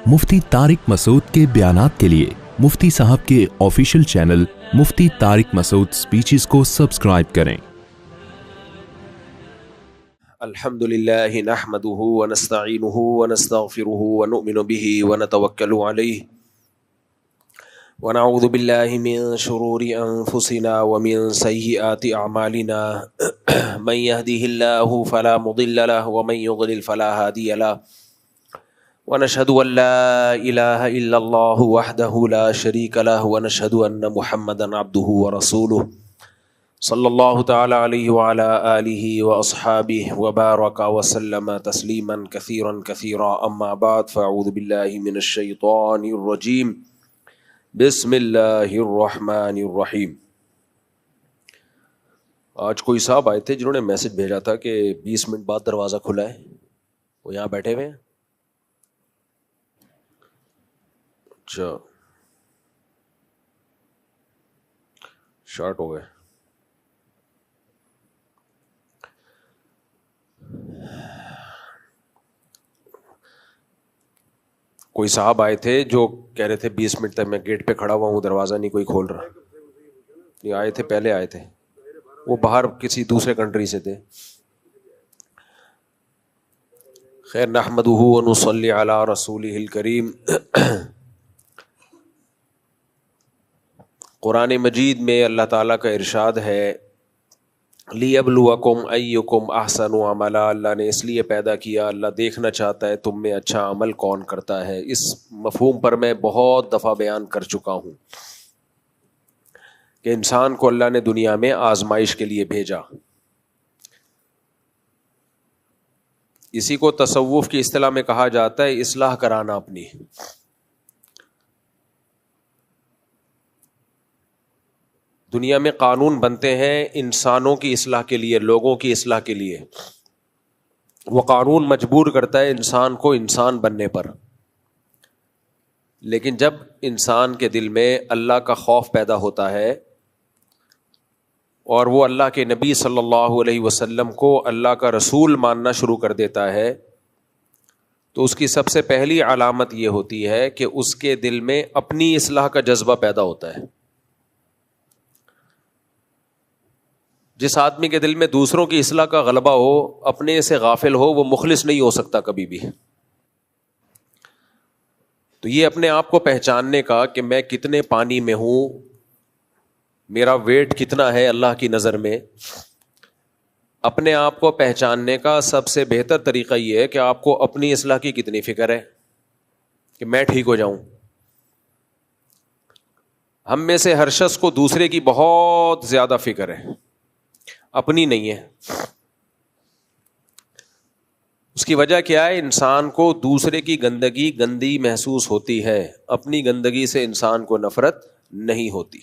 مفتی طارق مسعود کے بیانات کے لیے مفتی صاحب کے آفیشیل چینل مفتی طارق مسعود اسپیچز کو سبسکرائب کریں۔ الحمد للہ نحمده ونستعینه ونستغفره ونؤمن به ونتوکل علیہ ونعوذ باللہ من شرور انفسنا ومن سیئات اعمالنا من يهده الله فلا مضل له ومن يضلل فلا هادی له ونشهد ان لا الہ الا اللہ وحدہ لا شریک له ونشهد ان محمدا عبدہ ورسولہ صلی اللہ تعالی علیہ وعلی آلہ واصحابہ وبارک وسلم تسلیما کثیرا کثیرا، اما بعد فاعوذ باللہ من الشیطان الرجیم، بسم اللہ الرحمن الرحیم۔ آج کوئی صاحب آئے تھے جنہوں نے میسج بھیجا تھا کہ 20 منٹ بعد دروازہ کھلا ہے، وہ یہاں بیٹھے ہوئے ہیں۔ اچھا، شارٹ ہو گئے۔ کوئی صاحب آئے تھے جو کہہ رہے تھے 20 منٹ تک میں گیٹ پہ کھڑا ہوا ہوں، دروازہ نہیں کوئی کھول رہا۔ یہ آئے تھے، پہلے آئے تھے، وہ باہر کسی دوسرے کنٹری سے تھے۔ خیر، نحمدہ ونصلی علی رسولہ الکریم۔ قرآن مجید میں اللہ تعالیٰ کا ارشاد ہے، لِيَبْلُوَكُمْ أَيُّكُمْ أَحْسَنُ عَمَلًا۔ اللہ نے اس لیے پیدا کیا، اللہ دیکھنا چاہتا ہے تم میں اچھا عمل کون کرتا ہے۔ اس مفہوم پر میں بہت دفعہ بیان کر چکا ہوں کہ انسان کو اللہ نے دنیا میں آزمائش کے لیے بھیجا۔ اسی کو تصوف کی اصطلاح میں کہا جاتا ہے اصلاح کرانا اپنی۔ دنیا میں قانون بنتے ہیں انسانوں کی اصلاح کے لیے، لوگوں کی اصلاح کے لیے۔ وہ قانون مجبور کرتا ہے انسان کو انسان بننے پر، لیکن جب انسان کے دل میں اللہ کا خوف پیدا ہوتا ہے اور وہ اللہ کے نبی صلی اللہ علیہ وسلم کو اللہ کا رسول ماننا شروع کر دیتا ہے، تو اس کی سب سے پہلی علامت یہ ہوتی ہے کہ اس کے دل میں اپنی اصلاح کا جذبہ پیدا ہوتا ہے۔ جس آدمی کے دل میں دوسروں کی اصلاح کا غلبہ ہو، اپنے سے غافل ہو، وہ مخلص نہیں ہو سکتا کبھی بھی۔ تو یہ اپنے آپ کو پہچاننے کا کہ میں کتنے پانی میں ہوں، میرا ویٹ کتنا ہے اللہ کی نظر میں، اپنے آپ کو پہچاننے کا سب سے بہتر طریقہ یہ ہے کہ آپ کو اپنی اصلاح کی کتنی فکر ہے کہ میں ٹھیک ہو جاؤں۔ ہم میں سے ہر شخص کو دوسرے کی بہت زیادہ فکر ہے، اپنی نہیں ہے۔ اس کی وجہ کیا ہے؟ انسان کو دوسرے کی گندگی گندی محسوس ہوتی ہے، اپنی گندگی سے انسان کو نفرت نہیں ہوتی۔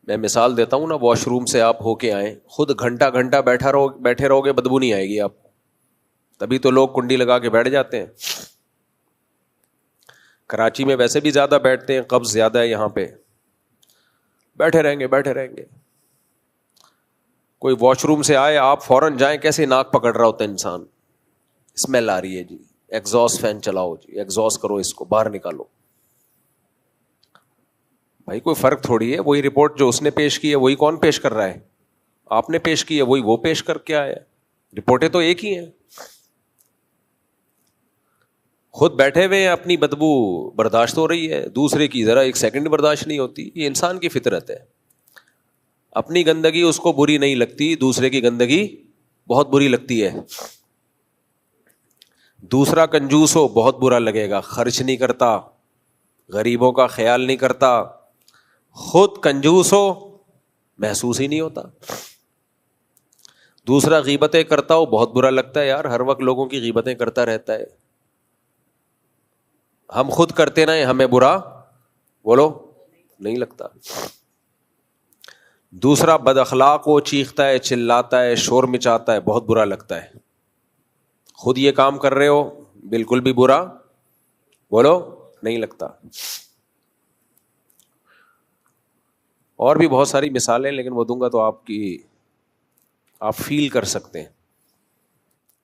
میں مثال دیتا ہوں نا، واش روم سے آپ ہو کے آئیں، خود گھنٹہ گھنٹہ بیٹھے رہو گے، بدبو نہیں آئے گی آپ، تبھی تو لوگ کنڈی لگا کے بیٹھ جاتے ہیں۔ کراچی میں ویسے بھی زیادہ بیٹھتے ہیں، قبض زیادہ ہے یہاں پہ، بیٹھے رہیں گے۔ کوئی واش روم سے آئے، آپ فوراً جائیں، کیسے ناک پکڑ رہا ہوتا ہے انسان، اسمیل آ رہی ہے جی، ایگزاسٹ فین چلاؤ جی، ایگزاسٹ کرو، اس کو باہر نکالو۔ بھائی کوئی فرق تھوڑی ہے، وہی رپورٹ جو اس نے پیش کی ہے وہی کون پیش کر رہا ہے؟ آپ نے پیش کی ہے وہی وہ پیش کر کے آیا ہے، رپورٹیں تو ایک ہی ہیں۔ خود بیٹھے ہوئے ہیں، اپنی بدبو برداشت ہو رہی ہے، دوسرے کی ذرا ایک سیکنڈ برداشت نہیں ہوتی۔ یہ انسان کی فطرت ہے، اپنی گندگی اس کو بری نہیں لگتی، دوسرے کی گندگی بہت بری لگتی ہے۔ دوسرا کنجوس ہو بہت برا لگے گا، خرچ نہیں کرتا، غریبوں کا خیال نہیں کرتا۔ خود کنجوس ہو محسوس ہی نہیں ہوتا۔ دوسرا غیبتیں کرتا ہو بہت برا لگتا ہے، یار ہر وقت لوگوں کی غیبتیں کرتا رہتا ہے۔ ہم خود کرتے نہ ہمیں برا بولو نہیں لگتا۔ دوسرا بد اخلاق ہو، چیختا ہے، چلاتا ہے، شور مچاتا ہے، بہت برا لگتا ہے۔ خود یہ کام کر رہے ہو بالکل بھی برا بولو نہیں لگتا۔ اور بھی بہت ساری مثالیں، لیکن وہ دوں گا تو آپ فیل کر سکتے ہیں۔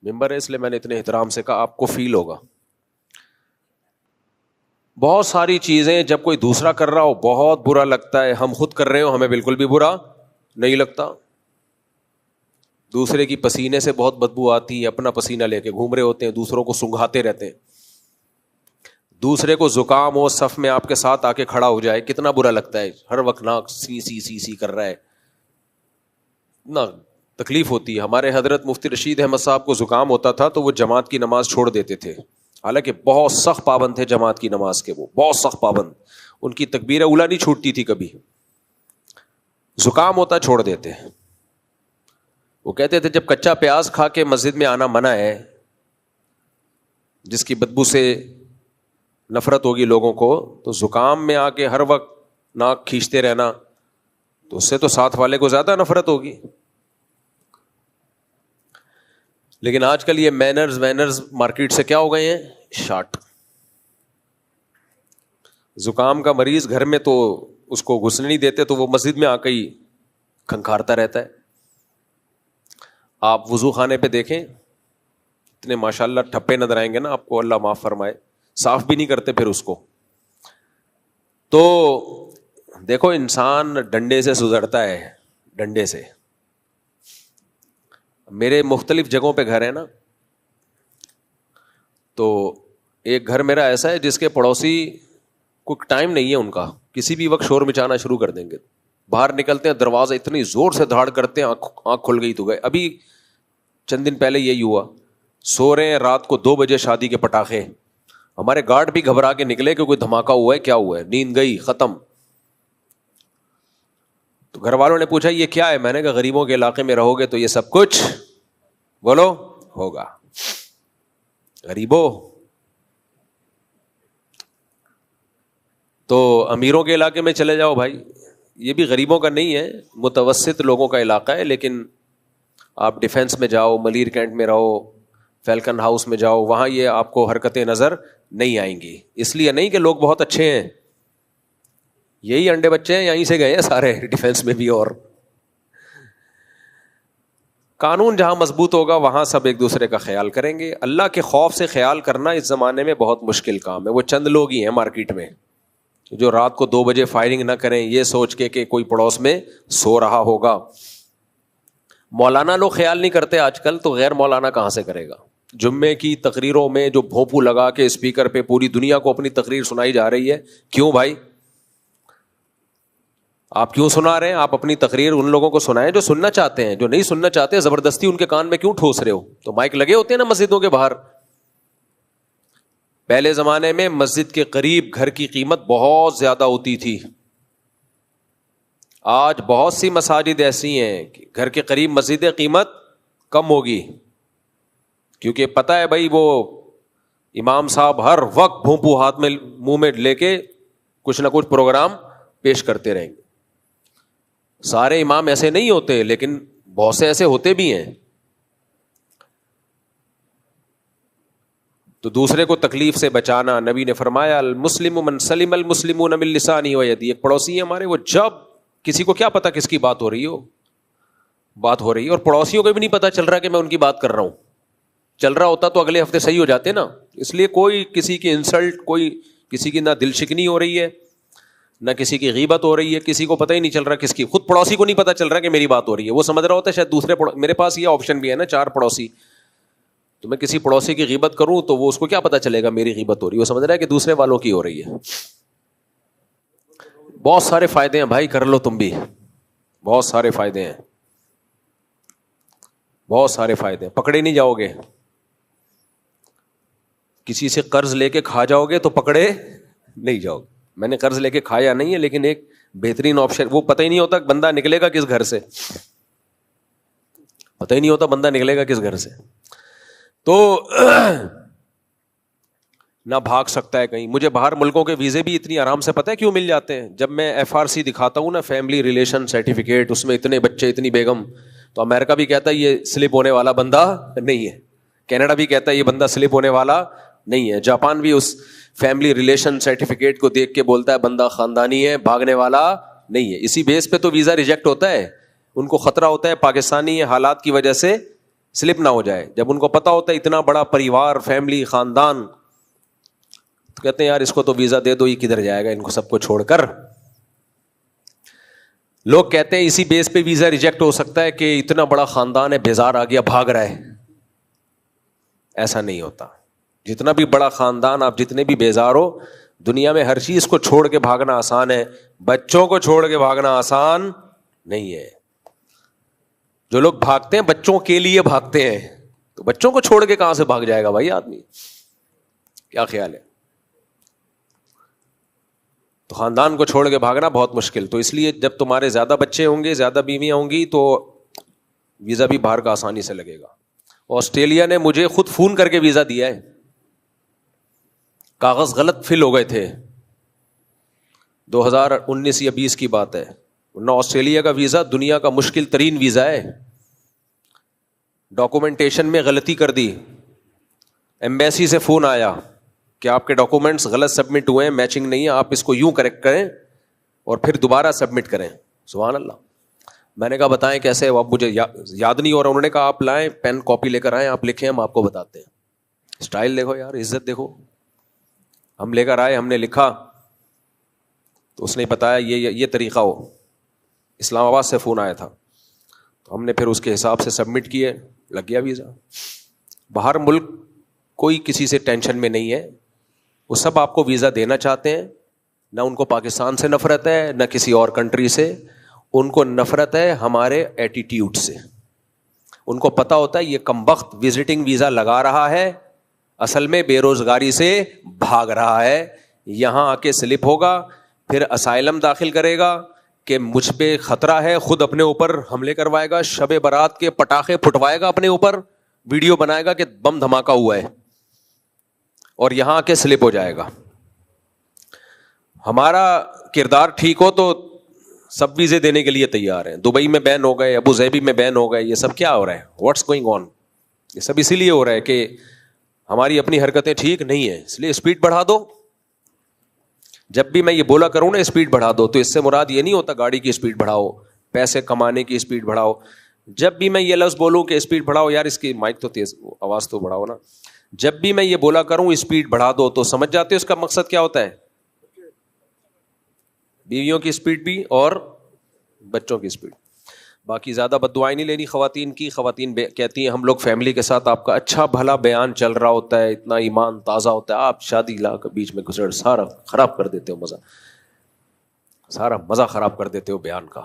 ممبر ہے اس لیے میں نے اتنے احترام سے کہا، آپ کو فیل ہوگا۔ بہت ساری چیزیں جب کوئی دوسرا کر رہا ہو بہت برا لگتا ہے, ہم خود کر رہے ہو ہمیں بالکل بھی برا نہیں لگتا. دوسرے کی پسینے سے بہت بدبو آتی ہے, اپنا پسینہ لے کے گھوم رہے ہوتے ہیں, دوسروں کو سنگھاتے رہتے ہیں. دوسرے کو زکام ہو, صف میں آپ کے ساتھ آ کے کھڑا ہو جائے, کتنا برا لگتا ہے, ہر وقت ناک سی سی سی سی کر رہا ہے, اتنا تکلیف ہوتی ہے. ہمارے حضرت مفتی رشید احمد صاحب کو زکام ہوتا تھا تو وہ جماعت کی نماز چھوڑ دیتے تھے, حالانکہ بہت سخت پابند تھے جماعت کی نماز کے, وہ بہت سخت پابند, ان کی تکبیر اولیٰ نہیں چھوٹتی تھی کبھی. زکام ہوتا چھوڑ دیتے. وہ کہتے تھے جب کچا پیاز کھا کے مسجد میں آنا منع ہے, جس کی بدبو سے نفرت ہوگی لوگوں کو, تو زکام میں آ کے ہر وقت ناک کھینچتے رہنا, تو اس سے تو ساتھ والے کو زیادہ نفرت ہوگی. لیکن آج کل یہ مینرز مارکیٹ سے کیا ہو گئے ہیں, شارٹ. زکام کا مریض گھر میں تو اس کو گھسنے نہیں دیتے, تو وہ مسجد میں آ کے ہی کھنکھارتا رہتا ہے. آپ وضو خانے پہ دیکھیں, اتنے ماشاءاللہ ٹھپے نظر آئیں گے نا آپ کو, اللہ معاف فرمائے, صاف بھی نہیں کرتے پھر اس کو. تو دیکھو انسان ڈنڈے سے سدھرتا ہے, ڈنڈے سے. میرے مختلف جگہوں پہ گھر ہے نا, تو ایک گھر میرا ایسا ہے جس کے پڑوسی کوئی ٹائم نہیں ہے ان کا, کسی بھی وقت شور مچانا شروع کر دیں گے. باہر نکلتے ہیں دروازہ اتنی زور سے دھاڑ کرتے ہیں, آنکھ کھل گئی تو گئے. ابھی چند دن پہلے یہی ہوا, سو رہے ہیں رات کو 2 بجے شادی کے پٹاخے, ہمارے گارڈ بھی گھبرا کے نکلے کہ کوئی دھماکہ ہوا ہے, کیا ہوا ہے, نیند گئی ختم. تو گھر والوں نے پوچھا یہ کیا ہے, میں نے کہا غریبوں کے علاقے میں رہو گے تو یہ سب کچھ بولو ہوگا. غریبوں تو امیروں کے علاقے میں چلے جاؤ بھائی, یہ بھی غریبوں کا نہیں ہے, متوسط لوگوں کا علاقہ ہے. لیکن آپ ڈیفینس میں جاؤ, ملیر کینٹ میں رہو, فیلکن ہاؤس میں جاؤ, وہاں یہ آپ کو حرکتیں نظر نہیں آئیں گی. اس لیے نہیں کہ لوگ بہت اچھے ہیں, یہی انڈے بچے ہیں, یہیں سے گئے ہیں سارے ڈیفینس میں بھی. اور قانون جہاں مضبوط ہوگا وہاں سب ایک دوسرے کا خیال کریں گے. اللہ کے خوف سے خیال کرنا اس زمانے میں بہت مشکل کام ہے. وہ چند لوگ ہی ہیں مارکیٹ میں جو رات کو 2 بجے فائرنگ نہ کریں یہ سوچ کے کہ کوئی پڑوس میں سو رہا ہوگا. مولانا لوگ خیال نہیں کرتے آج کل, تو غیر مولانا کہاں سے کرے گا. جمعے کی تقریروں میں جو بھونپو لگا کے اسپیکر پہ پوری دنیا کو اپنی تقریر سنائی جا رہی ہے, کیوں بھائی آپ کیوں سنا رہے ہیں؟ آپ اپنی تقریر ان لوگوں کو سنائیں جو سننا چاہتے ہیں, جو نہیں سننا چاہتے زبردستی ان کے کان میں کیوں ٹھوس رہے ہو. تو مائک لگے ہوتے ہیں نا مسجدوں کے باہر. پہلے زمانے میں مسجد کے قریب گھر کی قیمت بہت زیادہ ہوتی تھی. آج بہت سی مساجد ایسی ہیں کہ گھر کے قریب مسجد قیمت کم ہوگی, کیونکہ پتہ ہے بھائی وہ امام صاحب ہر وقت بھونپو ہاتھ میں منہ میں لے کے کچھ نہ کچھ پروگرام پیش کرتے رہیں گے. سارے امام ایسے نہیں ہوتے, لیکن بہت سے ایسے ہوتے بھی ہیں. تو دوسرے کو تکلیف سے بچانا, نبی نے فرمایا المسلم من سلم المسلمون من لسانہ و یدہ. ایک پڑوسی ہے ہمارے, وہ جب کسی کو کیا پتا کس کی بات ہو رہی ہے, اور پڑوسیوں کو بھی نہیں پتا چل رہا کہ میں ان کی بات کر رہا ہوں. چل رہا ہوتا تو اگلے ہفتے صحیح ہو جاتے نا. اس لیے کوئی کسی کی انسلٹ, کوئی کسی کی نہ دل شکنی ہو رہی ہے نہ کسی کی غیبت ہو رہی ہے, کسی کو پتہ ہی نہیں چل رہا کس کی. خود پڑوسی کو نہیں پتا چل رہا کہ میری بات ہو رہی ہے, وہ سمجھ رہا ہوتا ہے شاید دوسرے میرے پاس یہ آپشن بھی ہے نا 4 پڑوسی, تو میں کسی پڑوسی کی غیبت کروں تو وہ اس کو کیا پتا چلے گا میری غیبت ہو رہی ہے, وہ سمجھ رہا ہے کہ دوسرے والوں کی ہو رہی ہے. بہت سارے فائدے ہیں بھائی, کر لو تم بھی, بہت سارے فائدے ہیں, بہت سارے فائدے ہیں. پکڑے نہیں جاؤ گے, کسی سے قرض لے کے کھا جاؤ گے تو پکڑے نہیں جاؤ گے. میں نے قرض لے کے کھایا نہیں ہے, لیکن ایک بہترین آپشن, وہ پتہ ہی نہیں ہوتا بندہ نکلے گا کس گھر سے, پتہ ہی نہیں ہوتا بندہ نکلے گا کس گھر سے. تو نہ بھاگ سکتا ہے کہیں. مجھے باہر ملکوں کے ویزے بھی اتنی آرام سے پتہ ہے کیوں مل جاتے ہیں. جب میں FRC دکھاتا ہوں نا, فیملی ریلیشن سرٹیفکیٹ, اس میں اتنے بچے اتنی بیگم, تو امریکہ بھی کہتا ہے یہ سلپ ہونے والا بندہ نہیں ہے, کینیڈا بھی کہتا ہے یہ بندہ سلپ ہونے والا نہیں ہے, جاپان بھی اس فیملی ریلیشن سرٹیفکیٹ کو دیکھ کے بولتا ہے بندہ خاندانی ہے, بھاگنے والا نہیں ہے. اسی بیس پہ تو ویزا ریجیکٹ ہوتا ہے. ان کو خطرہ ہوتا ہے پاکستانی حالات کی وجہ سے سلپ نہ ہو جائے. جب ان کو پتا ہوتا ہے اتنا بڑا پریوار, فیملی, خاندان, تو کہتے ہیں یار اس کو تو ویزا دے دو, یہ کدھر جائے گا ان کو سب کو چھوڑ کر. لوگ کہتے ہیں اسی بیس پہ ویزا ریجیکٹ ہو سکتا ہے کہ اتنا بڑا خاندان ہے, بیزار آ گیا بھاگ رہا ہے. ایسا نہیں ہوتا. جتنا بھی بڑا خاندان, آپ جتنے بھی بیزار ہو, دنیا میں ہر چیز کو چھوڑ کے بھاگنا آسان ہے, بچوں کو چھوڑ کے بھاگنا آسان نہیں ہے. جو لوگ بھاگتے ہیں بچوں کے لیے بھاگتے ہیں, تو بچوں کو چھوڑ کے کہاں سے بھاگ جائے گا بھائی آدمی؟ کیا خیال ہے؟ تو خاندان کو چھوڑ کے بھاگنا بہت مشکل. تو اس لیے جب تمہارے زیادہ بچے ہوں گے, زیادہ بیویاں ہوں گی, تو ویزا بھی باہر کا آسانی سے لگے گا. آسٹریلیا نے مجھے خود فون کر کے ویزا دیا ہے, کاغذ غلط فل ہو گئے تھے, 2019 یا 20 کی بات ہے. ورنہ آسٹریلیا کا ویزا دنیا کا مشکل ترین ویزا ہے. ڈاکومنٹیشن میں غلطی کر دی, ایمبیسی سے فون آیا کہ آپ کے ڈاکومنٹس غلط سبمٹ ہوئے ہیں, میچنگ نہیں ہے, آپ اس کو یوں کریکٹ کریں اور پھر دوبارہ سبمٹ کریں. سبحان اللہ. میں نے کہا بتائیں کیسے؟ اب مجھے یاد نہیں ہو رہا. انہوں نے کہا آپ لائیں پین کاپی لے کر آئیں, آپ لکھیں, ہم آپ کو بتاتے ہیں. اسٹائل دیکھو یار, عزت دیکھو. ہم لے کر آئے, ہم نے لکھا, تو اس نے بتایا یہ طریقہ ہو. اسلام آباد سے فون آیا تھا, تو ہم نے پھر اس کے حساب سے سبمٹ کیے, لگ گیا ویزا. باہر ملک کوئی کسی سے ٹینشن میں نہیں ہے, وہ سب آپ کو ویزا دینا چاہتے ہیں. نہ ان کو پاکستان سے نفرت ہے, نہ کسی اور کنٹری سے. ان کو نفرت ہے ہمارے ایٹیٹیوڈ سے. ان کو پتا ہوتا ہے یہ کمبخت وزٹنگ ویزا لگا رہا ہے, اصل میں بے روزگاری سے بھاگ رہا ہے. یہاں آ کے سلپ ہوگا, پھر اسائلم داخل کرے گا کہ مجھ پہ خطرہ ہے, خود اپنے اوپر حملے کروائے گا, شب برات کے پٹاخے پھٹوائے گا اپنے اوپر, ویڈیو بنائے گا کہ بم دھماکہ ہوا ہے, اور یہاں آ کے سلپ ہو جائے گا. ہمارا کردار ٹھیک ہو تو سب ویزے دینے کے لیے تیار ہیں. دبئی میں بین ہو گئے, ابو ظہبی میں بین ہو گئے, یہ سب کیا ہو رہا ہے؟ What's going on? یہ سب اسی لیے ہو رہا ہے کہ ہماری اپنی حرکتیں ٹھیک نہیں ہیں, اس لیے اسپیڈ بڑھا دو. جب بھی میں یہ بولا کروں نا اسپیڈ بڑھا دو, تو اس سے مراد یہ نہیں ہوتا گاڑی کی اسپیڈ بڑھاؤ, پیسے کمانے کی اسپیڈ بڑھاؤ. جب بھی میں یہ لفظ بولوں کہ اسپیڈ بڑھاؤ, یار اس کی مائک تو تیز, آواز تو بڑھاؤ نا. جب بھی میں یہ بولا کروں اسپیڈ بڑھا دو, تو سمجھ جاتے ہو اس کا مقصد کیا ہوتا ہے. بیویوں کی اسپیڈ بھی اور بچوں کی اسپیڈ. باقی زیادہ بد دعائیں نہیں لینی خواتین کی. خواتین کہتی ہیں ہم لوگ فیملی کے ساتھ, آپ کا اچھا بھلا بیان چل رہا ہوتا ہے, اتنا ایمان تازہ ہوتا ہے, آپ شادی لا کے بیچ میں گزر سارا خراب کر دیتے ہو, مزہ سارا مزہ خراب کر دیتے ہو بیان کا.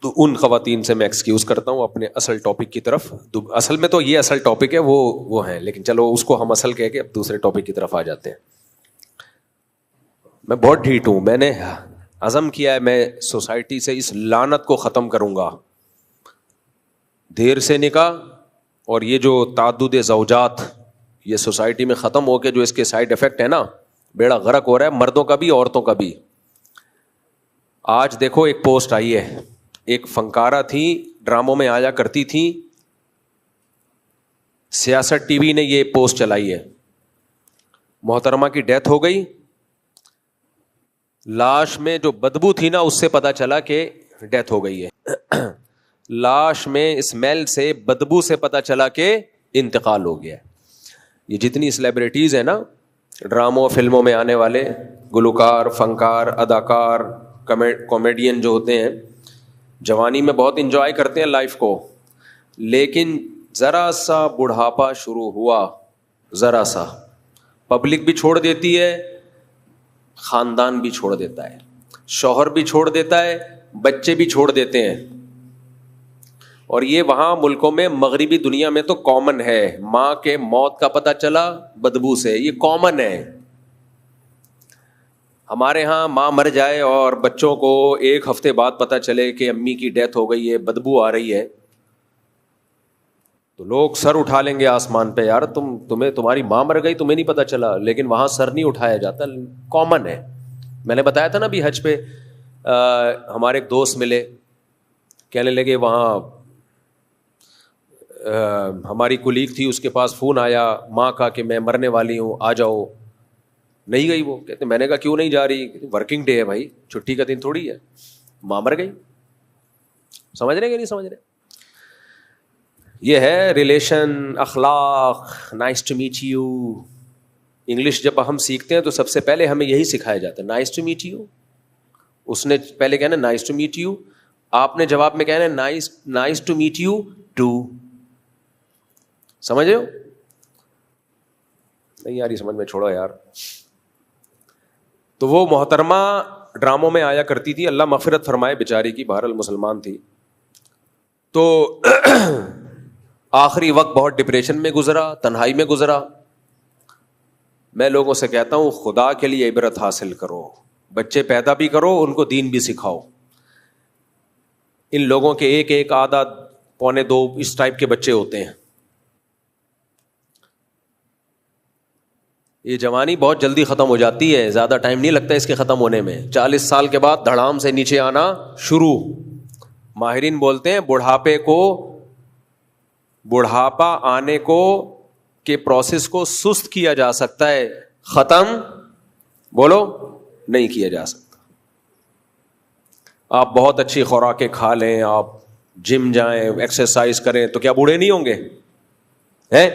تو ان خواتین سے میں ایکسکیوز کرتا ہوں اپنے اصل ٹاپک کی طرف. اصل میں تو یہ اصل ٹاپک ہے, وہ ہیں, لیکن چلو اس کو ہم اصل کہہ کے اب دوسرے ٹاپک کی طرف آ جاتے ہیں. میں بہت ڈھیٹ ہوں, میں نے عزم کیا ہے میں سوسائٹی سے اس لعنت کو ختم کروں گا. دیر سے نکاح اور یہ جو تعدد زوجات, یہ سوسائٹی میں ختم ہو کے جو اس کے سائیڈ افیکٹ ہے نا, بیڑا غرق ہو رہا ہے, مردوں کا بھی عورتوں کا بھی. آج دیکھو ایک پوسٹ آئی ہے, ایک فنکارہ تھی, ڈراموں میں آیا کرتی تھی, سیاست ٹی وی نے یہ پوسٹ چلائی ہے. محترمہ کی ڈیتھ ہو گئی, لاش میں جو بدبو تھی نا اس سے پتا چلا کہ ڈیتھ ہو گئی ہے. لاش میں اسمیل سے, بدبو سے پتا چلا کہ انتقال ہو گیا ہے. یہ جتنی سیلیبریٹیز ہیں نا, ڈراموں فلموں میں آنے والے گلوکار, فنکار, اداکار, کامیڈین جو ہوتے ہیں, جوانی میں بہت انجوائے کرتے ہیں لائف کو, لیکن ذرا سا بڑھاپا شروع ہوا, ذرا سا, پبلک بھی چھوڑ دیتی ہے, خاندان بھی چھوڑ دیتا ہے, شوہر بھی چھوڑ دیتا ہے, بچے بھی چھوڑ دیتے ہیں. اور یہ وہاں ملکوں میں, مغربی دنیا میں تو کامن ہے. ماں کے موت کا پتہ چلا بدبو سے, یہ کامن ہے. ہمارے ہاں ماں مر جائے اور بچوں کو ایک ہفتے بعد پتہ چلے کہ امی کی ڈیتھ ہو گئی ہے, بدبو آ رہی ہے, تو لوگ سر اٹھا لیں گے آسمان پہ, یار تمہاری ماں مر گئی, تمہیں نہیں پتا چلا. لیکن وہاں سر نہیں اٹھایا جاتا, کامن ہے. میں نے بتایا تھا نا ابھی حج پہ ہمارے ایک دوست ملے, کہنے لگے وہاں ہماری کولیگ تھی, اس کے پاس فون آیا ماں کا کہ میں مرنے والی ہوں, آ جاؤ. نہیں گئی وہ. کہتے میں نے کہا کیوں نہیں جا رہی؟ ورکنگ ڈے ہے بھائی, چھٹی کا دن تھوڑی ہے. ماں مر گئی. سمجھ رہے کہ نہیں سمجھ رہے؟ یہ ہے ریلیشن, اخلاق, nice to meet you. English جب ہم سیکھتے ہیں تو سب سے پہلے ہمیں یہی سکھایا جاتا ہے, نائس ٹو میٹ یو. اس نے پہلے کہنا نائس ٹو میٹ یو, آپ نے جواب میں کہنا nice to meet you too. سمجھ رہے ہو؟ نہیں یار یہ سمجھ میں چھوڑو یار. تو وہ محترمہ ڈراموں میں آیا کرتی تھی, اللہ مغفرت فرمائے بیچاری کی, بہرحال مسلمان تھی. تو آخری وقت بہت ڈپریشن میں گزرا, تنہائی میں گزرا. میں لوگوں سے کہتا ہوں خدا کے لیے عبرت حاصل کرو, بچے پیدا بھی کرو, ان کو دین بھی سکھاؤ. ان لوگوں کے ایک آدھا پونے دو اس ٹائپ کے بچے ہوتے ہیں. یہ جوانی بہت جلدی ختم ہو جاتی ہے, زیادہ ٹائم نہیں لگتا اس کے ختم ہونے میں. 40 سال کے بعد دھڑام سے نیچے آنا شروع. ماہرین بولتے ہیں بڑھاپا آنے کو کے پروسیس کو سست کیا جا سکتا ہے, ختم بولو نہیں کیا جا سکتا. آپ بہت اچھی خوراکیں کھا لیں, آپ جم جائیں, ایکسرسائز کریں, تو کیا بوڑھے نہیں ہوں گے؟ ہیں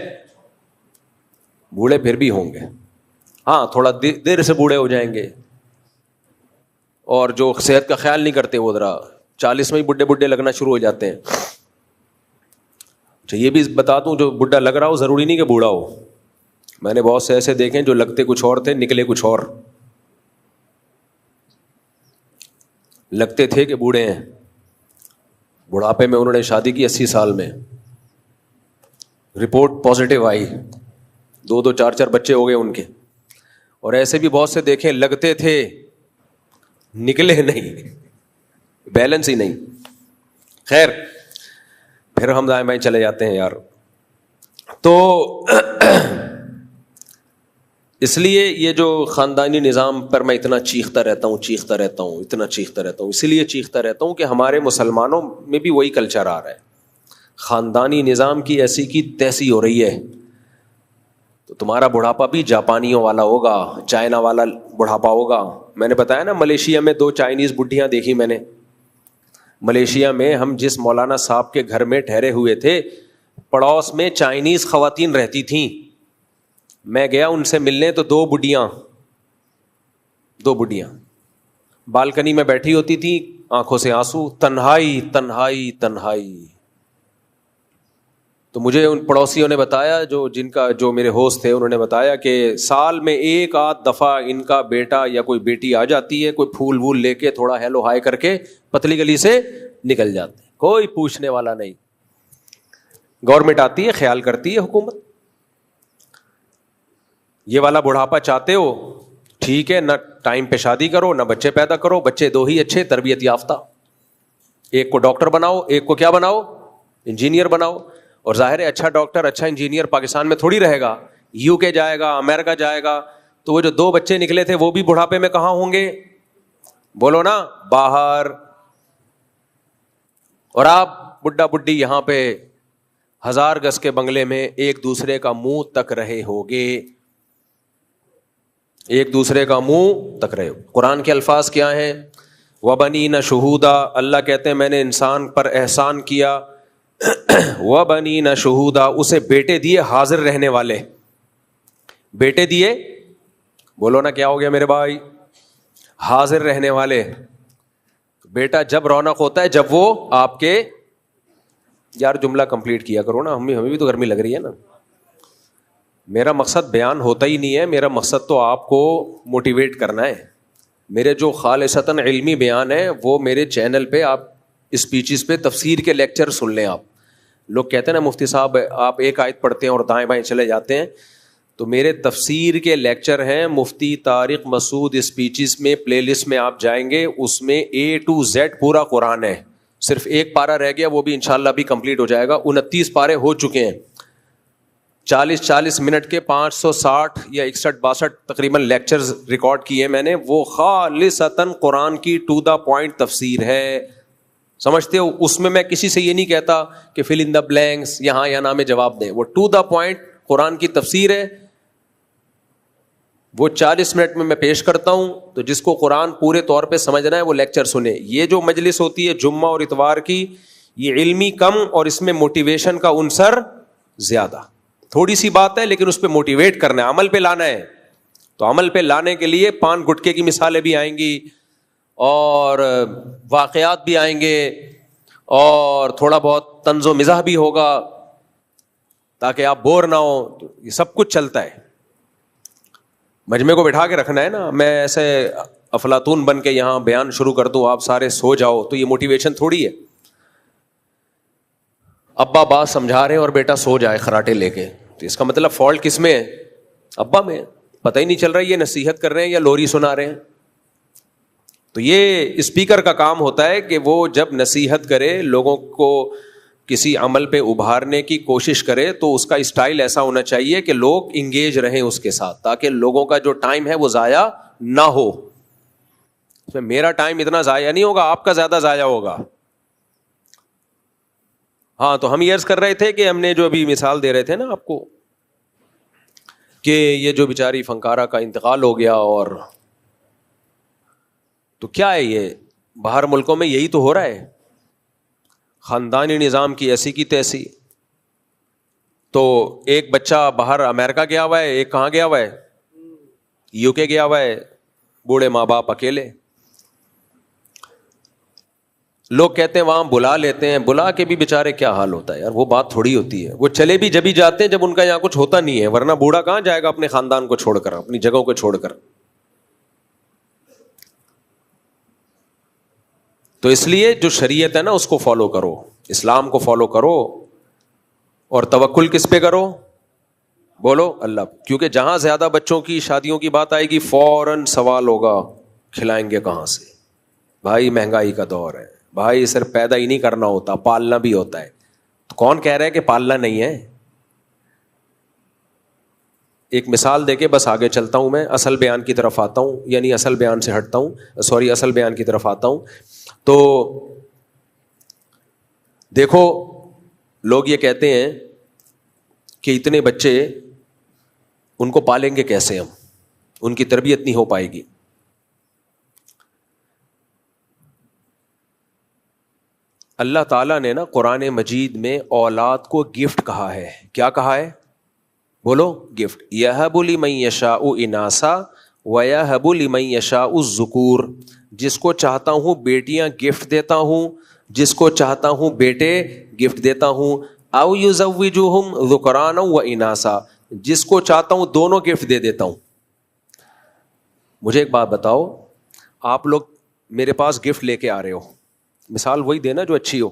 بوڑھے پھر بھی ہوں گے, ہاں تھوڑا دیر سے بوڑھے ہو جائیں گے. اور جو صحت کا خیال نہیں کرتے وہ ذرا 40 میں ہی بڈھے لگنا شروع ہو جاتے ہیں. اچھا یہ بھی بتا دوں, جو بڈھا لگ رہا ہو ضروری نہیں کہ بوڑھا ہو. میں نے بہت سے ایسے دیکھے جو لگتے کچھ اور تھے, نکلے کچھ اور. لگتے تھے کہ بوڑھے ہیں, بڑھاپے میں انہوں نے شادی کی 80 سال میں, رپورٹ پازیٹیو آئی, 2 4 بچے ہو گئے ان کے. اور ایسے بھی بہت سے دیکھے لگتے تھے نکلے نہیں, بیلنس ہی نہیں. خیر پھر ہم دائیں بائیں چلے جاتے ہیں یار. تو اس لیے یہ جو خاندانی نظام پر میں اتنا چیختا رہتا ہوں, اسی لیے چیختا رہتا ہوں کہ ہمارے مسلمانوں میں بھی وہی کلچر آ رہا ہے. خاندانی نظام کی ایسی کی تیسی ہو رہی ہے. تو تمہارا بڑھاپا بھی جاپانیوں والا ہوگا, چائنا والا بڑھاپا ہوگا. میں نے بتایا نا ملیشیا میں 2 چائنیز بڈھیاں دیکھی میں نے. ملیشیا میں ہم جس مولانا صاحب کے گھر میں ٹھہرے ہوئے تھے, پڑوس میں چائنیز خواتین رہتی تھیں. میں گیا ان سے ملنے تو 2 بڈھیاں بالکنی میں بیٹھی ہوتی تھی, آنکھوں سے آنسو, تنہائی تنہائی تنہائی. تو مجھے ان پڑوسیوں نے بتایا, جو میرے ہوسٹ تھے, انہوں نے بتایا کہ سال میں 1 آدھ دفعہ ان کا بیٹا یا کوئی بیٹی آ جاتی ہے, کوئی پھول وول لے کے تھوڑا ہیلو ہائی کر کے پتلی گلی سے نکل جاتے ہیں, کوئی پوچھنے والا نہیں. گورنمنٹ آتی ہے, خیال کرتی ہے حکومت. یہ والا بڑھاپا چاہتے ہو ٹھیک ہے, نہ ٹائم پہ شادی کرو, نہ بچے پیدا کرو. بچے 2 ہی اچھے, تربیت یافتہ. ایک کو ڈاکٹر بناؤ, ایک کو کیا بناؤ, انجینئر بناؤ. اور ظاہر ہے اچھا ڈاکٹر اچھا انجینئر پاکستان میں تھوڑی رہے گا, UK جائے گا, امریکہ جائے گا. تو وہ جو 2 بچے نکلے تھے وہ بھی بڑھاپے میں کہاں ہوں گے؟ بولو نا, باہر. اور آپ بڈھا بڈھی یہاں پہ 1000 گز کے بنگلے میں ایک دوسرے کا منہ تک رہے ہوگے, ایک دوسرے کا منہ تک رہے ہو. قرآن کے الفاظ کیا ہیں؟ وَبَنِينَ شُهُودًا, اللہ کہتے ہیں میں نے انسان پر احسان کیا. وَبَنِينَ شُهُودًا, اسے بیٹے دیے حاضر رہنے والے. بیٹے دیے, بولو نا کیا ہو گیا میرے بھائی, حاضر رہنے والے. بیٹا جب رونق ہوتا ہے جب وہ آپ کے, یار جملہ کمپلیٹ کیا کرو نا, ہمیں بھی تو گرمی لگ رہی ہے نا. میرا مقصد بیان ہوتا ہی نہیں ہے, میرا مقصد تو آپ کو موٹیویٹ کرنا ہے. میرے جو خالصتاً علمی بیان ہے وہ میرے چینل پہ آپ اسپیچز پہ تفسیر کے لیکچر سن لیں. آپ لوگ کہتے ہیں نا مفتی صاحب آپ ایک آیت پڑھتے ہیں اور دائیں بائیں چلے جاتے ہیں, تو میرے تفسیر کے لیکچر ہیں مفتی طارق مسعود اسپیچز میں, پلے لسٹ میں آپ جائیں گے, اس میں A to Z پورا قرآن ہے. صرف 1 پارہ رہ گیا, وہ بھی انشاءاللہ بھی کمپلیٹ ہو جائے گا. 29 پارے ہو چکے ہیں. 40 منٹ کے 560 یا 61-62 تقریباً لیکچرز ریکارڈ کیے میں نے. وہ خالصتاً قرآن کی ٹو دا پوائنٹ تفسیر ہے, سمجھتے ہو. اس میں میں کسی سے یہ نہیں کہتا کہ فل ان دا بلینکس یہاں یا نہ میں جواب دیں. وہ ٹو دا پوائنٹ قرآن کی تفسیر ہے, وہ 40 منٹ میں پیش کرتا ہوں. تو جس کو قرآن پورے طور پہ سمجھنا ہے وہ لیکچر سنے. یہ جو مجلس ہوتی ہے جمعہ اور اتوار کی, یہ علمی کم اور اس میں موٹیویشن کا عنصر زیادہ. تھوڑی سی بات ہے لیکن اس پہ موٹیویٹ کرنا ہے, عمل پہ لانا ہے. تو عمل پہ لانے کے لیے پان گٹکے کی مثالیں بھی آئیں گی اور واقعات بھی آئیں گے اور تھوڑا بہت طنز و مزاح بھی ہوگا تاکہ آپ بور نہ ہو. تو یہ سب کچھ چلتا ہے. مجمع کو بٹھا کے رکھنا ہے نا. میں ایسے افلاطون بن کے یہاں بیان شروع کر دوں آپ سارے سو جاؤ تو یہ موٹیویشن تھوڑی ہے. ابا بات سمجھا رہے ہیں اور بیٹا سو جائے خراٹے لے کے, تو اس کا مطلب فالٹ کس میں ہے؟ ابا میں. پتہ ہی نہیں چل رہا یہ نصیحت کر رہے ہیں یا لوری سنا رہے ہیں. تو یہ اسپیکر کا کام ہوتا ہے کہ وہ جب نصیحت کرے, لوگوں کو کسی عمل پہ ابھارنے کی کوشش کرے, تو اس کا اسٹائل ایسا ہونا چاہیے کہ لوگ انگیج رہیں اس کے ساتھ, تاکہ لوگوں کا جو ٹائم ہے وہ ضائع نہ ہو. اس میں میرا ٹائم اتنا ضائع نہیں ہوگا, آپ کا زیادہ ضائع ہوگا. ہاں, تو ہم یہ عرض کر رہے تھے کہ ہم نے جو ابھی مثال دے رہے تھے نا آپ کو کہ یہ جو بیچاری فنکارہ کا انتقال ہو گیا, اور تو کیا ہے یہ باہر ملکوں میں یہی تو ہو رہا ہے, خاندانی نظام کی ایسی کی تیسی. تو ایک بچہ باہر امریکہ گیا ہوا ہے, ایک کہاں گیا ہوا ہے, یو کے گیا ہوا ہے, بوڑھے ماں باپ اکیلے. لوگ کہتے ہیں وہاں بلا لیتے ہیں, بلا کے بھی بیچارے کیا حال ہوتا ہے یار, وہ بات تھوڑی ہوتی ہے. وہ چلے بھی جبھی جاتے ہیں جب ان کا یہاں کچھ ہوتا نہیں ہے, ورنہ بوڑھا کہاں جائے گا اپنے خاندان کو چھوڑ کر, اپنی جگہوں کو چھوڑ کر. تو اس لیے جو شریعت ہے نا اس کو فالو کرو, اسلام کو فالو کرو, اور توکل کس پہ کرو؟ بولو اللہ. کیونکہ جہاں زیادہ بچوں کی شادیوں کی بات آئے گی فوراً سوال ہوگا کھلائیں گے کہاں سے. بھائی مہنگائی کا دور ہے بھائی, صرف پیدا ہی نہیں کرنا ہوتا, پالنا بھی ہوتا ہے. تو کون کہہ رہا ہے کہ پالنا نہیں ہے؟ ایک مثال دے کے بس آگے چلتا ہوں, میں اصل بیان کی طرف آتا ہوں, یعنی اصل بیان سے ہٹتا ہوں, اصل بیان کی طرف آتا ہوں. تو دیکھو لوگ یہ کہتے ہیں کہ اتنے بچے ان کو پالیں گے کیسے ہم, ان کی تربیت نہیں ہو پائے گی. اللہ تعالیٰ نے نا قرآن مجید میں اولاد کو گفٹ کہا ہے. کیا کہا ہے؟ بولو گفٹ. یہب لمن یشاء اناسا ویہب لمن یشاء الذکور. جس کو چاہتا ہوں بیٹیاں گفٹ دیتا ہوں, جس کو چاہتا ہوں بیٹے گفٹ دیتا ہوں. او یزوجہم ذکرانا و اناسا. جس کو چاہتا ہوں دونوں گفٹ دے دیتا ہوں. مجھے ایک بات بتاؤ, آپ لوگ میرے پاس گفٹ لے کے آ رہے ہو, مثال وہی دینا جو اچھی ہو.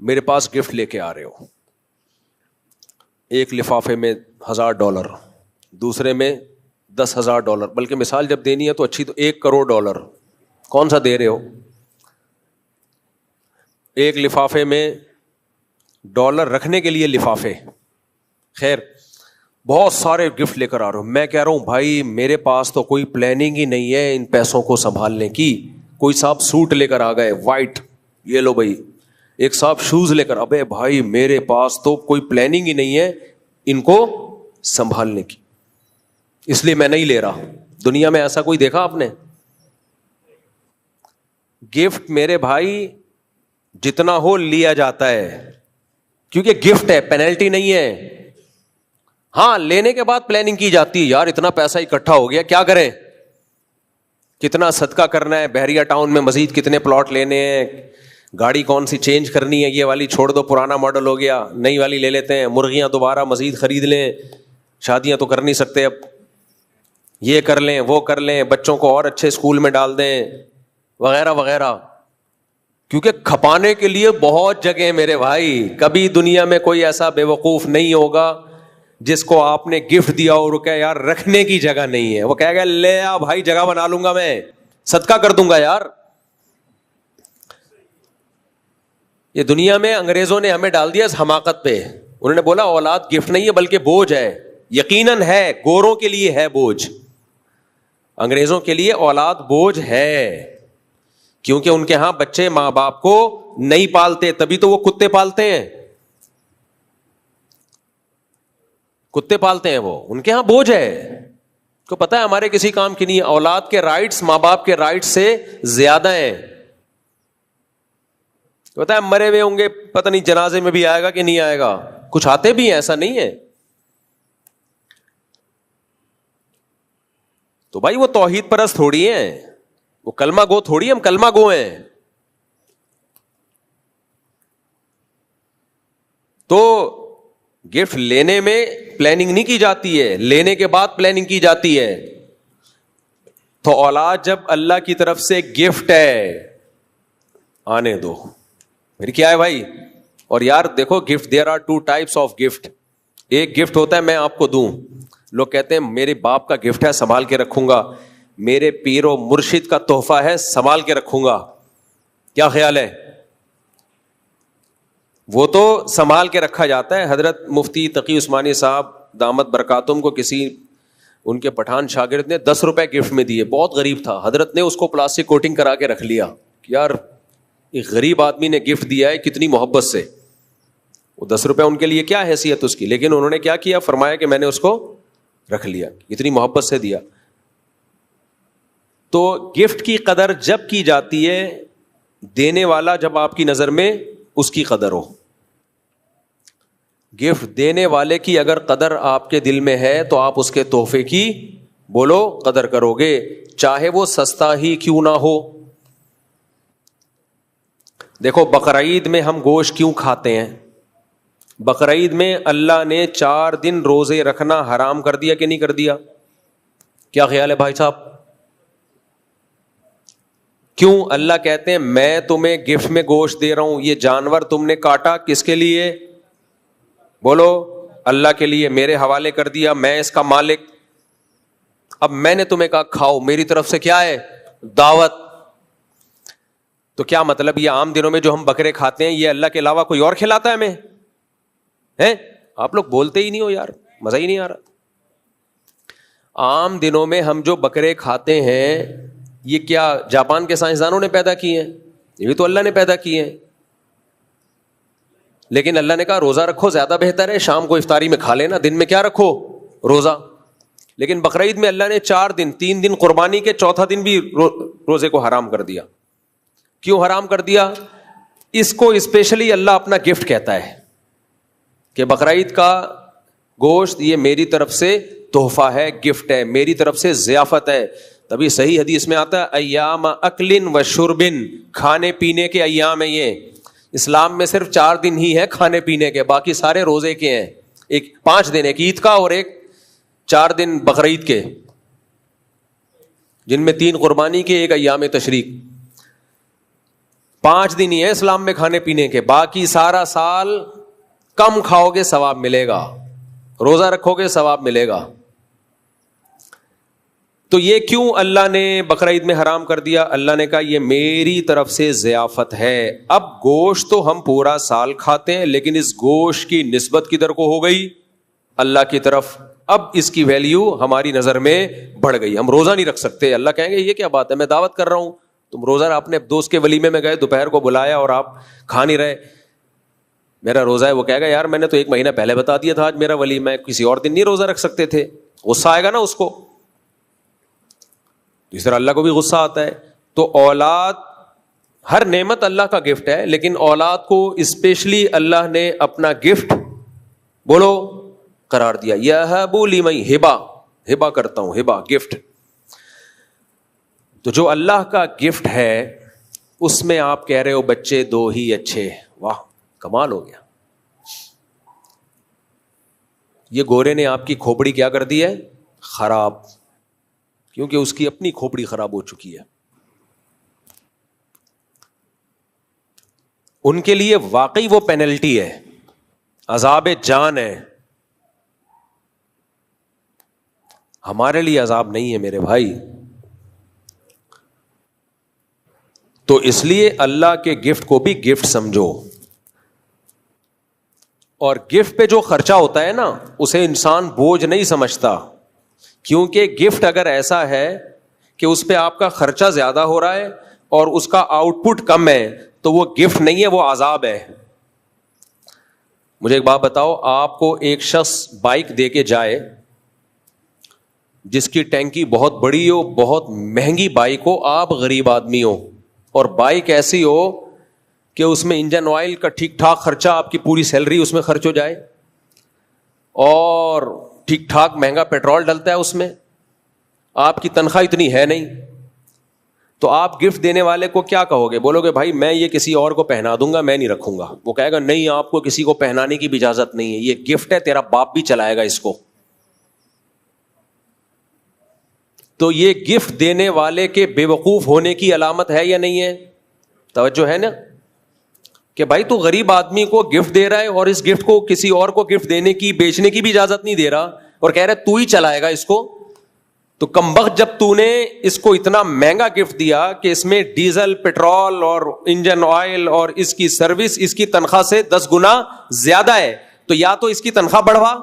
میرے پاس گفٹ لے کے آ رہے ہو, ایک لفافے میں $1000, دوسرے میں $10,000, بلکہ مثال جب دینی ہے تو اچھی تو $1,000,000. کون سا دے رہے ہو؟ ایک لفافے میں ڈالر رکھنے کے لیے لفافے, خیر بہت سارے گفٹ لے کر آ رہے ہو. میں کہہ رہا ہوں بھائی میرے پاس تو کوئی پلاننگ ہی نہیں ہے ان پیسوں کو سنبھالنے کی. کوئی صاحب سوٹ لے کر آ گئے وائٹ, یہ لو بھائی. ایک صاحب شوز لے کر, ابے بھائی میرے پاس تو کوئی پلاننگ ہی نہیں ہے ان کو سنبھالنے کی, اس لیے میں نہیں لے رہا. دنیا میں ایسا کوئی دیکھا آپ نے؟ گفٹ میرے بھائی جتنا ہو لیا جاتا ہے, کیونکہ گفٹ ہے, پینلٹی نہیں ہے. ہاں لینے کے بعد پلاننگ کی جاتی ہے, یار اتنا پیسہ اکٹھا ہو گیا کیا کریں, کتنا صدقہ کرنا ہے, بحریہ ٹاؤن میں مزید کتنے پلاٹ لینے ہیں, گاڑی کون سی چینج کرنی ہے, یہ والی چھوڑ دو پرانا ماڈل ہو گیا نئی والی لے لیتے ہیں, مرغیاں دوبارہ مزید خرید لیں, شادیاں تو کر نہیں سکتے اب, یہ کر لیں وہ کر لیں, بچوں کو اور اچھے اسکول میں ڈال دیں وغیرہ وغیرہ. کیونکہ کھپانے کے لیے بہت جگہ میرے بھائی. کبھی دنیا میں کوئی ایسا بے وقوف نہیں ہوگا جس کو آپ نے گفٹ دیا اور کہ یار رکھنے کی جگہ نہیں ہے, وہ کہے گا لے آ بھائی جگہ بنا لوں گا, میں صدقہ کر دوں گا یار. یہ دنیا میں انگریزوں نے ہمیں ڈال دیا حماقت پہ. انہوں نے بولا اولاد گفٹ نہیں ہے بلکہ بوجھ ہے. یقیناً ہے, گوروں کے لیے ہے بوجھ, انگریزوں کے لیے اولاد بوجھ ہے, کیونکہ ان کے ہاں بچے ماں باپ کو نہیں پالتے, تبھی تو وہ کتے پالتے ہیں, کتے پالتے ہیں وہ, ان کے ہاں بوجھ ہے. کو پتا ہے ہمارے کسی کام کی نہیں ہے. اولاد کے رائٹس ماں باپ کے رائٹس سے زیادہ ہیں. پتا ہے مرے ہوئے ہوں گے, پتہ نہیں جنازے میں بھی آئے گا کہ نہیں آئے گا, کچھ آتے بھی ہیں, ایسا نہیں ہے. تو بھائی وہ توحید پرست تھوڑی ہیں, وہ کلمہ گو تھوڑی, ہم کلمہ گو ہیں. تو گفٹ لینے میں پلاننگ نہیں کی جاتی ہے, لینے کے بعد پلاننگ کی جاتی ہے. تو اولاد جب اللہ کی طرف سے گفٹ ہے, آنے دو. پھر کیا ہے بھائی؟ اور یار دیکھو gift, there are 2 types of gift. ایک گفٹ ہوتا ہے میں آپ کو دوں, لوگ کہتے ہیں میرے باپ کا گفٹ ہے سنبھال کے رکھوں گا, میرے پیر و مرشد کا تحفہ ہے سنبھال کے رکھوں گا. کیا خیال ہے؟ وہ تو سنبھال کے رکھا جاتا ہے. حضرت مفتی تقی عثمانی صاحب دامت برکاتہم کو کسی ان کے پٹھان شاگرد نے 10 روپے گفٹ میں دیے, بہت غریب تھا. حضرت نے اس کو پلاسٹک کوٹنگ کرا کے رکھ لیا. یار ایک غریب آدمی نے گفٹ دیا ہے کتنی محبت سے, وہ 10 روپے ان کے لیے کیا حیثیت اس کی, لیکن انہوں نے کیا کیا, فرمایا کہ میں نے اس کو رکھ لیا, اتنی محبت سے دیا. تو گفٹ کی قدر جب کی جاتی ہے, دینے والا جب آپ کی نظر میں اس کی قدر ہو. گفٹ دینے والے کی اگر قدر آپ کے دل میں ہے تو آپ اس کے تحفے کی بولو قدر کرو گے, چاہے وہ سستا ہی کیوں نہ ہو. دیکھو بقرعید میں ہم گوشت کیوں کھاتے ہیں؟ بقرعید میں اللہ نے 4 دن روزے رکھنا حرام کر دیا کہ نہیں کر دیا؟ کیا خیال ہے بھائی صاحب؟ کیوں؟ اللہ کہتے ہیں میں تمہیں گفٹ میں گوشت دے رہا ہوں, یہ جانور تم نے کاٹا کس کے لیے؟ بولو اللہ کے لیے, میرے حوالے کر دیا, میں اس کا مالک. اب میں نے تمہیں کہا کھاؤ, میری طرف سے کیا ہے؟ دعوت. تو کیا مطلب یہ عام دنوں میں جو ہم بکرے کھاتے ہیں یہ اللہ کے علاوہ کوئی اور کھلاتا ہے ہمیں؟ ہیں آپ لوگ بولتے ہی نہیں ہو یار, مزہ ہی نہیں آ رہا. عام دنوں میں ہم جو بکرے کھاتے ہیں یہ کیا جاپان کے سائنسدانوں نے پیدا کیے ہیں؟ یہ بھی تو اللہ نے پیدا کیے ہیں. لیکن اللہ نے کہا روزہ رکھو زیادہ بہتر ہے, شام کو افطاری میں کھا لینا, دن میں کیا رکھو؟ روزہ. لیکن بقرعید میں اللہ نے 4 دن 3 دن قربانی کے, چوتھا دن بھی روزے کو حرام کر دیا. کیوں حرام کر دیا؟ اس کو اسپیشلی اللہ اپنا گفٹ کہتا ہے کہ بقرعید کا گوشت یہ میری طرف سے تحفہ ہے, گفٹ ہے, میری طرف سے ضیافت ہے. تبھی صحیح حدیث میں آتا ہے ایام اکل و شربن, کھانے پینے کے ایام ہیں یہ. اسلام میں صرف 4 دن ہی ہے کھانے پینے کے, باقی سارے روزے کے ہیں. ایک 5 دن, ایک عید کا اور ایک 4 دن بقرعید کے, جن میں 3 قربانی کے, ایک ایام تشریق. 5 دن ہی ہے اسلام میں کھانے پینے کے, باقی سارا سال کم کھاؤ گے ثواب ملے گا, روزہ رکھو گے ثواب ملے گا. تو یہ کیوں اللہ نے بقرعید میں حرام کر دیا؟ اللہ نے کہا یہ میری طرف سے ضیافت ہے. اب گوشت تو ہم پورا سال کھاتے ہیں, لیکن اس گوشت کی نسبت کدھر کو ہو گئی؟ اللہ کی طرف. اب اس کی ویلیو ہماری نظر میں بڑھ گئی. ہم روزہ نہیں رکھ سکتے. اللہ کہیں گے یہ کیا بات ہے, میں دعوت کر رہا ہوں, تم روزہ اپنے دوست کے ولیمے میں گئے, دوپہر کو بلایا اور آپ کھا نہیں رہے, میرا روزہ ہے. وہ کہے گا یار میں نے تو 1 مہینہ پہلے بتا دیا تھا آج میرا ولیمہ ہے, کسی اور دن نہیں روزہ رکھ سکتے تھے. غصہ آئے گا نا اس کو. اس طرح اللہ کو بھی غصہ آتا ہے. تو اولاد, ہر نعمت اللہ کا گفٹ ہے, لیکن اولاد کو اسپیشلی اللہ نے اپنا گفٹ بولو قرار دیا. یہب لمن, ہبا کرتا ہوں, ہبا گفٹ. تو جو اللہ کا گفٹ ہے اس میں آپ کہہ رہے ہو بچے 2 ہی اچھے, واہ کمال ہو گیا. یہ گورے نے آپ کی کھوپڑی کیا کر دی ہے؟ خراب, کیونکہ اس کی اپنی کھوپڑی خراب ہو چکی ہے. ان کے لیے واقعی وہ پینلٹی ہے, عذاب جان ہے. ہمارے لیے عذاب نہیں ہے میرے بھائی. تو اس لیے اللہ کے گفٹ کو بھی گفٹ سمجھو. اور گفٹ پہ جو خرچہ ہوتا ہے نا اسے انسان بوجھ نہیں سمجھتا, کیونکہ گفٹ اگر ایسا ہے کہ اس پہ آپ کا خرچہ زیادہ ہو رہا ہے اور اس کا آؤٹ پٹ کم ہے تو وہ گفٹ نہیں ہے, وہ عذاب ہے. مجھے ایک بات بتاؤ, آپ کو ایک شخص بائک دے کے جائے جس کی ٹینکی بہت بڑی ہو, بہت مہنگی بائک ہو, آپ غریب آدمی ہو, اور بائک ایسی ہو کہ اس میں انجن آئل کا ٹھیک ٹھاک خرچہ, آپ کی پوری سیلری اس میں خرچ ہو جائے, اور ٹھیک ٹھاک مہنگا پیٹرول ڈلتا ہے اس میں, آپ کی تنخواہ اتنی ہے نہیں, تو آپ گفٹ دینے والے کو کیا کہو گے؟ بولو گے بھائی میں یہ کسی اور کو پہنا دوں گا, میں نہیں رکھوں گا. وہ کہے گا نہیں, آپ کو کسی کو پہنانے کی بھی اجازت نہیں ہے, یہ گفٹ ہے, تیرا باپ بھی چلائے گا اس کو. تو یہ گفٹ دینے والے کے بے وقوف ہونے کی علامت ہے یا نہیں ہے؟ توجہ ہے نا, کہ بھائی تو غریب آدمی کو گفٹ دے رہا ہے اور اس گفٹ کو کسی اور کو گفٹ دینے کی, بیچنے کی بھی اجازت نہیں دے رہا, اور کہہ رہا ہے تو ہی چلائے گا اس کو. تو کمبخت جب تو نے اس کو اتنا مہنگا گفٹ دیا کہ اس میں ڈیزل, پیٹرول اور انجن آئل اور اس کی سروس اس کی تنخواہ سے 10 گنا زیادہ ہے, تو یا تو اس کی تنخواہ بڑھوا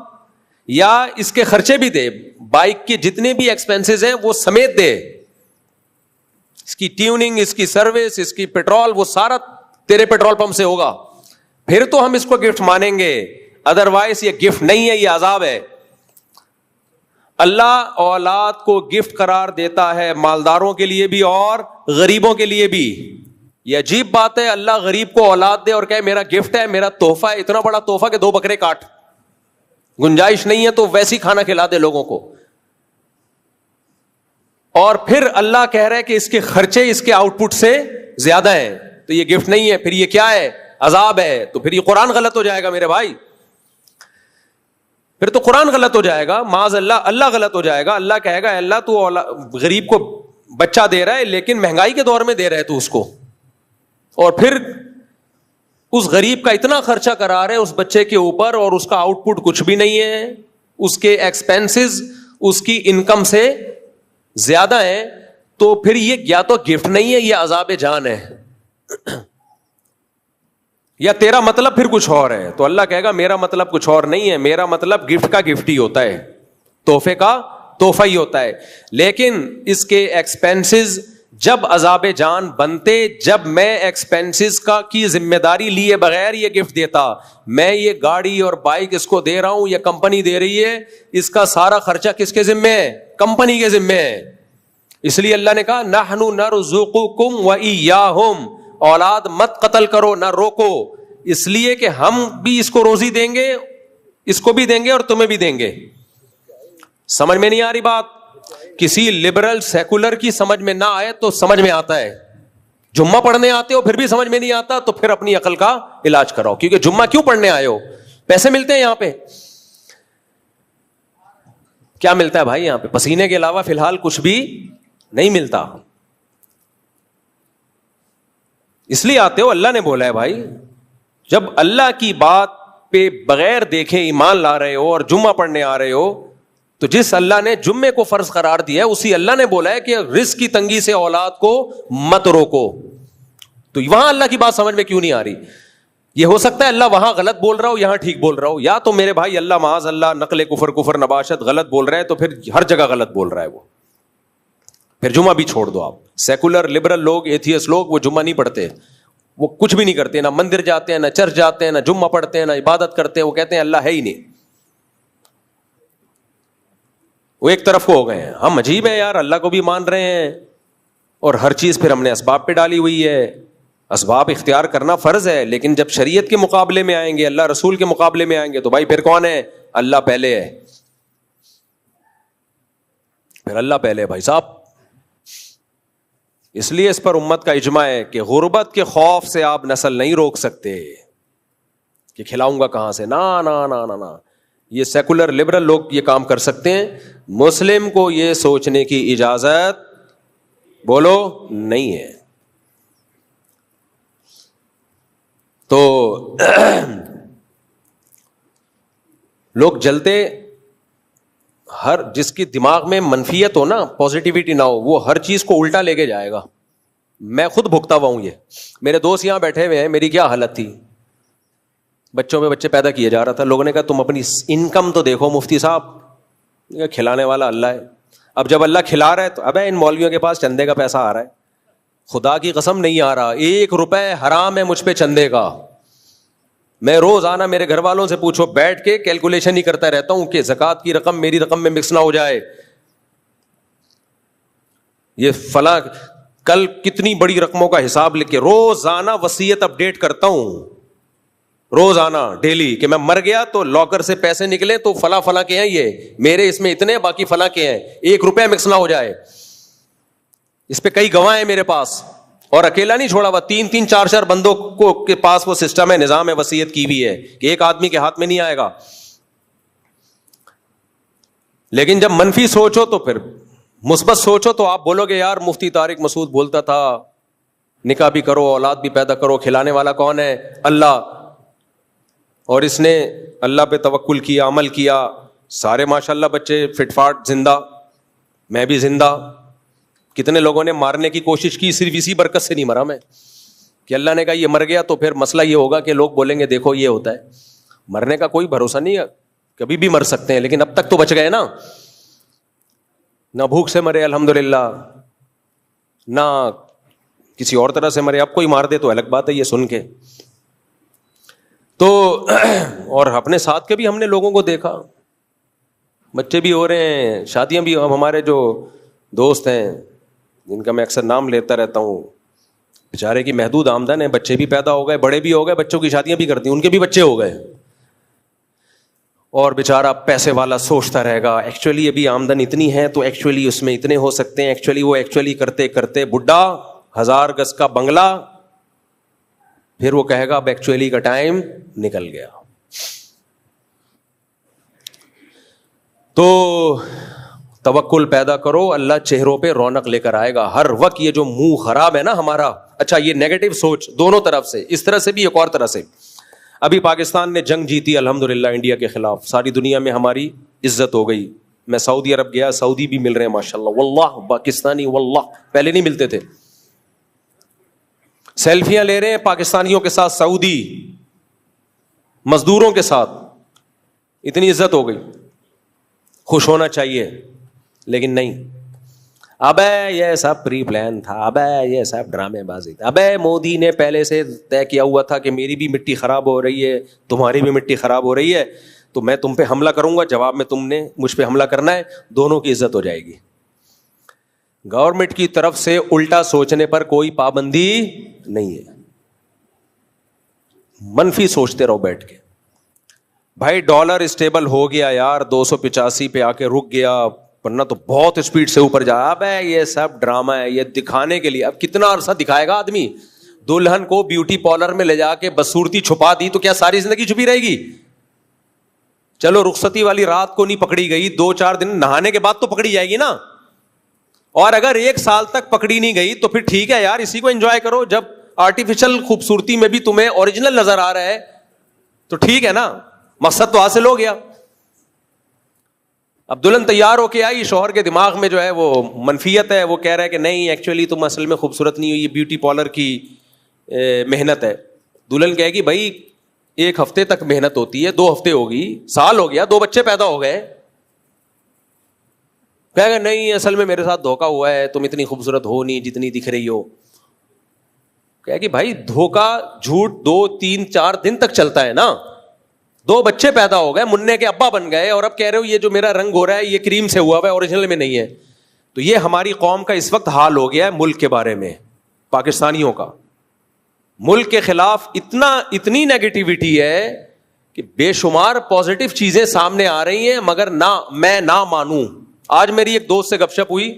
یا اس کے خرچے بھی دے, بائک کے جتنے بھی ایکسپینسز ہیں وہ سمیت دے, اس کی ٹیوننگ, اس کی سروس, اس کی پیٹرول, وہ سارا تیرے پیٹرول پمپ سے ہوگا, پھر تو ہم اس کو گفٹ مانیں گے, ادروائز یہ گفٹ نہیں ہے, یہ عذاب ہے. اللہ اولاد کو گفٹ قرار دیتا ہے, مالداروں کے لیے بھی اور غریبوں کے لیے بھی. یہ عجیب بات ہے, اللہ غریب کو اولاد دے اور کہے میرا گفٹ ہے, میرا تحفہ ہے, اتنا بڑا تحفہ کہ 2 بکرے کاٹ, گنجائش نہیں ہے تو ویسی کھانا کھلا دے لوگوں کو. اور پھر اللہ کہہ رہا ہے کہ اس کے خرچے اس کے آؤٹ پٹ سے زیادہ ہیں, تو یہ گفٹ نہیں ہے, پھر یہ کیا ہے؟ عذاب ہے. تو پھر یہ قرآن غلط ہو جائے گا میرے بھائی, پھر تو قرآن غلط ہو جائے گا, معاذ اللہ, اللہ غلط ہو جائے گا. اللہ کہے گا اللہ تو غریب کو بچہ دے رہا ہے لیکن مہنگائی کے دور میں دے رہا ہے تو اس کو, اور پھر اس غریب کا اتنا خرچہ کرا رہے اس بچے کے اوپر اور اس کا آؤٹ پٹ کچھ بھی نہیں ہے, اس کے ایکسپینسز اس کی انکم سے زیادہ ہیں, تو پھر یہ یا تو گفٹ نہیں ہے, یہ عذاب جان ہے, یا تیرا مطلب پھر کچھ اور ہے. تو اللہ کہے گا میرا مطلب کچھ اور نہیں ہے, میرا مطلب گفٹ کا گفٹ ہی ہوتا ہے, تحفے کا تحفہ ہی ہوتا ہے. لیکن اس کے ایکسپینسز جب عذاب جان بنتے, جب میں ایکسپینسز کی ذمہ داری لیے بغیر یہ گفٹ دیتا, میں یہ گاڑی اور بائک اس کو دے رہا ہوں, یہ کمپنی دے رہی ہے, اس کا سارا خرچہ کس کے ذمہ ہے؟ کمپنی کے ذمہ ہے. اس لیے اللہ نے کہا نحن نرزقکم وإیاہم, اولاد مت قتل کرو, نہ روکو, اس لیے کہ ہم بھی اس کو روزی دیں گے, اس کو بھی دیں گے اور تمہیں بھی دیں گے. سمجھ میں نہیں آ رہی بات؟ کسی لبرل سیکولر کی سمجھ میں نہ آئے تو سمجھ میں آتا ہے, جمعہ پڑھنے آتے ہو پھر بھی سمجھ میں نہیں آتا تو پھر اپنی عقل کا علاج کراؤ, کیونکہ جمعہ کیوں پڑھنے آئے ہو؟ پیسے ملتے ہیں یہاں پہ, کیا ملتا ہے بھائی یہاں پہ؟ پسینے کے علاوہ فی الحال کچھ بھی نہیں ملتا. اس لیے آتے ہو, اللہ نے بولا ہے بھائی, جب اللہ کی بات پہ بغیر دیکھے ایمان لا رہے ہو اور جمعہ پڑھنے آ رہے ہو, تو جس اللہ نے جمعے کو فرض قرار دیا ہے اسی اللہ نے بولا ہے کہ رزق کی تنگی سے اولاد کو مت روکو. تو وہاں اللہ کی بات سمجھ میں کیوں نہیں آ رہی؟ یہ ہو سکتا ہے اللہ وہاں غلط بول رہا ہو, یہاں ٹھیک بول رہا ہو, یا تو میرے بھائی اللہ معاذ اللہ نقل کفر نباشت غلط بول رہا ہے, تو پھر ہر جگہ غلط بول رہا ہے وہ, پھر جمعہ بھی چھوڑ دو آپ. سیکولر لبرل لوگ, ایتھیس لوگ, وہ جمعہ نہیں پڑھتے, وہ کچھ بھی نہیں کرتے, نہ مندر جاتے ہیں, نہ چرچ جاتے ہیں, نہ جمعہ پڑھتے ہیں, نہ عبادت کرتے ہیں, وہ کہتے ہیں اللہ ہے ہی نہیں. وہ ایک طرف کو ہو گئے ہیں. ہم عجیب ہیں یار, اللہ کو بھی مان رہے ہیں اور ہر چیز پھر ہم نے اسباب پہ ڈالی ہوئی ہے. اسباب اختیار کرنا فرض ہے, لیکن جب شریعت کے مقابلے میں آئیں گے, اللہ رسول کے مقابلے میں آئیں گے, تو بھائی پھر کون ہے؟ اللہ پہلے ہے, پھر اللہ پہلے ہے بھائی صاحب. اس لیے اس پر امت کا اجماع ہے کہ غربت کے خوف سے آپ نسل نہیں روک سکتے کہ کھلاؤں گا کہاں سے. نا نا نا نا نا, یہ سیکولر لبرل لوگ یہ کام کر سکتے ہیں, مسلم کو یہ سوچنے کی اجازت بولو نہیں ہے. تو لوگ جلتے, ہر جس کی دماغ میں منفیت ہو نا, پازیٹیوٹی نہ ہو, وہ ہر چیز کو الٹا لے کے جائے گا. میں خود بھگتا ہوا ہوں یہ. میرے دوست یہاں بیٹھے ہوئے ہیں, میری کیا حالت تھی, بچوں میں بچے پیدا کیے جا رہا تھا, لوگوں نے کہا تم اپنی انکم تو دیکھو مفتی صاحب, کھلانے والا اللہ ہے. اب جب اللہ کھلا رہا ہے تو ابے ان مولویوں کے پاس چندے کا پیسہ آ رہا ہے, خدا کی قسم نہیں آ رہا, 1 روپے حرام ہے مجھ پہ چندے کا. میں روزانہ میرے گھر والوں سے پوچھو, بیٹھ کے کیلکولیشن ہی کرتا رہتا ہوں کہ زکوٰۃ کی رقم میری رقم میں مکس نہ ہو جائے, یہ فلاں کل کتنی بڑی رقموں کا حساب لکھ کے روزانہ وصیت اپڈیٹ کرتا ہوں. روزانہ ڈیلی کہ میں مر گیا تو لاکر سے پیسے نکلے تو فلاں فلاں کے ہیں, یہ میرے اس میں اتنے, باقی فلاں کے ہیں, 1 روپے مکس نہ ہو جائے. اس پہ کئی گواہ ہیں میرے پاس, اور اکیلا نہیں چھوڑا ہوا, 3 4 بندوں کو کے پاس وہ سسٹم ہے, نظام ہے, وصیت کی بھی ہے کہ ایک آدمی کے ہاتھ میں نہیں آئے گا. لیکن جب منفی سوچو تو پھر مثبت سوچو تو آپ بولو گے یار مفتی طارق مسعود بولتا تھا نکاح بھی کرو, اولاد بھی پیدا کرو, کھلانے والا کون ہے؟ اللہ. اور اس نے اللہ پہ توکل کیا, عمل کیا, سارے ماشاءاللہ بچے فٹ فاٹ زندہ, میں بھی زندہ. کتنے لوگوں نے مارنے کی کوشش کی, صرف اسی برکت سے نہیں مرا میں کہ اللہ نے کہا یہ مر گیا. تو پھر مسئلہ یہ ہوگا کہ لوگ بولیں گے دیکھو یہ ہوتا ہے. مرنے کا کوئی بھروسہ نہیں ہے, کبھی بھی مر سکتے ہیں, لیکن اب تک تو بچ گئے نا. نہ بھوک سے مرے الحمدللہ, نہ کسی اور طرح سے مرے. اب کوئی مار دے تو الگ بات ہے یہ سن کے. تو اور اپنے ساتھ کے بھی ہم نے لوگوں کو دیکھا, بچے بھی ہو رہے ہیں, شادیاں بھی. اب ہمارے جو دوست ہیں جن کا میں اکثر نام لیتا رہتا ہوں, بیچارے کی محدود آمدن ہے, بچے بھی پیدا ہو گئے, بڑے بھی ہو گئے, بچوں کی شادیاں بھی کرتی ہیں, ان کے بھی بچے ہو گئے, اور بیچارہ پیسے والا سوچتا رہے گا ایکچولی ابھی آمدن اتنی ہے تو ایکچولی اس میں اتنے ہو سکتے ہیں, ایکچولی وہ ایکچولی کرتے کرتے بڈھا 1000 گز کا بنگلہ, پھر وہ کہے گا اب ایکچولی کا ٹائم نکل گیا. تو توکل پیدا کرو, اللہ چہروں پہ رونق لے کر آئے گا. ہر وقت یہ جو منہ خراب ہے نا ہمارا, اچھا یہ نیگیٹو سوچ دونوں طرف سے, اس طرح سے بھی ایک اور طرح سے. ابھی پاکستان نے جنگ جیتی الحمدللہ انڈیا کے خلاف, ساری دنیا میں ہماری عزت ہو گئی. میں سعودی عرب گیا, سعودی بھی مل رہے ہیں ماشاءاللہ, واللہ پاکستانی, واللہ پہلے نہیں ملتے تھے. سیلفیاں لے رہے ہیں پاکستانیوں کے ساتھ, سعودی مزدوروں کے ساتھ, اتنی عزت ہو گئی. خوش ہونا چاہیے لیکن نہیں. ابے یہ سب پری پلان تھا, ابے یہ سب ڈرامے بازی تھا, ابے مودی نے پہلے سے طے کیا ہوا تھا کہ میری بھی مٹی خراب ہو رہی ہے, تمہاری بھی مٹی خراب ہو رہی ہے, تو میں تم پہ حملہ کروں گا, جواب میں تم نے مجھ پہ حملہ کرنا ہے, دونوں کی عزت ہو جائے گی. گورنمنٹ کی طرف سے الٹا سوچنے پر کوئی پابندی نہیں ہے. منفی سوچتے رہو بیٹھ کے. بھائی ڈالر اسٹیبل ہو گیا یار, 285 پہ آ کے رک گیا, ورنہ تو بہت اسپیڈ سے اوپر جا. اب ہے یہ سب ڈرامہ ہے, یہ دکھانے کے لیے. اب کتنا عرصہ دکھائے گا آدمی؟ دلہن کو بیوٹی پارلر میں لے جا کے بدصورتی چھپا دی تو کیا ساری زندگی چھپی رہے گی؟ چلو رخصتی والی رات کو نہیں پکڑی گئی, 2-4 دن نہانے کے بعد تو پکڑی جائے گی نا. اور اگر 1 سال تک پکڑی نہیں گئی تو پھر ٹھیک ہے یار, اسی کو انجوائے کرو. جب آرٹیفیشل خوبصورتی میں بھی تمہیں اوریجنل نظر آ رہا ہے تو ٹھیک ہے نا, مقصد تو حاصل ہو گیا. اب دلہن تیار ہو کے آئی, شوہر کے دماغ میں جو ہے وہ منفیت ہے, وہ کہہ رہا ہے کہ نہیں ایکچولی تم اصل میں خوبصورت نہیں ہوئی, یہ بیوٹی پارلر کی محنت ہے. دلہن کہے گی بھائی 1 ہفتے تک محنت ہوتی ہے, 2 ہفتے ہوگی, سال ہو گیا, 2 بچے پیدا ہو گئے. کہے گا نہیں اصل میں میرے ساتھ دھوکا ہوا ہے, تم اتنی خوبصورت ہو نہیں جتنی دکھ رہی ہو. کہے گی بھائی دھوکا جھوٹ 2-3-4 دن تک چلتا ہے نا, 2 بچے پیدا ہو گئے, مننے کے ابا بن گئے, اور اب کہہ رہے ہو یہ جو میرا رنگ ہو رہا ہے یہ کریم سے ہوا ہے, اوریجنل میں نہیں ہے. تو یہ ہماری قوم کا اس وقت حال ہو گیا ہے ملک کے بارے میں, پاکستانیوں کا. ملک کے خلاف اتنی نیگیٹیوٹی ہے کہ بے شمار پازیٹو چیزیں سامنے آ رہی ہیں, مگر میں نہ مانوں. آج میری ایک دوست سے گپ شپ ہوئی,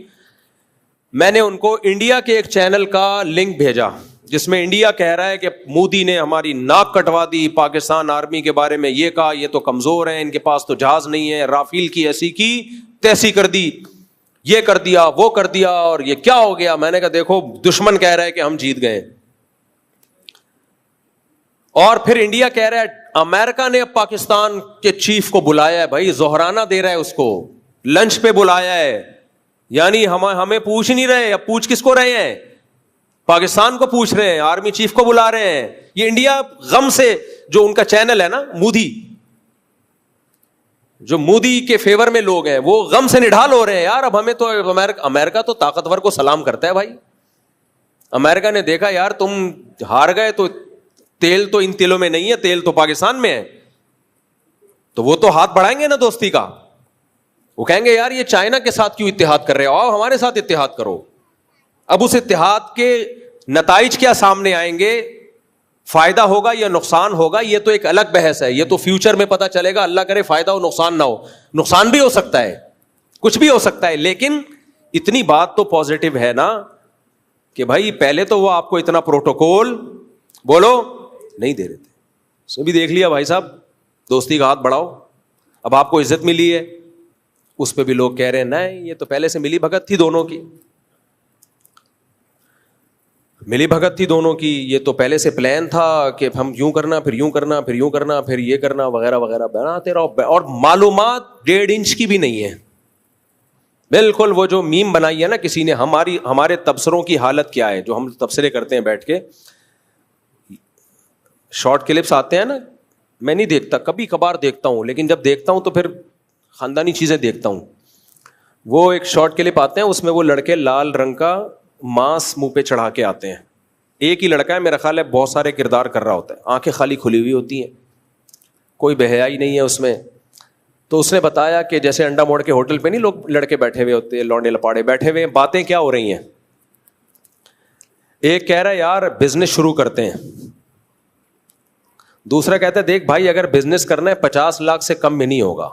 میں نے ان کو انڈیا کے ایک چینل کا لنک بھیجا جس میں انڈیا کہہ رہا ہے کہ مودی نے ہماری ناک کٹوا دی, پاکستان آرمی کے بارے میں یہ کہا یہ تو کمزور ہیں, ان کے پاس تو جہاز نہیں ہے, رافیل کی ایسی کی تیسی کر دی, یہ کر دیا وہ کر دیا, اور یہ کیا ہو گیا. میں نے کہا دیکھو دشمن کہہ رہا ہے کہ ہم جیت گئے, اور پھر انڈیا کہہ رہا ہے امریکہ نے پاکستان کے چیف کو بلایا ہے, بھائی زہرانہ دے رہا ہے اس کو, لنچ پہ بلایا ہے. یعنی ہمیں پوچھ نہیں رہے, اب پوچھ کس کو رہے ہیں؟ پاکستان کو پوچھ رہے ہیں, آرمی چیف کو بلا رہے ہیں. یہ انڈیا غم سے, جو ان کا چینل ہے نا مودی, جو مودی کے فیور میں لوگ ہیں, وہ غم سے نڈھال ہو رہے ہیں یار. اب ہمیں تو امریکہ تو طاقتور کو سلام کرتا ہے بھائی. امریکہ نے دیکھا یار تم ہار گئے تو تیل تو ان تیلوں میں نہیں ہے, تیل تو پاکستان میں ہے, تو وہ تو ہاتھ بڑھائیں گے نا دوستی کا. وہ کہیں گے یار یہ چائنا کے ساتھ کیوں اتحاد کر رہے ہو, آؤ ہمارے ساتھ اتحاد کرو. اب اس اتحاد کے نتائج کیا سامنے آئیں گے فائدہ ہوگا یا نقصان ہوگا یہ تو ایک الگ بحث ہے, یہ تو فیوچر میں پتہ چلے گا, اللہ کرے فائدہ ہو نقصان نہ ہو. نقصان بھی ہو سکتا ہے, کچھ بھی ہو سکتا ہے, لیکن اتنی بات تو پازیٹو ہے نا کہ بھائی پہلے تو وہ آپ کو اتنا پروٹوکول بولو نہیں دے رہے تھے, اس نے بھی دیکھ لیا بھائی صاحب دوستی کا ہاتھ بڑھاؤ, اب آپ کو عزت ملی ہے, اس پہ بھی لوگ کہہ رہے ہیں نہیں یہ تو پہلے سے ملی بھگت تھی دونوں کی, ملی بھگت تھی دونوں کی, یہ تو پہلے سے پلان تھا کہ ہم یوں کرنا پھر یوں کرنا پھر یوں کرنا پھر یہ کرنا وغیرہ وغیرہ بناتے رہو, اور معلومات 1.5 انچ کی بھی نہیں ہے بالکل. وہ جو میم بنائی ہے نا کسی نے, ہمارے تبصروں کی حالت کیا ہے, جو ہم تبصرے کرتے ہیں بیٹھ کے, شارٹ کلپس آتے ہیں نا, میں نہیں دیکھتا, کبھی کبھار دیکھتا ہوں, لیکن جب دیکھتا ہوں تو پھر خاندانی چیزیں دیکھتا ہوں. وہ ایک شارٹ کلپ آتے ہیں, اس میں وہ لڑکے لال رنگ کا ماس منہ پہ چڑھا کے آتے ہیں, ایک ہی لڑکا ہے میرا خیال ہے, بہت سارے کردار کر رہا ہوتا ہے, آنکھیں خالی کھلی ہوئی ہوتی ہیں, کوئی بحیائی نہیں ہے اس میں. تو اس نے بتایا کہ جیسے انڈا موڑ کے ہوٹل پہ نہیں لوگ لڑکے بیٹھے ہوئے ہوتے ہیں, لونڈے لپاڑے بیٹھے ہوئے ہیں, باتیں کیا ہو رہی ہیں, ایک کہہ رہا ہے یار بزنس شروع کرتے ہیں, دوسرا کہتا ہے دیکھ بھائی اگر بزنس کرنا ہے 50 لاکھ سے کم میں نہیں ہوگا,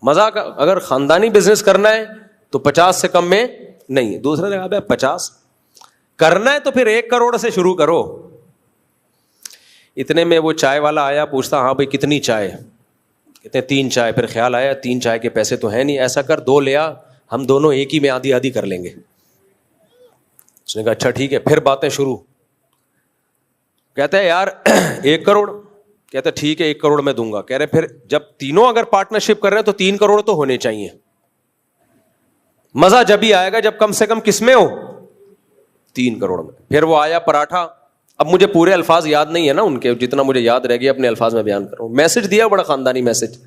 مذاق, اگر خاندانی بزنس کرنا ہے تو 50 سے کم میں نہیں. دوسرا نے کہا 50 کرنا ہے تو پھر 1 کروڑ سے شروع کرو. اتنے میں وہ چائے والا آیا, پوچھتا ہاں بھائی کتنی چائے, کہتے ہیں 3 چائے. پھر خیال آیا 3 چائے کے پیسے تو ہیں نہیں, ایسا کر 2 لیا, ہم دونوں ایک ہی میں آدھی آدھی کر لیں گے. اس نے کہا اچھا ٹھیک ہے. پھر باتیں شروع, کہتا ہے یار 1 کروڑ, کہتا ہے ٹھیک ہے 1 کروڑ میں دوں گا. کہہ رہے پھر جب تینوں اگر پارٹنرشپ کر رہے ہیں تو 3 کروڑ تو ہونے چاہیے. مزہ جب ہی آئے گا جب کم سے کم کس میں ہو, 3 کروڑ میں. پھر وہ آیا پراٹھا, اب مجھے پورے الفاظ یاد نہیں ہے نا ان کے, جتنا مجھے یاد رہ گیا اپنے الفاظ میں بیان کروں. میسج دیا بڑا خاندانی میسج,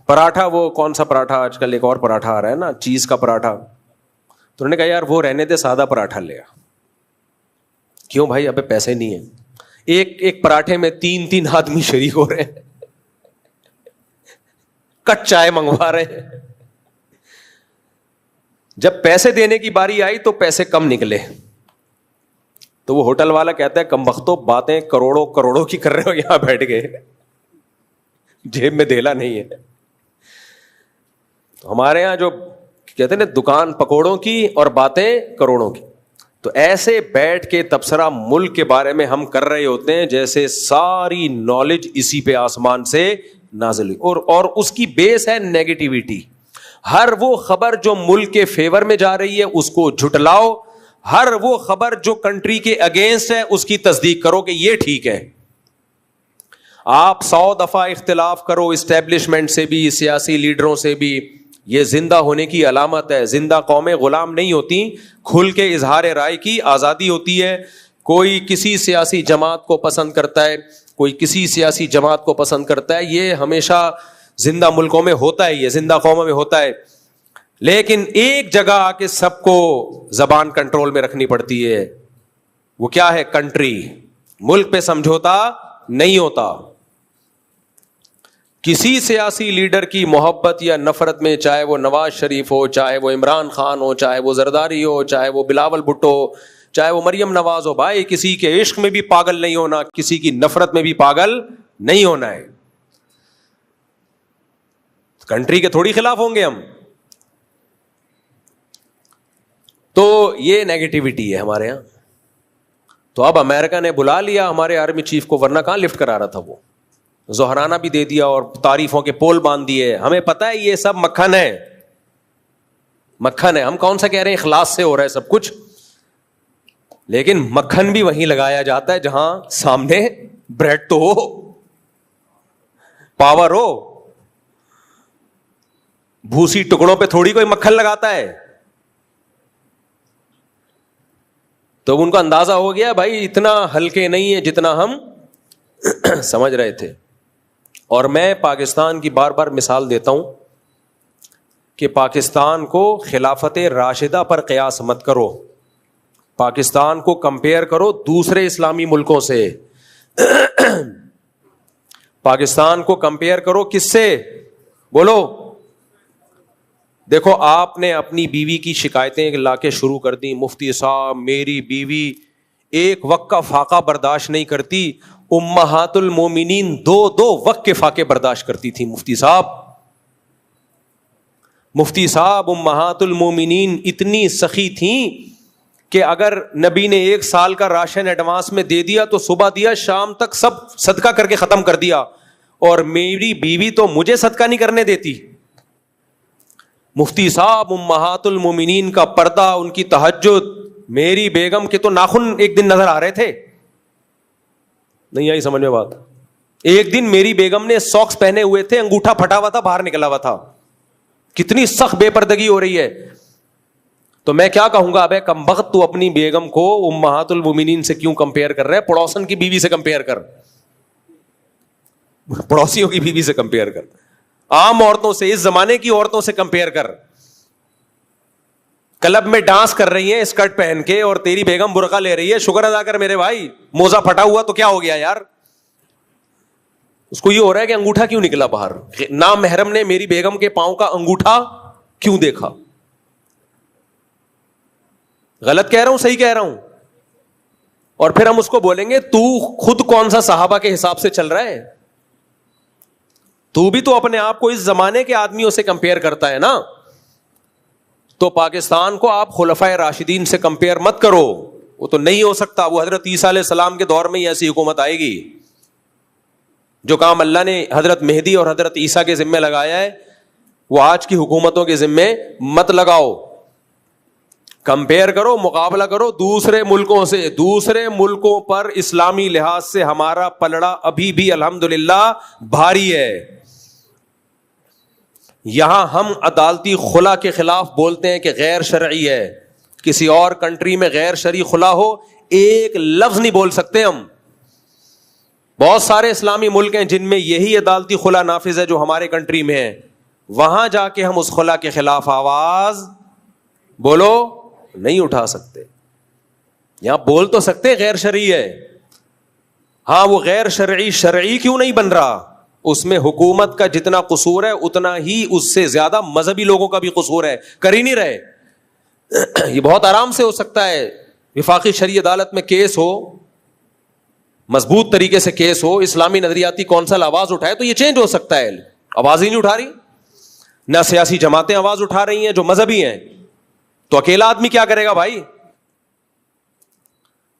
پراٹھا, وہ کون سا پراٹھا, آج کل ایک اور پراٹھا آ رہا ہے نا چیز کا پراٹھا. تو انہوں نے کہا یار وہ رہنے دے, سادہ پراٹھا لے آ. کیوں بھائی, ابے پیسے نہیں ہیں. ایک پراٹھے میں 3 آدمی شریک ہو رہے ہیں, کٹ چائے منگوا رہے ہیں. جب پیسے دینے کی باری آئی تو پیسے کم نکلے, تو وہ ہوٹل والا کہتا ہے کم بختو باتیں کروڑوں کروڑوں کی کر رہے ہو یہاں بیٹھ کے, جیب میں دھیلا نہیں ہے. ہمارے یہاں جو کہتے ہیں نا دکان پکوڑوں کی اور باتیں کروڑوں کی, تو ایسے بیٹھ کے تبصرہ ملک کے بارے میں ہم کر رہے ہوتے ہیں جیسے ساری نالج اسی پہ آسمان سے نازل ہوئی, اور اس کی بیس ہے نیگیٹیوٹی. ہر وہ خبر جو ملک کے فیور میں جا رہی ہے اس کو جھٹلاؤ, ہر وہ خبر جو کنٹری کے اگینسٹ ہے اس کی تصدیق کرو کہ یہ ٹھیک ہے. آپ 100 دفعہ اختلاف کرو اسٹیبلشمنٹ سے بھی, سیاسی لیڈروں سے بھی, یہ زندہ ہونے کی علامت ہے. زندہ قومیں غلام نہیں ہوتی, کھل کے اظہار رائے کی آزادی ہوتی ہے. کوئی کسی سیاسی جماعت کو پسند کرتا ہے, کوئی کسی سیاسی جماعت کو پسند کرتا ہے, یہ ہمیشہ زندہ ملکوں میں ہوتا ہے, یہ زندہ قوموں میں ہوتا ہے. لیکن ایک جگہ آ کے سب کو زبان کنٹرول میں رکھنی پڑتی ہے, وہ کیا ہے, کنٹری. ملک پہ سمجھوتا نہیں ہوتا. کسی سیاسی لیڈر کی محبت یا نفرت میں, چاہے وہ نواز شریف ہو, چاہے وہ عمران خان ہو, چاہے وہ زرداری ہو, چاہے وہ بلاول بھٹو ہو, چاہے وہ مریم نواز ہو, بھائی کسی کے عشق میں بھی پاگل نہیں ہونا, کسی کی نفرت میں بھی پاگل نہیں ہونا ہے. کنٹری کے تھوڑی خلاف ہوں گے ہم. تو یہ نیگیٹیوٹی ہے ہمارے یہاں. تو اب امریکہ نے بلا لیا ہمارے آرمی چیف کو, ورنہ کہاں لفٹ کرا رہا تھا, وہ زہرانہ بھی دے دیا اور تعریفوں کے پول باندھ دیے. ہمیں پتہ ہے یہ سب مکھن ہے, مکھن ہے. ہم کون سا کہہ رہے ہیں اخلاص سے ہو رہا ہے سب کچھ, لیکن مکھن بھی وہیں لگایا جاتا ہے جہاں سامنے بریڈ تو ہو, پاور ہو. بھوسی ٹکڑوں پہ تھوڑی کوئی مکھن لگاتا ہے. تو ان کو اندازہ ہو گیا بھائی اتنا ہلکے نہیں ہے جتنا ہم سمجھ رہے تھے. اور میں پاکستان کی بار بار مثال دیتا ہوں کہ پاکستان کو خلافت راشدہ پر قیاس مت کرو, پاکستان کو کمپیئر کرو دوسرے اسلامی ملکوں سے. پاکستان کو کمپیئر کرو کس سے, بولو. دیکھو آپ نے اپنی بیوی کی شکایتیں لا کے شروع کر دی, مفتی صاحب میری بیوی ایک وقت کا فاقہ برداشت نہیں کرتی. امہات المومنین 2 وقت کے فاقے برداشت کرتی تھی. مفتی صاحب امہات المومنین اتنی سخی تھیں کہ اگر نبی نے 1 سال کا راشن ایڈوانس میں دے دیا تو صبح دیا شام تک سب صدقہ کر کے ختم کر دیا, اور میری بیوی تو مجھے صدقہ نہیں کرنے دیتی. مفتی صاحب امہات المومنین کا پردہ, ان کی تہجد. میری بیگم کے تو ناخن ایک دن نظر آ رہے تھے. نہیں آئی سمجھ میں بات؟ ایک دن میری بیگم نے ساکس پہنے ہوئے تھے, انگوٹھا پھٹا ہوا تھا, باہر نکلا ہوا تھا. کتنی سخت بے پردگی ہو رہی ہے. تو میں کیا کہوں گا, ابے کمبخت تو اپنی بیگم کو امہات المومنین سے کیوں کمپیئر کر رہے ہیں؟ پڑوسن کی بیوی سے کمپیئر کر, پڑوسیوں کی بیوی سے کمپیئر کر, عام عورتوں سے, اس زمانے کی عورتوں سے کمپیئر کر. کلب میں ڈانس کر رہی ہیں اسکرٹ پہن کے اور تیری بیگم برقع لے رہی ہے. شکر ادا کر میرے بھائی, موزہ پھٹا ہوا تو کیا ہو گیا یار, اس کو یہ ہو رہا ہے کہ انگوٹھا کیوں نکلا باہر. نامحرم نے میری بیگم کے پاؤں کا انگوٹھا کیوں دیکھا؟ غلط کہہ رہا ہوں صحیح کہہ رہا ہوں؟ اور پھر ہم اس کو بولیں گے تو خود کون سا صحابہ کے حساب سے چل رہا ہے؟ تو بھی تو اپنے آپ کو اس زمانے کے آدمیوں سے کمپیئر کرتا ہے نا. تو پاکستان کو آپ خلفائے راشدین سے کمپیئر مت کرو, وہ تو نہیں ہو سکتا. وہ حضرت عیسیٰ علیہ السلام کے دور میں ہی ایسی حکومت آئے گی. جو کام اللہ نے حضرت مہدی اور حضرت عیسیٰ کے ذمے لگایا ہے وہ آج کی حکومتوں کے ذمے مت لگاؤ. کمپیئر کرو, مقابلہ کرو دوسرے ملکوں سے. دوسرے ملکوں پر اسلامی لحاظ سے ہمارا پلڑا ابھی بھی الحمدللہ بھاری ہے. یہاں ہم عدالتی خلا کے خلاف بولتے ہیں کہ غیر شرعی ہے. کسی اور کنٹری میں غیر شرعی خلا ہو, ایک لفظ نہیں بول سکتے ہم. بہت سارے اسلامی ملک ہیں جن میں یہی عدالتی خلا نافذ ہے جو ہمارے کنٹری میں ہے. وہاں جا کے ہم اس خلا کے خلاف آواز بولو نہیں اٹھا سکتے. یہاں بول تو سکتے غیر شرعی ہے, ہاں وہ غیر شرعی شرعی کیوں نہیں بن رہا؟ اس میں حکومت کا جتنا قصور ہے اتنا ہی اس سے زیادہ مذہبی لوگوں کا بھی قصور ہے. کر ہی نہیں رہے. یہ بہت آرام سے ہو سکتا ہے. وفاقی شرعی عدالت میں کیس ہو, مضبوط طریقے سے کیس ہو, اسلامی نظریاتی کونسل آواز اٹھائے تو یہ چینج ہو سکتا ہے. آواز ہی نہیں اٹھا رہی. نہ سیاسی جماعتیں آواز اٹھا رہی ہیں جو مذہبی ہیں, تو اکیلا آدمی کیا کرے گا بھائی؟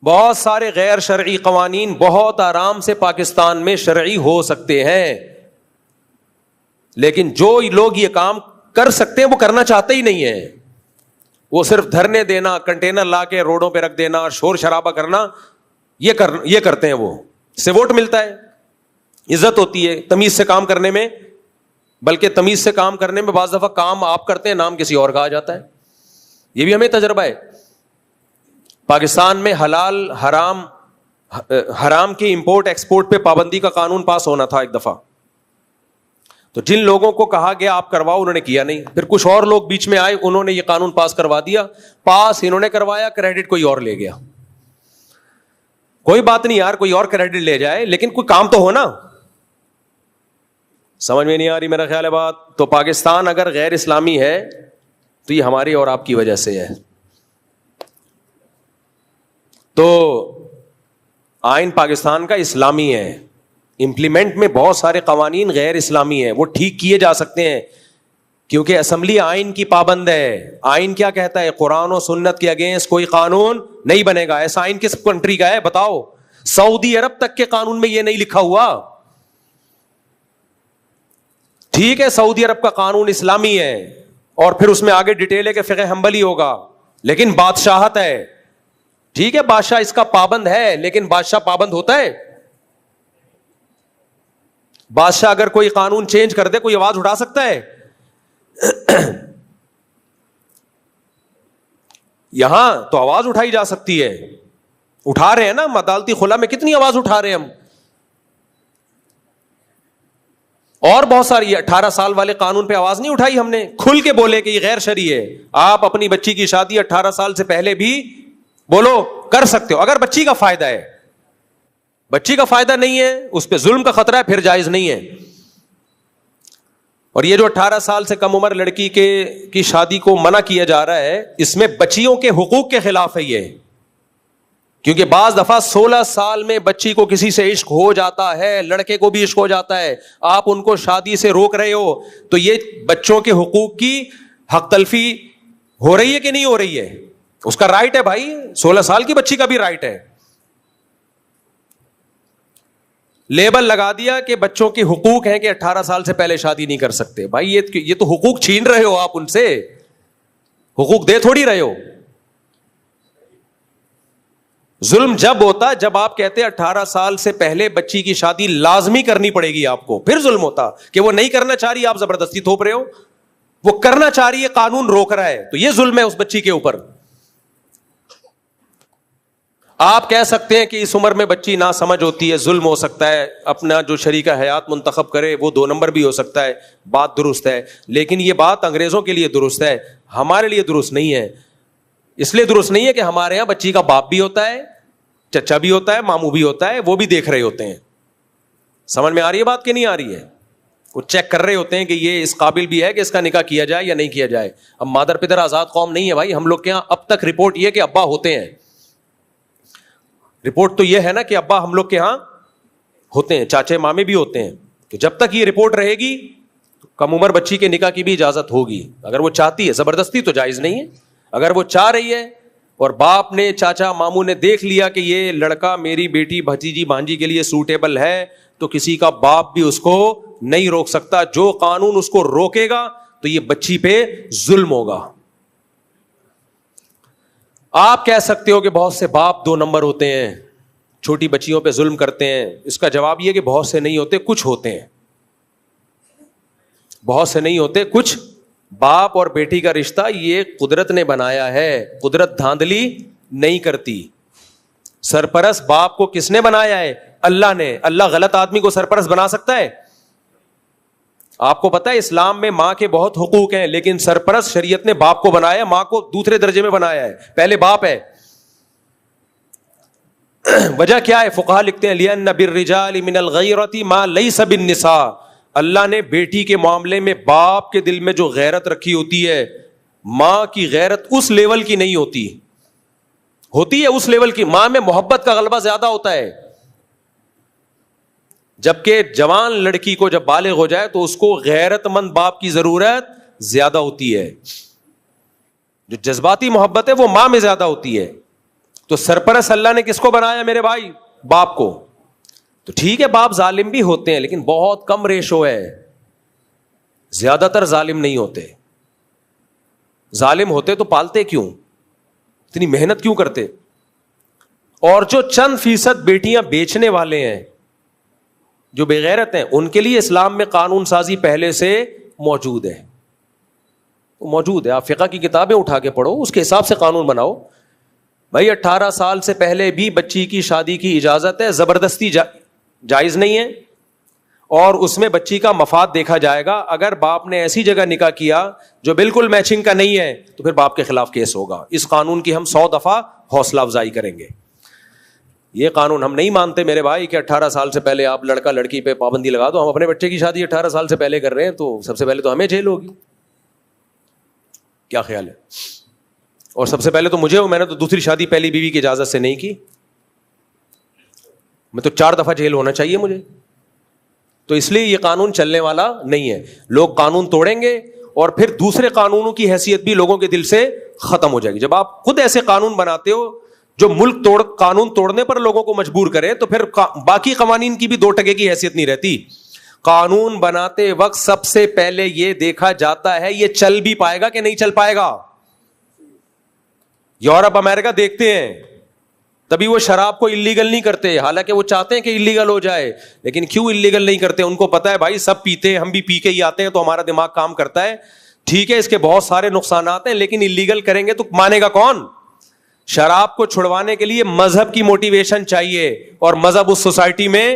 بہت سارے غیر شرعی قوانین بہت آرام سے پاکستان میں شرعی ہو سکتے ہیں, لیکن جو لوگ یہ کام کر سکتے ہیں وہ کرنا چاہتے ہی نہیں ہیں. وہ صرف دھرنے دینا, کنٹینر لا کے روڈوں پہ رکھ دینا, شور شرابہ کرنا, یہ کرتے ہیں. وہ سے ووٹ ملتا ہے, عزت ہوتی ہے تمیز سے کام کرنے میں, بلکہ تمیز سے کام کرنے میں بعض دفعہ کام آپ کرتے ہیں, نام کسی اور کا آ جاتا ہے. یہ بھی ہمیں تجربہ ہے. پاکستان میں حلال حرام کی امپورٹ ایکسپورٹ پہ پابندی کا قانون پاس ہونا تھا ایک دفعہ. تو جن لوگوں کو کہا گیا آپ کرواؤ, انہوں نے کیا نہیں. پھر کچھ اور لوگ بیچ میں آئے, انہوں نے یہ قانون پاس کروا دیا. پاس انہوں نے کروایا, کریڈٹ کوئی اور لے گیا. کوئی بات نہیں یار, کوئی اور کریڈٹ لے جائے, لیکن کوئی کام تو ہو نا. سمجھ میں نہیں آ رہی میرا خیال ہے بات. تو پاکستان اگر غیر اسلامی ہے تو یہ ہماری اور آپ کی وجہ سے ہے. تو آئین پاکستان کا اسلامی ہے, امپلیمنٹ میں بہت سارے قوانین غیر اسلامی ہیں, وہ ٹھیک کیے جا سکتے ہیں کیونکہ اسمبلی آئین کی پابند ہے. آئین کیا کہتا ہے؟ قرآن و سنت کے اگینسٹ کوئی قانون نہیں بنے گا. ایسا آئین کس کنٹری کا ہے بتاؤ؟ سعودی عرب تک کے قانون میں یہ نہیں لکھا ہوا. ٹھیک ہے سعودی عرب کا قانون اسلامی ہے اور پھر اس میں آگے ڈیٹیل ہے کہ فقہ حنبلی ہوگا, لیکن بادشاہت ہے. ٹھیک ہے بادشاہ اس کا پابند ہے, لیکن بادشاہ پابند ہوتا ہے؟ بادشاہ اگر کوئی قانون چینج کر دے کوئی آواز اٹھا سکتا ہے؟ یہاں تو آواز اٹھائی جا سکتی ہے, اٹھا رہے ہیں نا. عدالتی خلا میں کتنی آواز اٹھا رہے ہیں ہم. اور بہت ساری 18 سال والے قانون پہ آواز نہیں اٹھائی ہم نے, کھل کے بولے کہ یہ غیر شرعی ہے. آپ اپنی بچی کی شادی 18 سال سے پہلے بھی بولو کر سکتے ہو اگر بچی کا فائدہ ہے. بچی کا فائدہ نہیں ہے, اس پہ ظلم کا خطرہ ہے, پھر جائز نہیں ہے. اور یہ جو 18 سال سے کم عمر لڑکی کی شادی کو منع کیا جا رہا ہے, اس میں بچیوں کے حقوق کے خلاف ہے. یہ کیونکہ بعض دفعہ 16 سال میں بچی کو کسی سے عشق ہو جاتا ہے, لڑکے کو بھی عشق ہو جاتا ہے, آپ ان کو شادی سے روک رہے ہو, تو یہ بچوں کے حقوق کی حق تلفی ہو رہی ہے کہ نہیں ہو رہی ہے؟ اس کا رائٹ ہے بھائی, 16 سال کی بچی کا بھی رائٹ ہے. لیبل لگا دیا کہ بچوں کے حقوق ہیں کہ 18 سال سے پہلے شادی نہیں کر سکتے. بھائی یہ تو حقوق چھین رہے ہو آپ ان سے, حقوق دے تھوڑی رہے ہو. ظلم جب ہوتا جب آپ کہتے 18 سال سے پہلے بچی کی شادی لازمی کرنی پڑے گی آپ کو, پھر ظلم ہوتا. کہ وہ نہیں کرنا چاہ رہی, آپ زبردستی تھوپ رہے ہو, وہ کرنا چاہ رہی ہے, قانون روک رہا ہے, تو یہ ظلم ہے اس بچی کے اوپر. آپ کہہ سکتے ہیں کہ اس عمر میں بچی نہ سمجھ ہوتی ہے, ظلم ہو سکتا ہے, اپنا جو شریک حیات منتخب کرے وہ 2 نمبر بھی ہو سکتا ہے, بات درست ہے. لیکن یہ بات انگریزوں کے لیے درست ہے, ہمارے لیے درست نہیں ہے. اس لیے درست نہیں ہے کہ ہمارے یہاں بچی کا باپ بھی ہوتا ہے, چچا بھی ہوتا ہے, ماموں بھی ہوتا ہے, وہ بھی دیکھ رہے ہوتے ہیں. سمجھ میں آ رہی ہے بات کہ نہیں آ رہی ہے؟ وہ چیک کر رہے ہوتے ہیں کہ یہ اس قابل بھی ہے کہ اس کا نکاح کیا جائے یا نہیں کیا جائے. اب مادر پدر آزاد قوم نہیں ہے بھائی, ہم لوگ کے یہاں اب تک رپورٹ یہ کہ ابا ہوتے ہیں. رپورٹ تو یہ ہے نا کہ ابا ہم لوگ کے ہاں ہوتے ہیں, چاچے مامے بھی ہوتے ہیں. تو جب تک یہ رپورٹ رہے گی کم عمر بچی کے نکاح کی بھی اجازت ہوگی, اگر وہ چاہتی ہے. زبردستی تو جائز نہیں ہے. اگر وہ چاہ رہی ہے اور باپ نے, چاچا ماموں نے دیکھ لیا کہ یہ لڑکا میری بیٹی بھتیجی بھانجی کے لیے سوٹیبل ہے, تو کسی کا باپ بھی اس کو نہیں روک سکتا. جو قانون اس کو روکے گا تو یہ بچی پہ ظلم ہوگا. آپ کہہ سکتے ہو کہ بہت سے باپ 2 نمبر ہوتے ہیں, چھوٹی بچیوں پہ ظلم کرتے ہیں. اس کا جواب یہ کہ بہت سے نہیں ہوتے, کچھ ہوتے ہیں. بہت سے نہیں ہوتے, کچھ. باپ اور بیٹی کا رشتہ یہ قدرت نے بنایا ہے, قدرت دھاندلی نہیں کرتی. سرپرست باپ کو کس نے بنایا ہے؟ اللہ نے. اللہ غلط آدمی کو سرپرست بنا سکتا ہے؟ آپ کو پتا ہے اسلام میں ماں کے بہت حقوق ہیں, لیکن سرپرست شریعت نے باپ کو بنایا, ماں کو دوسرے درجے میں بنایا ہے, پہلے باپ ہے. وجہ کیا ہے؟ فقہاء لکھتے ہیں لِأَنَّ بِالرِّجَالِ مِنَ الْغَيْرَةِ مَا لَيْسَ بِالنِّسَاءِ. اللہ نے بیٹی کے معاملے میں باپ کے دل میں جو غیرت رکھی ہوتی ہے, ماں کی غیرت اس لیول کی نہیں ہوتی. ہوتی ہے اس لیول کی, ماں میں محبت کا غلبہ زیادہ ہوتا ہے. جبکہ جوان لڑکی کو جب بالغ ہو جائے تو اس کو غیرت مند باپ کی ضرورت زیادہ ہوتی ہے. جو جذباتی محبت ہے وہ ماں میں زیادہ ہوتی ہے. تو سرپرست اللہ نے کس کو بنایا میرے بھائی؟ باپ کو. تو ٹھیک ہے باپ ظالم بھی ہوتے ہیں, لیکن بہت کم ریشو ہے, زیادہ تر ظالم نہیں ہوتے. ظالم ہوتے تو پالتے کیوں, اتنی محنت کیوں کرتے؟ اور جو چند فیصد بیٹیاں بیچنے والے ہیں, جو بغیرت ہیں, ان کے لیے اسلام میں قانون سازی پہلے سے موجود ہے. موجود ہے, آپ فقہ کی کتابیں اٹھا کے پڑھو, اس کے حساب سے قانون بناؤ. بھائی 18 سال سے پہلے بھی بچی کی شادی کی اجازت ہے, زبردستی جائز نہیں ہے, اور اس میں بچی کا مفاد دیکھا جائے گا. اگر باپ نے ایسی جگہ نکاح کیا جو بالکل میچنگ کا نہیں ہے تو پھر باپ کے خلاف کیس ہوگا. اس قانون کی ہم 100 دفعہ حوصلہ افزائی کریں گے. یہ قانون ہم نہیں مانتے میرے بھائی کہ 18 سال سے پہلے آپ لڑکا لڑکی پہ پابندی لگا دو. ہم اپنے بچے کی شادی 18 سال سے پہلے کر رہے ہیں, تو سب سے پہلے تو ہمیں جیل ہوگی. کیا خیال ہے؟ اور سب سے پہلے تو مجھے, میں نے تو دوسری شادی پہلی بیوی کی اجازت سے نہیں کی, میں تو 4 دفعہ جیل ہونا چاہیے مجھے. تو اس لیے یہ قانون چلنے والا نہیں ہے. لوگ قانون توڑیں گے اور پھر دوسرے قانونوں کی حیثیت بھی لوگوں کے دل سے ختم ہو جائے گی. جب آپ خود ایسے قانون بناتے ہو جو ملک قانون توڑنے پر لوگوں کو مجبور کرے, تو پھر باقی قوانین کی بھی 2 ٹکے کی حیثیت نہیں رہتی. قانون بناتے وقت سب سے پہلے یہ دیکھا جاتا ہے یہ چل بھی پائے گا کہ نہیں چل پائے گا. یورپ امریکہ دیکھتے ہیں, تبھی وہ شراب کو اللیگل نہیں کرتے, حالانکہ وہ چاہتے ہیں کہ اللیگل ہو جائے. لیکن کیوں اللیگل نہیں کرتے؟ ان کو پتا ہے بھائی سب پیتے ہیں, ہم بھی پی کے ہی آتے ہیں, تو ہمارا دماغ کام کرتا ہے. ٹھیک ہے اس کے بہت سارے نقصانات ہیں, لیکن اللیگل کریں گے تو مانے گا کون؟ شراب کو چھڑوانے کے لیے مذہب کی موٹیویشن چاہیے, اور مذہب اس سوسائٹی میں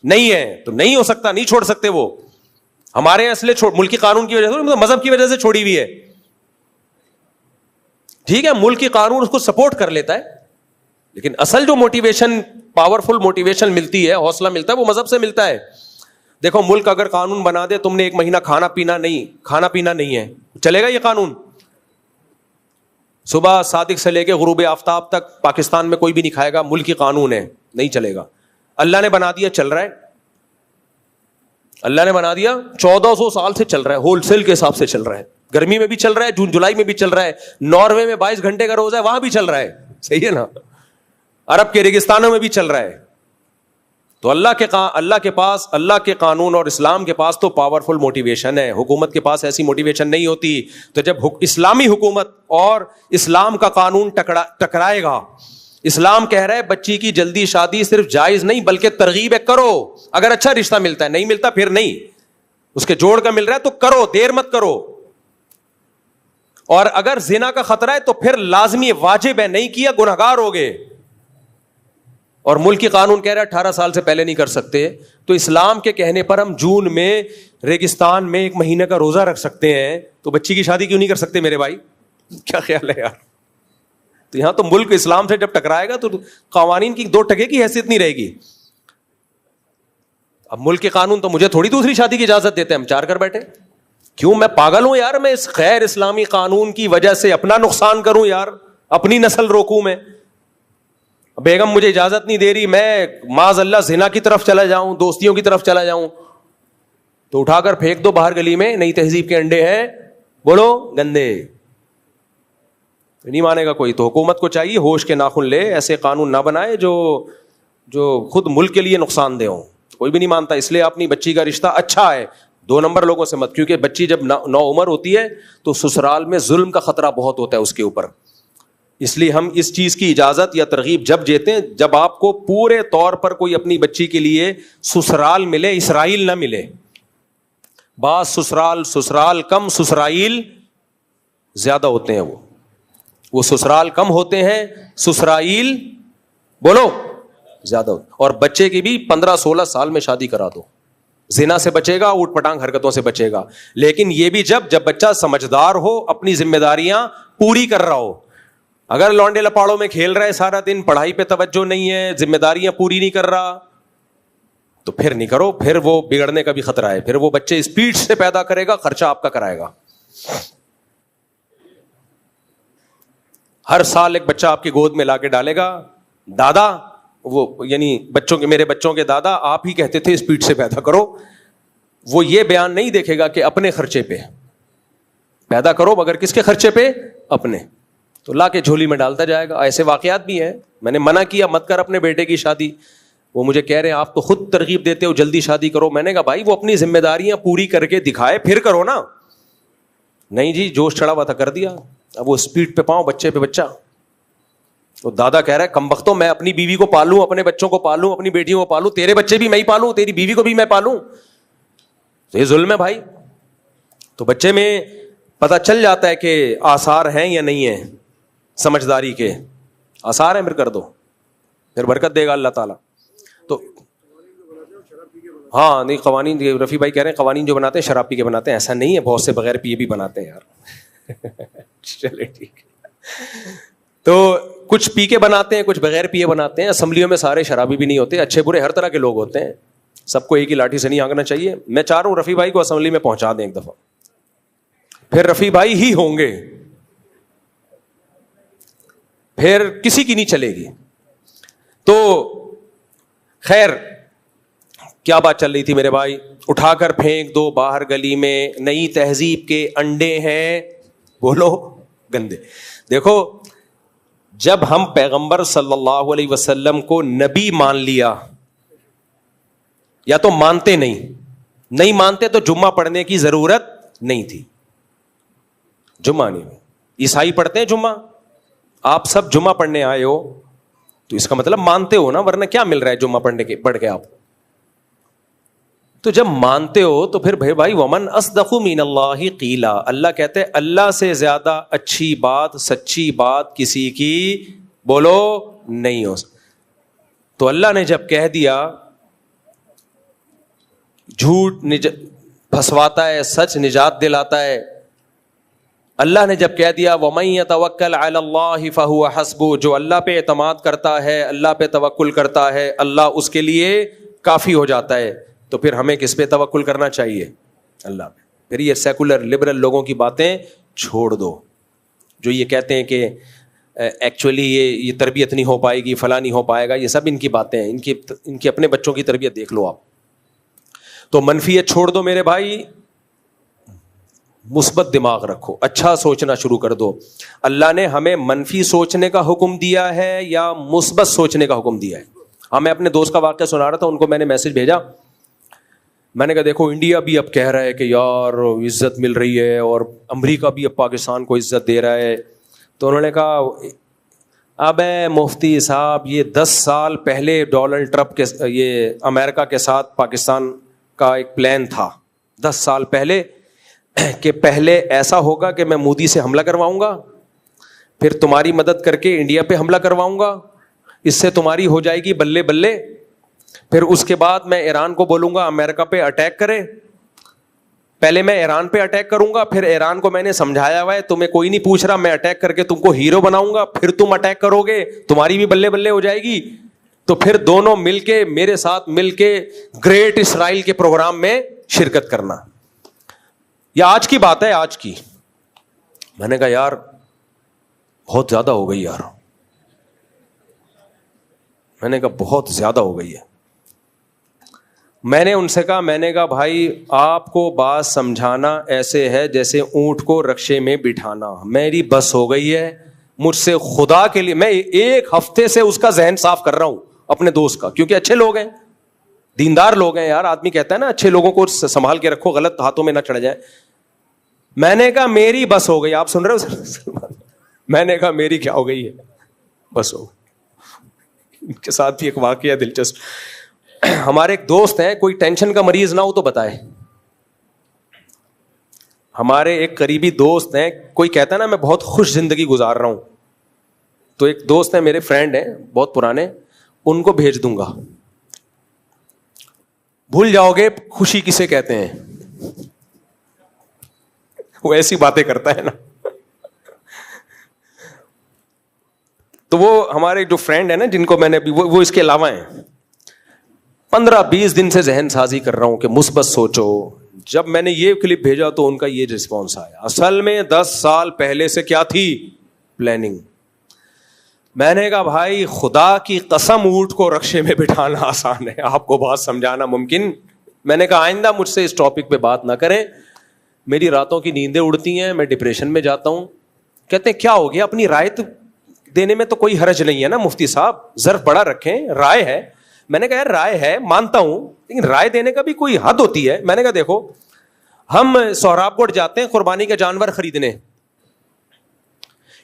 نہیں ہے, تو نہیں ہو سکتا, نہیں چھوڑ سکتے وہ. ہمارے یہاں اس لیے ملکی قانون کی وجہ سے, مذہب کی وجہ سے چھوڑی ہوئی ہے. ٹھیک ہے ملکی قانون اس کو سپورٹ کر لیتا ہے, لیکن اصل جو موٹیویشن, پاورفل موٹیویشن ملتی ہے, حوصلہ ملتا ہے, وہ مذہب سے ملتا ہے. دیکھو ملک اگر قانون بنا دے تم نے 1 مہینہ کھانا پینا نہیں ہے, چلے گا یہ قانون؟ صبح صادق سے لے کے غروب آفتاب تک پاکستان میں کوئی بھی نہیں کھائے گا, ملکی قانون ہے, نہیں چلے گا. اللہ نے بنا دیا, چل رہا ہے. اللہ نے بنا دیا, 1400 سال سے چل رہا ہے, ہول سیل کے حساب سے چل رہا ہے. گرمی میں بھی چل رہا ہے, جون جولائی میں بھی چل رہا ہے. ناروے میں 22 گھنٹے کا روزہ ہے, وہاں بھی چل رہا ہے. صحیح ہے نا. عرب کے ریگستانوں میں بھی چل رہا ہے. تو اللہ کے پاس, اللہ کے قانون اور اسلام کے پاس تو پاورفل موٹیویشن ہے. حکومت کے پاس ایسی موٹیویشن نہیں ہوتی. تو جب اسلامی حکومت اور اسلام کا قانون ٹکرائے گا, اسلام کہہ رہا ہے بچی کی جلدی شادی صرف جائز نہیں بلکہ ترغیب ہے, کرو. اگر اچھا رشتہ ملتا ہے, نہیں ملتا پھر نہیں, اس کے جوڑ کا مل رہا ہے تو کرو, دیر مت کرو. اور اگر زنا کا خطرہ ہے تو پھر لازمی واجب ہے, نہیں کیا گنہگار ہوگے. اور ملکی قانون کہہ رہا ہے 18 سال سے پہلے نہیں کر سکتے. تو اسلام کے کہنے پر ہم جون میں ریگستان میں 1 مہینے کا روزہ رکھ سکتے ہیں, تو بچی کی شادی کیوں نہیں کر سکتے میرے بھائی؟ کیا خیال ہے یار؟ تو یہاں تو ملک اسلام سے جب ٹکرائے گا تو قوانین کی 2 ٹکے کی حیثیت نہیں رہے گی. اب ملک کے قانون تو مجھے تھوڑی دوسری شادی کی اجازت دیتے ہیں, ہم 4 کر بیٹھے. کیوں میں پاگل ہوں یار؟ میں اس غیر اسلامی قانون کی وجہ سے اپنا نقصان کروں یار, اپنی نسل روکوں میں؟ بیگم مجھے اجازت نہیں دے رہی, میں معاذ اللہ زنا کی طرف چلا جاؤں, دوستیوں کی طرف چلا جاؤں, تو اٹھا کر پھینک دو باہر گلی میں. نئی تہذیب کے انڈے ہیں, بولو گندے. نہیں مانے گا کوئی. تو حکومت کو چاہیے ہوش کے ناخن لے, ایسے قانون نہ بنائے جو خود ملک کے لیے نقصان دہ ہوں. کوئی بھی نہیں مانتا. اس لیے اپنی بچی کا رشتہ اچھا ہے, 2 نمبر لوگوں سے مت, کیونکہ بچی جب نو عمر ہوتی ہے تو سسرال میں ظلم کا خطرہ بہت ہوتا ہے اس کے اوپر. اس لیے ہم اس چیز کی اجازت یا ترغیب جب دیتے ہیں جب آپ کو پورے طور پر کوئی اپنی بچی کے لیے سسرال ملے, اسرائیل نہ ملے. بعض سسرال کم, سسرائیل زیادہ ہوتے ہیں. وہ سسرال کم ہوتے ہیں, سسرائیل بولو زیادہ ہوتے. اور بچے کی بھی 15-16 سال میں شادی کرا دو, زنا سے بچے گا, اوٹ پٹانگ حرکتوں سے بچے گا. لیکن یہ بھی جب بچہ سمجھدار ہو, اپنی ذمہ داریاں پوری کر رہا ہو. اگر لونڈے لپاڑوں میں کھیل رہا ہے سارا دن, پڑھائی پہ توجہ نہیں ہے, ذمہ داریاں پوری نہیں کر رہا, تو پھر نہیں کرو. پھر وہ بگڑنے کا بھی خطرہ ہے. پھر وہ بچے اسپیڈ سے پیدا کرے گا, خرچہ آپ کا کرائے گا. ہر سال ایک بچہ آپ کی گود میں لا کے ڈالے گا. دادا, وہ یعنی میرے بچوں کے دادا آپ ہی کہتے تھے اسپیڈ سے پیدا کرو. وہ یہ بیان نہیں دیکھے گا کہ اپنے خرچے پہ پیدا کرو, مگر کس کے خرچے پہ؟ اپنے. تو لا کے جھولی میں ڈالتا جائے گا. ایسے واقعات بھی ہیں. میں نے منع کیا مت کر اپنے بیٹے کی شادی. وہ مجھے کہہ رہے ہیں آپ تو خود ترغیب دیتے ہو جلدی شادی کرو. میں نے کہا بھائی وہ اپنی ذمہ داریاں پوری کر کے دکھائے پھر کرو نا. نہیں جی, جوش چڑھا ہوا تھا کر دیا. اب وہ اسپیڈ پہ پاؤں, بچے پہ بچہ. تو دادا کہہ رہا ہے کم بختوں, میں اپنی بیوی کو پالوں, اپنے بچوں کو پالوں, اپنی بیٹیوں کو پالوں, تیرے بچے بھی میں ہی پالوں, تیری بیوی کو بھی میں پالوں. تو یہ ظلم ہے بھائی. تو بچے میں پتہ چل جاتا ہے کہ آثار ہیں یا نہیں ہیں, سمجھداری کے آثار ہیں, پھر کر دو, پھر برکت دے گا اللہ تعالیٰ. تو ہاں نہیں, قوانین رفیع بھائی کہہ رہے ہیں قوانین جو بناتے ہیں شراب پی کے بناتے ہیں. ایسا نہیں ہے, بہت سے بغیر پیے بھی بناتے ہیں یار. چلے ٹھیک ہے. تو کچھ پی کے بناتے ہیں, کچھ بغیر پیے بناتے ہیں. اسمبلیوں میں سارے شرابی بھی نہیں ہوتے, اچھے برے ہر طرح کے لوگ ہوتے ہیں. سب کو ایک ہی لاٹھی سے نہیں آنکنا چاہیے. میں چاہ رہا ہوں رفیع بھائی کو اسمبلی میں پہنچا دیں ایک دفعہ, پھر رفیع بھائی ہی ہوں گے, پھر کسی کی نہیں چلے گی. تو خیر کیا بات چل رہی تھی میرے بھائی؟ اٹھا کر پھینک دو باہر گلی میں, نئی تہذیب کے انڈے ہیں, بولو گندے. دیکھو جب ہم پیغمبر صلی اللہ علیہ وسلم کو نبی مان لیا, یا تو مانتے نہیں مانتے تو جمعہ پڑھنے کی ضرورت نہیں تھی. جمعہ نہیں, عیسائی پڑھتے ہیں جمعہ, آپ سب جمعہ پڑھنے آئے ہو تو اس کا مطلب مانتے ہو نا, ورنہ کیا مل رہا ہے جمعہ پڑھنے کے پڑھ کے آپ. تو جب مانتے ہو تو پھر بھائی ومن اصدق من اللہ قیلا, اللہ کہتے ہیں اللہ سے زیادہ اچھی بات, سچی بات کسی کی بولو نہیں ہو. تو اللہ نے جب کہہ دیا جھوٹ پھنسواتا ہے, سچ نجات دلاتا ہے. اللہ نے جب کہہ دیا وَمَن يَتَوَكَّلْ عَلَى اللَّهِ فَهُوَ حَسْبُهُ, جو اللہ پہ اعتماد کرتا ہے, اللہ پہ توکل کرتا ہے, اللہ اس کے لیے کافی ہو جاتا ہے. تو پھر ہمیں کس پہ توکل کرنا چاہیے؟ اللہ پہ. پھر یہ سیکولر لبرل لوگوں کی باتیں چھوڑ دو. جو یہ کہتے ہیں کہ ایکچولی یہ تربیت نہیں ہو پائے گی, فلاں نہیں ہو پائے گا, یہ سب ان کی باتیں ہیں. ان کے اپنے بچوں کی تربیت دیکھ لو آپ. تو منفیت چھوڑ دو میرے بھائی, مثبت دماغ رکھو, اچھا سوچنا شروع کر دو. اللہ نے ہمیں منفی سوچنے کا حکم دیا ہے یا مثبت سوچنے کا حکم دیا ہے؟ ہاں, میں اپنے دوست کا واقعہ سنا رہا تھا, ان کو میں نے میسج بھیجا, میں نے کہا دیکھو انڈیا بھی اب کہہ رہا ہے کہ یار عزت مل رہی ہے, اور امریکہ بھی اب پاکستان کو عزت دے رہا ہے. تو انہوں نے کہا اب مفتی صاحب یہ 10 سال پہلے ڈونلڈ ٹرمپ کے یہ امریکہ کے ساتھ پاکستان کا ایک پلان تھا 10 سال پہلے کہ پہلے ایسا ہوگا کہ میں مودی سے حملہ کرواؤں گا, پھر تمہاری مدد کر کے انڈیا پہ حملہ کرواؤں گا, اس سے تمہاری ہو جائے گی بلے بلے, پھر اس کے بعد میں ایران کو بولوں گا امریکہ پہ اٹیک کرے. پہلے میں ایران پہ اٹیک کروں گا, پھر ایران کو میں نے سمجھایا ہوا ہے تمہیں کوئی نہیں پوچھ رہا, میں اٹیک کر کے تم کو ہیرو بناؤں گا, پھر تم اٹیک کرو گے, تمہاری بھی بلے بلے ہو جائے گی, تو پھر دونوں مل کے میرے ساتھ مل کے گریٹ اسرائیل کے پروگرام میں شرکت کرنا. یہ آج کی بات ہے, آج کی. میں نے کہا یار بہت زیادہ ہو گئی یار, میں نے کہا بہت زیادہ ہو گئی ہے. میں نے ان سے کہا, میں نے کہا بھائی آپ کو بات سمجھانا ایسے ہے جیسے اونٹ کو رکشے میں بٹھانا, میری بس ہو گئی ہے مجھ سے, خدا کے لیے. میں 1 ہفتے سے اس کا ذہن صاف کر رہا ہوں اپنے دوست کا, کیونکہ اچھے لوگ ہیں, دیندار لوگ ہیں یار. آدمی کہتا ہے نا اچھے لوگوں کو سنبھال کے رکھو, غلط ہاتھوں میں نہ چڑھ جائے. میں نے کہا میری بس ہو گئی. آپ سن رہے ہو؟ میں نے کہا میری کیا ہو گئی ہے, بس ہو. ان کے ساتھ بھی ایک واقعہ دلچسپ. ہمارے ایک دوست ہیں, کوئی ٹینشن کا مریض نہ ہو تو بتائے. ہمارے ایک قریبی دوست ہیں, کوئی کہتا ہے نا میں بہت خوش زندگی گزار رہا ہوں, تو ایک دوست ہیں میرے فرینڈ ہیں بہت پرانے, ان کو بھیج دوں گا. بھول جاؤ گے خوشی کسے کہتے ہیں, وہ ایسی باتیں کرتا ہے نا. تو وہ ہمارے جو فرینڈ ہیں نا جن کو میں نے وہ اس کے علاوہ ہیں, 15-20 دن سے ذہن سازی کر رہا ہوں کہ مثبت سوچو. جب میں نے یہ کلپ بھیجا تو ان کا یہ رسپانس آیا. اصل میں 10 سال پہلے سے کیا تھی پلاننگ. میں نے کہا بھائی خدا کی قسم اونٹ کو رکشے میں بٹھانا آسان ہے, آپ کو بات سمجھانا ممکن. میں نے کہا آئندہ مجھ سے اس ٹاپک پہ بات نہ کریں, میری راتوں کی نیندیں اڑتی ہیں, میں ڈپریشن میں جاتا ہوں. کہتے ہیں کیا ہو گیا, اپنی رائے دینے میں تو کوئی حرج نہیں ہے نا مفتی صاحب, ظرف بڑا رکھیں, رائے ہے. میں نے کہا یار رائے ہے مانتا ہوں, لیکن رائے دینے کا بھی کوئی حد ہوتی ہے. میں نے کہا دیکھو ہم سہراب گڑھ جاتے ہیں قربانی کا جانور خریدنے,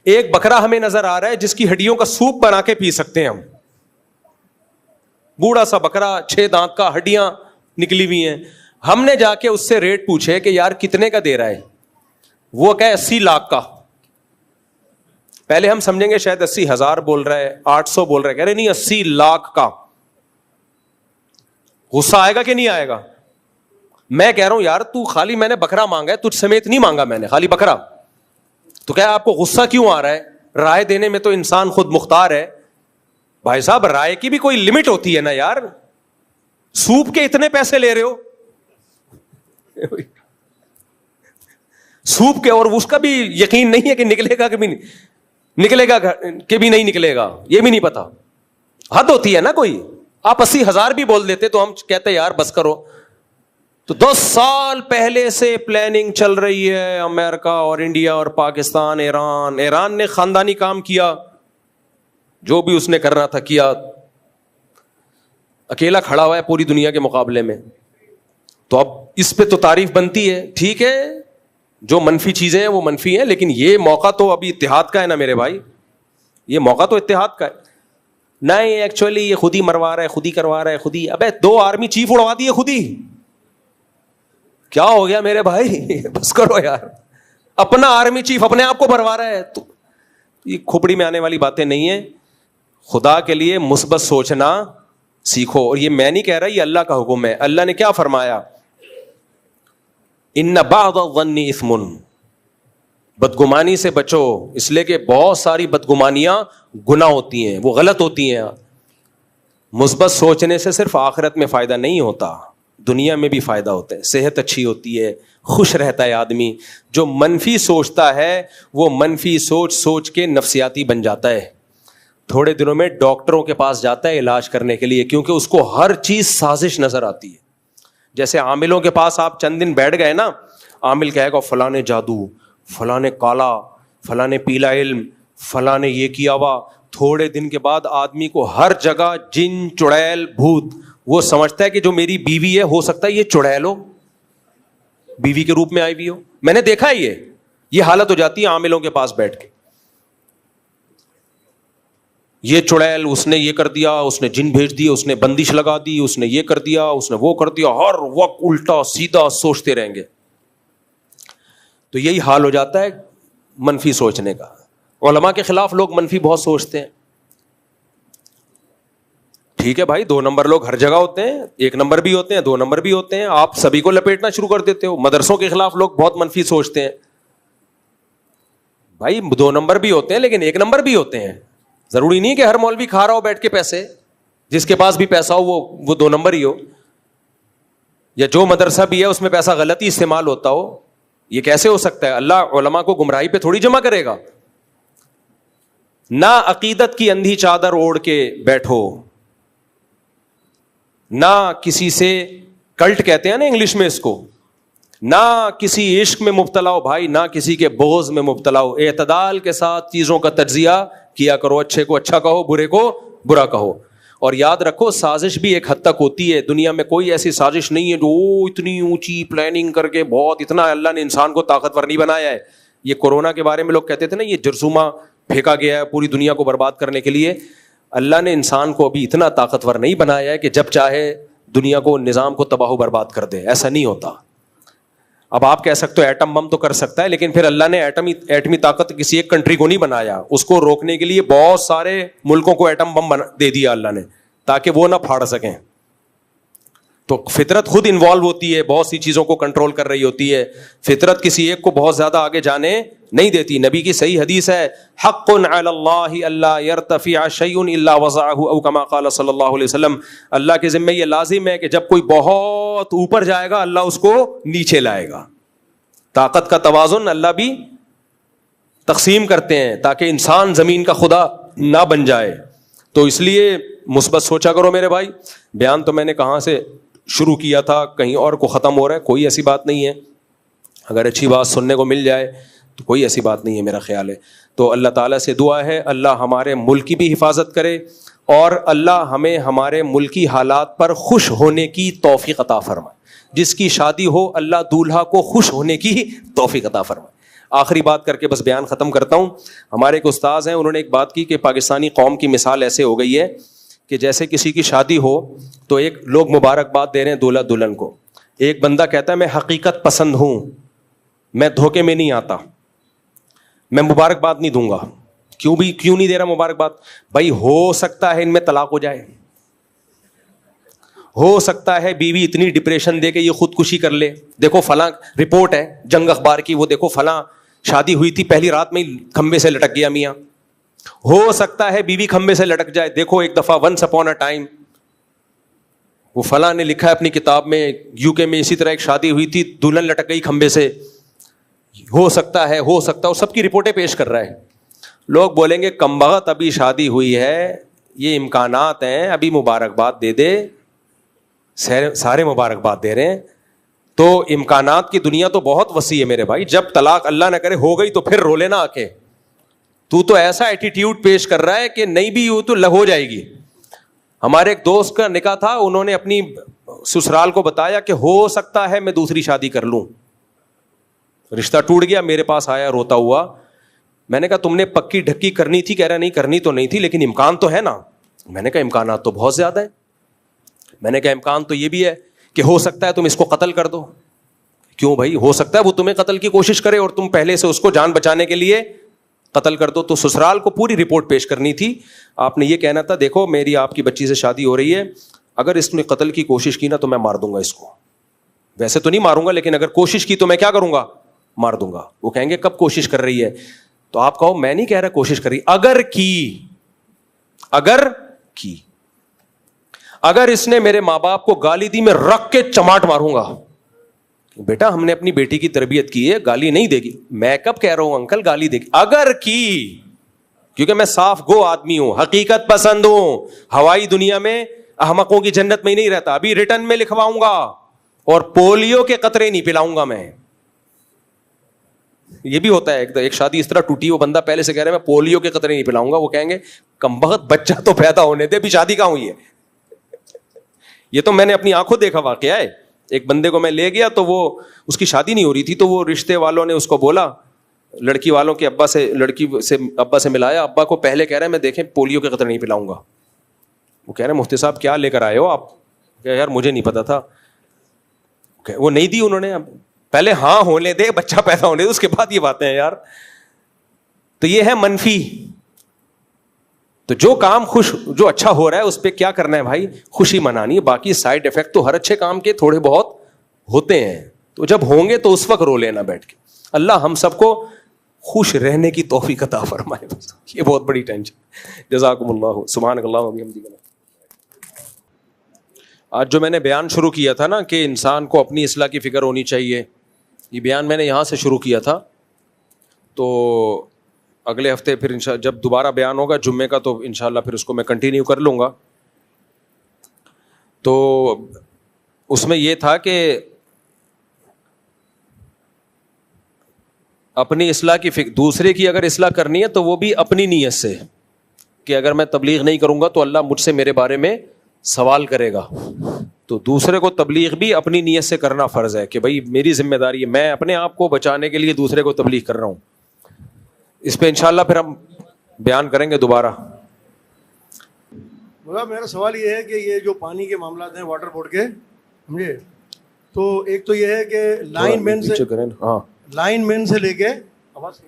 ایک بکرا ہمیں نظر آ رہا ہے جس کی ہڈیوں کا سوپ بنا کے پی سکتے ہیں ہم, بوڑھا سا بکرا, 6 دانت کا, ہڈیاں نکلی ہوئی ہیں. ہم نے جا کے اس سے ریٹ پوچھے کہ یار کتنے کا دے رہا ہے, وہ کہے 80 لاکھ کا. پہلے ہم سمجھیں گے شاید 80,000 بول رہا ہے, 800 بول رہا ہے, کہہ رہے نہیں 80 لاکھ کا. غصہ آئے گا کہ نہیں آئے گا؟ میں کہہ رہا ہوں یار تو خالی میں نے بکرا مانگا ہے, تجھ سمیت نہیں مانگا میں نے, خالی بکرا. تو کیا آپ کو غصہ کیوں آ رہا ہے؟ رائے دینے میں تو انسان خود مختار ہے. بھائی صاحب رائے کی بھی کوئی لمٹ ہوتی ہے نا یار, سوپ کے اتنے پیسے لے رہے ہو سوپ کے, اور اس کا بھی یقین نہیں ہے کہ نکلے گا کہ بھی نکلے گا کہ بھی نہیں نکلے گا, یہ بھی نہیں پتا. حد ہوتی ہے نا کوئی. آپ 80,000 بھی بول دیتے تو ہم کہتے یار بس کرو. تو 10 سال پہلے سے پلاننگ چل رہی ہے, امریکہ اور انڈیا اور پاکستان, ایران نے خاندانی کام کیا, جو بھی اس نے کرنا تھا کیا, اکیلا کھڑا ہوا ہے پوری دنیا کے مقابلے میں. تو اب اس پہ تو تعریف بنتی ہے. ٹھیک ہے جو منفی چیزیں ہیں وہ منفی ہیں, لیکن یہ موقع تو ابھی اتحاد کا ہے نا میرے بھائی, یہ موقع تو اتحاد کا ہے. نہیں ایکچولی یہ خود ہی مروا رہا ہے, خود ہی کروا رہا ہے, خود ہی. ابے 2 آرمی چیف اڑوا دیے خود ہی, کیا ہو گیا میرے بھائی, بس کرو یار. اپنا آرمی چیف اپنے آپ کو مروا رہا ہے, تو یہ کھوپڑی میں آنے والی باتیں نہیں ہیں. خدا کے لیے مثبت سوچنا سیکھو. اور یہ میں نہیں کہہ رہا, یہ اللہ کا حکم ہے. اللہ نے کیا فرمایا, ان بعض الظن اثم, بدگمانی سے بچو, اس لیے کہ بہت ساری بدگمانیاں گناہ ہوتی ہیں, وہ غلط ہوتی ہیں. مثبت سوچنے سے صرف آخرت میں فائدہ نہیں ہوتا, دنیا میں بھی فائدہ ہوتا ہے, صحت اچھی ہوتی ہے, خوش رہتا ہے آدمی. جو منفی سوچتا ہے وہ منفی سوچ کے نفسیاتی بن جاتا ہے, تھوڑے دنوں میں ڈاکٹروں کے پاس جاتا ہے علاج کرنے کے لیے, کیونکہ اس کو ہر چیز سازش نظر آتی ہے. جیسے عاملوں کے پاس آپ چند دن بیٹھ گئے نا, عامل کہے گا فلاں نے جادو, فلاں نے کالا, فلاں نے پیلا علم, فلاں نے یہ کیا ہوا. تھوڑے دن کے بعد آدمی کو ہر جگہ جن, چڑیل, بھوت, وہ سمجھتا ہے کہ جو میری بیوی ہے ہو سکتا ہے یہ چڑیل ہو, بیوی کے روپ میں آئی ہوئی ہو. میں نے دیکھا ہے یہ حالت ہو جاتی ہے عاملوں کے پاس بیٹھ کے. یہ چڑیل, اس نے یہ کر دیا, اس نے جن بھیج دی, اس نے بندش لگا دی, اس نے یہ کر دیا, اس نے وہ کر دیا, ہر وقت الٹا سیدھا سوچتے رہیں گے. تو یہی حال ہو جاتا ہے منفی سوچنے کا. علماء کے خلاف لوگ منفی بہت سوچتے ہیں. ٹھیک ہے بھائی, 2 نمبر لوگ ہر جگہ ہوتے ہیں, 1 نمبر بھی ہوتے ہیں, 2 نمبر بھی ہوتے ہیں, آپ سبھی کو لپیٹنا شروع کر دیتے ہو. مدرسوں کے خلاف لوگ بہت منفی سوچتے ہیں. بھائی 2 نمبر بھی ہوتے ہیں لیکن 1 نمبر بھی ہوتے ہیں. ضروری نہیں کہ ہر مولوی کھا رہا ہو بیٹھ کے پیسے, جس کے پاس بھی پیسہ ہو وہ 2 نمبر ہی ہو, یا جو مدرسہ بھی ہے اس میں پیسہ غلطی استعمال ہوتا ہو. یہ کیسے ہو سکتا ہے؟ اللہ علماء کو گمراہی پہ تھوڑی جمع کرے گا. نہ عقیدت کی اندھی چادر اوڑھ کے بیٹھو, نہ کسی سے کلٹ کہتے ہیں نا انگلش میں اس کو, نہ کسی عشق میں مبتلا ہو بھائی, نہ کسی کے بغض میں مبتلا ہو. اعتدال کے ساتھ چیزوں کا تجزیہ کیا کرو, اچھے کو اچھا کہو, برے کو برا کہو. اور یاد رکھو سازش بھی ایک حد تک ہوتی ہے. دنیا میں کوئی ایسی سازش نہیں ہے جو اتنی اونچی پلاننگ کر کے بہت, اتنا اللہ نے انسان کو طاقتور نہیں بنایا ہے. یہ کورونا کے بارے میں لوگ کہتے تھے نا یہ جرثومہ پھینکا گیا ہے پوری دنیا کو برباد کرنے کے لیے. اللہ نے انسان کو ابھی اتنا طاقتور نہیں بنایا ہے کہ جب چاہے دنیا کو, نظام کو تباہ و برباد کر دے. ایسا نہیں ہوتا. اب آپ کہہ سکتے ہو ایٹم بم تو کر سکتا ہے, لیکن پھر اللہ نے ایٹمی طاقت کسی ایک کنٹری کو نہیں بنایا. اس کو روکنے کے لیے بہت سارے ملکوں کو ایٹم بم دے دیا اللہ نے, تاکہ وہ نہ پھاڑ سکیں. تو فطرت خود انوالو ہوتی ہے, بہت سی چیزوں کو کنٹرول کر رہی ہوتی ہے. فطرت کسی ایک کو بہت زیادہ آگے جانے نہیں دیتی. نبی کی صحیح حدیث ہے, حق علی اللہ الا یرتفع شیء الا وضعه, او کما قال صلی اللہ علیہ وسلم. اللہ کے ذمہ یہ لازم ہے کہ جب کوئی بہت اوپر جائے گا اللہ اس کو نیچے لائے گا. طاقت کا توازن اللہ بھی تقسیم کرتے ہیں تاکہ انسان زمین کا خدا نہ بن جائے. تو اس لیے مثبت سوچا کرو میرے بھائی. بیان تو میں نے کہاں سے شروع کیا تھا, کہیں اور کو ختم ہو رہا ہے. کوئی ایسی بات نہیں ہے, اگر اچھی بات سننے کو مل جائے تو کوئی ایسی بات نہیں ہے میرا خیال ہے. تو اللہ تعالیٰ سے دعا ہے اللہ ہمارے ملک کی بھی حفاظت کرے, اور اللہ ہمیں ہمارے ملکی حالات پر خوش ہونے کی توفیق عطا فرمائے. جس کی شادی ہو اللہ دولہا کو خوش ہونے کی توفیق عطا فرمائے. آخری بات کر کے بس بیان ختم کرتا ہوں. ہمارے ایک استاذ ہیں, انہوں نے ایک بات کی کہ پاکستانی قوم کی مثال ایسے ہو گئی ہے کہ جیسے کسی کی شادی ہو تو ایک لوگ مبارکباد دے رہے ہیں دولہا دلہن کو. ایک بندہ کہتا ہے میں حقیقت پسند ہوں, میں دھوکے میں نہیں آتا, میں مبارکباد نہیں دوں گا. کیوں نہیں دے رہا مبارکباد؟ بھائی ہو سکتا ہے ان میں طلاق ہو جائے, ہو سکتا ہے بیوی اتنی ڈپریشن دے کے یہ خودکشی کر لے. دیکھو فلاں رپورٹ ہے جنگ اخبار کی, وہ دیکھو فلاں شادی ہوئی تھی پہلی رات میں کھمبے سے لٹک گیا میاں. ہو سکتا ہے بیوی کھمبے سے لٹک جائے. دیکھو ایک دفعہ ونس اپون اے ٹائم, وہ فلاں نے لکھا ہے اپنی کتاب میں, UK میں اسی طرح ایک شادی ہوئی تھی, دلہن لٹک گئی کھمبے سے. ہو سکتا ہے وہ سب کی رپورٹیں پیش کر رہا ہے. لوگ بولیں گے کمبخت ابھی شادی ہوئی ہے, یہ امکانات ہیں, ابھی مبارکباد دے دے. سارے مبارکباد دے رہے ہیں. تو امکانات کی دنیا تو بہت وسیع ہے میرے بھائی. جب طلاق اللہ نہ کرے ہو گئی تو پھر رو لینا آ کے. تو ایسا ایٹیٹیوڈ پیش کر رہا ہے کہ نہیں بھی ہو تو لگ ہو جائے گی. ہمارے ایک دوست کا نکاح تھا, انہوں نے اپنی سسرال کو بتایا کہ ہو سکتا ہے میں دوسری شادی کر لوں. رشتہ ٹوٹ گیا, میرے پاس آیا روتا ہوا. میں نے کہا تم نے پکی ڈھکی کرنی تھی؟ کہہ رہا نہیں کرنی تو نہیں تھی, لیکن امکان تو ہے نا. میں نے کہا امکانات تو بہت زیادہ ہے. میں نے کہا امکان تو یہ بھی ہے کہ ہو سکتا ہے تم اس کو قتل کر دو. کیوں بھائی؟ ہو سکتا ہے وہ تمہیں قتل کی کوشش کرے اور تم پہلے سے اس کو جان بچانے کے لیے قتل کر دو. تو سسرال کو پوری رپورٹ پیش کرنی تھی. آپ نے یہ کہنا تھا دیکھو میری آپ کی بچی سے شادی ہو رہی ہے, اگر اس نے قتل کی کوشش کی نا تو میں مار دوں گا اس کو. ویسے تو نہیں ماروں گا, لیکن اگر کوشش کی تو میں کیا کروں گا؟ مار دوں گا. وہ کہیں گے کب کوشش کر رہی ہے؟ تو آپ کہو میں نہیں کہہ رہا کوشش کر رہی, اگر کی اگر اس نے میرے ماں باپ کو گالی دی میں رکھ کے چماٹ ماروں گا. بیٹا ہم نے اپنی بیٹی کی تربیت کی ہے, گالی نہیں دے گی. میں کب کہہ رہا ہوں انکل گالی دے گی, اگر کی, کیونکہ میں صاف گو آدمی ہوں, حقیقت پسند ہوں, ہوائی دنیا میں احمقوں کی جنت میں ہی نہیں رہتا. ابھی ریٹرن میں لکھواؤں گا اور پولیو کے قطرے نہیں پلاؤں گا میں. یہ بھی ہوتا ہے, ایک شادی اس طرح ٹوٹی, وہ بندہ پہلے سے کہہ رہا ہے میں پولیو کے قطرے نہیں پلاؤں گا, وہ کہیں گے کمبخت بچہ تو پیدا ہونے دے, ابھی شادی کہاں ہوئی ہے. یہ تو میں نے اپنی آنکھوں دیکھا واقعہ ہے. ایک بندے کو میں لے گیا تو وہ اس کی شادی نہیں ہو رہی تھی, تو وہ رشتے والوں نے اس کو بولا, لڑکی والوں کے ابا سے, لڑکی سے ابا سے ملایا. ابا کو پہلے کہہ رہے ہیں میں دیکھیں پولیو کے قطرے نہیں پلاؤں گا. وہ کہہ رہے ہیں مفتی صاحب کیا لے کر آئے ہو آپ؟ کہ یار مجھے نہیں پتا تھا. وہ نہیں دی انہوں نے, پہلے ہاں ہونے دے, بچہ پیدا ہونے دے, اس کے بعد یہ باتیں ہیں یار. تو یہ ہے منفی. تو جو کام جو اچھا ہو رہا ہے اس پہ کیا کرنا ہے بھائی, خوشی منانی ہے. باقی سائڈ افیکٹ تو ہر اچھے کام کے تھوڑے بہت ہوتے ہیں, تو جب ہوں گے تو اس وقت رو لینا بیٹھ کے. اللہ ہم سب کو خوش رہنے کی توفیق عطا فرمائے, یہ بہت بڑی ٹینشن. جزاکم اللہ, سبحانک اللہ و بحمدک. آج جو میں نے بیان شروع کیا تھا نا کہ انسان کو اپنی اصلاح کی فکر ہونی چاہیے, یہ بیان میں نے یہاں سے شروع کیا تھا. تو اگلے ہفتے پھر جب دوبارہ بیان ہوگا جمعے کا تو انشاءاللہ پھر اس کو میں کنٹینیو کر لوں گا. تو اس میں یہ تھا کہ اپنی اصلاح کی فکر, دوسرے کی اگر اصلاح کرنی ہے تو وہ بھی اپنی نیت سے, کہ اگر میں تبلیغ نہیں کروں گا تو اللہ مجھ سے میرے بارے میں سوال کرے گا. تو دوسرے کو تبلیغ بھی اپنی نیت سے کرنا فرض ہے کہ بھائی میری ذمہ داری ہے, میں اپنے آپ کو بچانے کے لیے دوسرے کو تبلیغ کر رہا ہوں. اس پہ انشاءاللہ پھر ہم بیان کریں گے دوبارہ. میرا سوال یہ ہے کہ یہ جو پانی کے معاملات ہیں واٹر بورڈ کے, سمجھے, تو ایک تو یہ ہے کہ لائن مین سے لے کے, آواز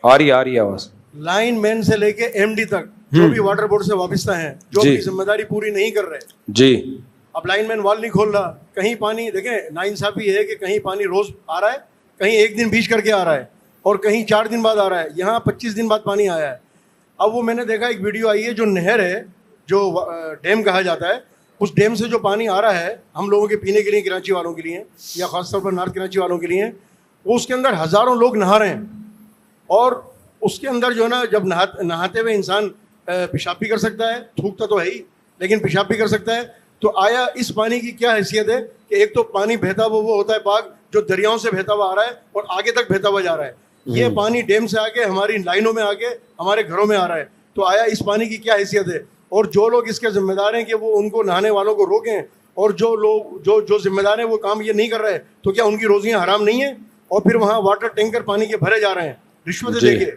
آ رہی ہے آواز, لائن مین سے لے کے ایم ڈی تک جو بھی واٹر بورڈ سے وابستہ ہیں, جو اپنی ذمہ داری پوری نہیں کر رہے. جی, اب لائن مین وال نہیں کھول رہا, کہیں پانی دیکھیں ناانصافی یہ ہے کہ کہیں پانی روز آ رہا ہے, کہیں ایک دن بیچ کر کے آ رہا ہے, اور کہیں 4 دن بعد آ رہا ہے. یہاں 25 دن بعد پانی آیا ہے. اب وہ میں نے دیکھا ایک ویڈیو آئی ہے, جو نہر ہے, جو ڈیم کہا جاتا ہے, اس ڈیم سے جو پانی آ رہا ہے ہم لوگوں کے پینے کے لیے, کراچی والوں کے لیے یا خاص طور پر نارتھ کراچی والوں کے لیے, وہ اس کے اندر ہزاروں لوگ نہا رہے ہیں. اور اس کے اندر جو ہے نا, جب نہاتے ہوئے انسان پیشاب بھی کر سکتا ہے, تھوکتا تو ہے ہی لیکن پیشاب بھی کر سکتا ہے. تو آیا اس پانی کی کیا حیثیت ہے کہ ایک تو پانی بہتا ہوا وہ ہوتا ہے پاک, جو دریاؤں سے بہتا ہوا آ رہا ہے اور آگے تک بہتا ہوا جا رہا ہے. یہ پانی ڈیم سے آ کے ہماری لائنوں میں آ کے ہمارے گھروں میں آ رہا ہے. تو آیا اس پانی کی کیا حیثیت ہے؟ اور جو لوگ اس کے ذمہ دار ہیں کہ وہ ان کو نہانے والوں کو روکیں, اور جو لوگ جو ذمہ دار ہیں وہ کام یہ نہیں کر رہے, تو کیا ان کی روزیاں حرام نہیں ہیں؟ اور پھر وہاں واٹر ٹینکر پانی کے بھرے جا رہے ہیں رشوتیں دے کے,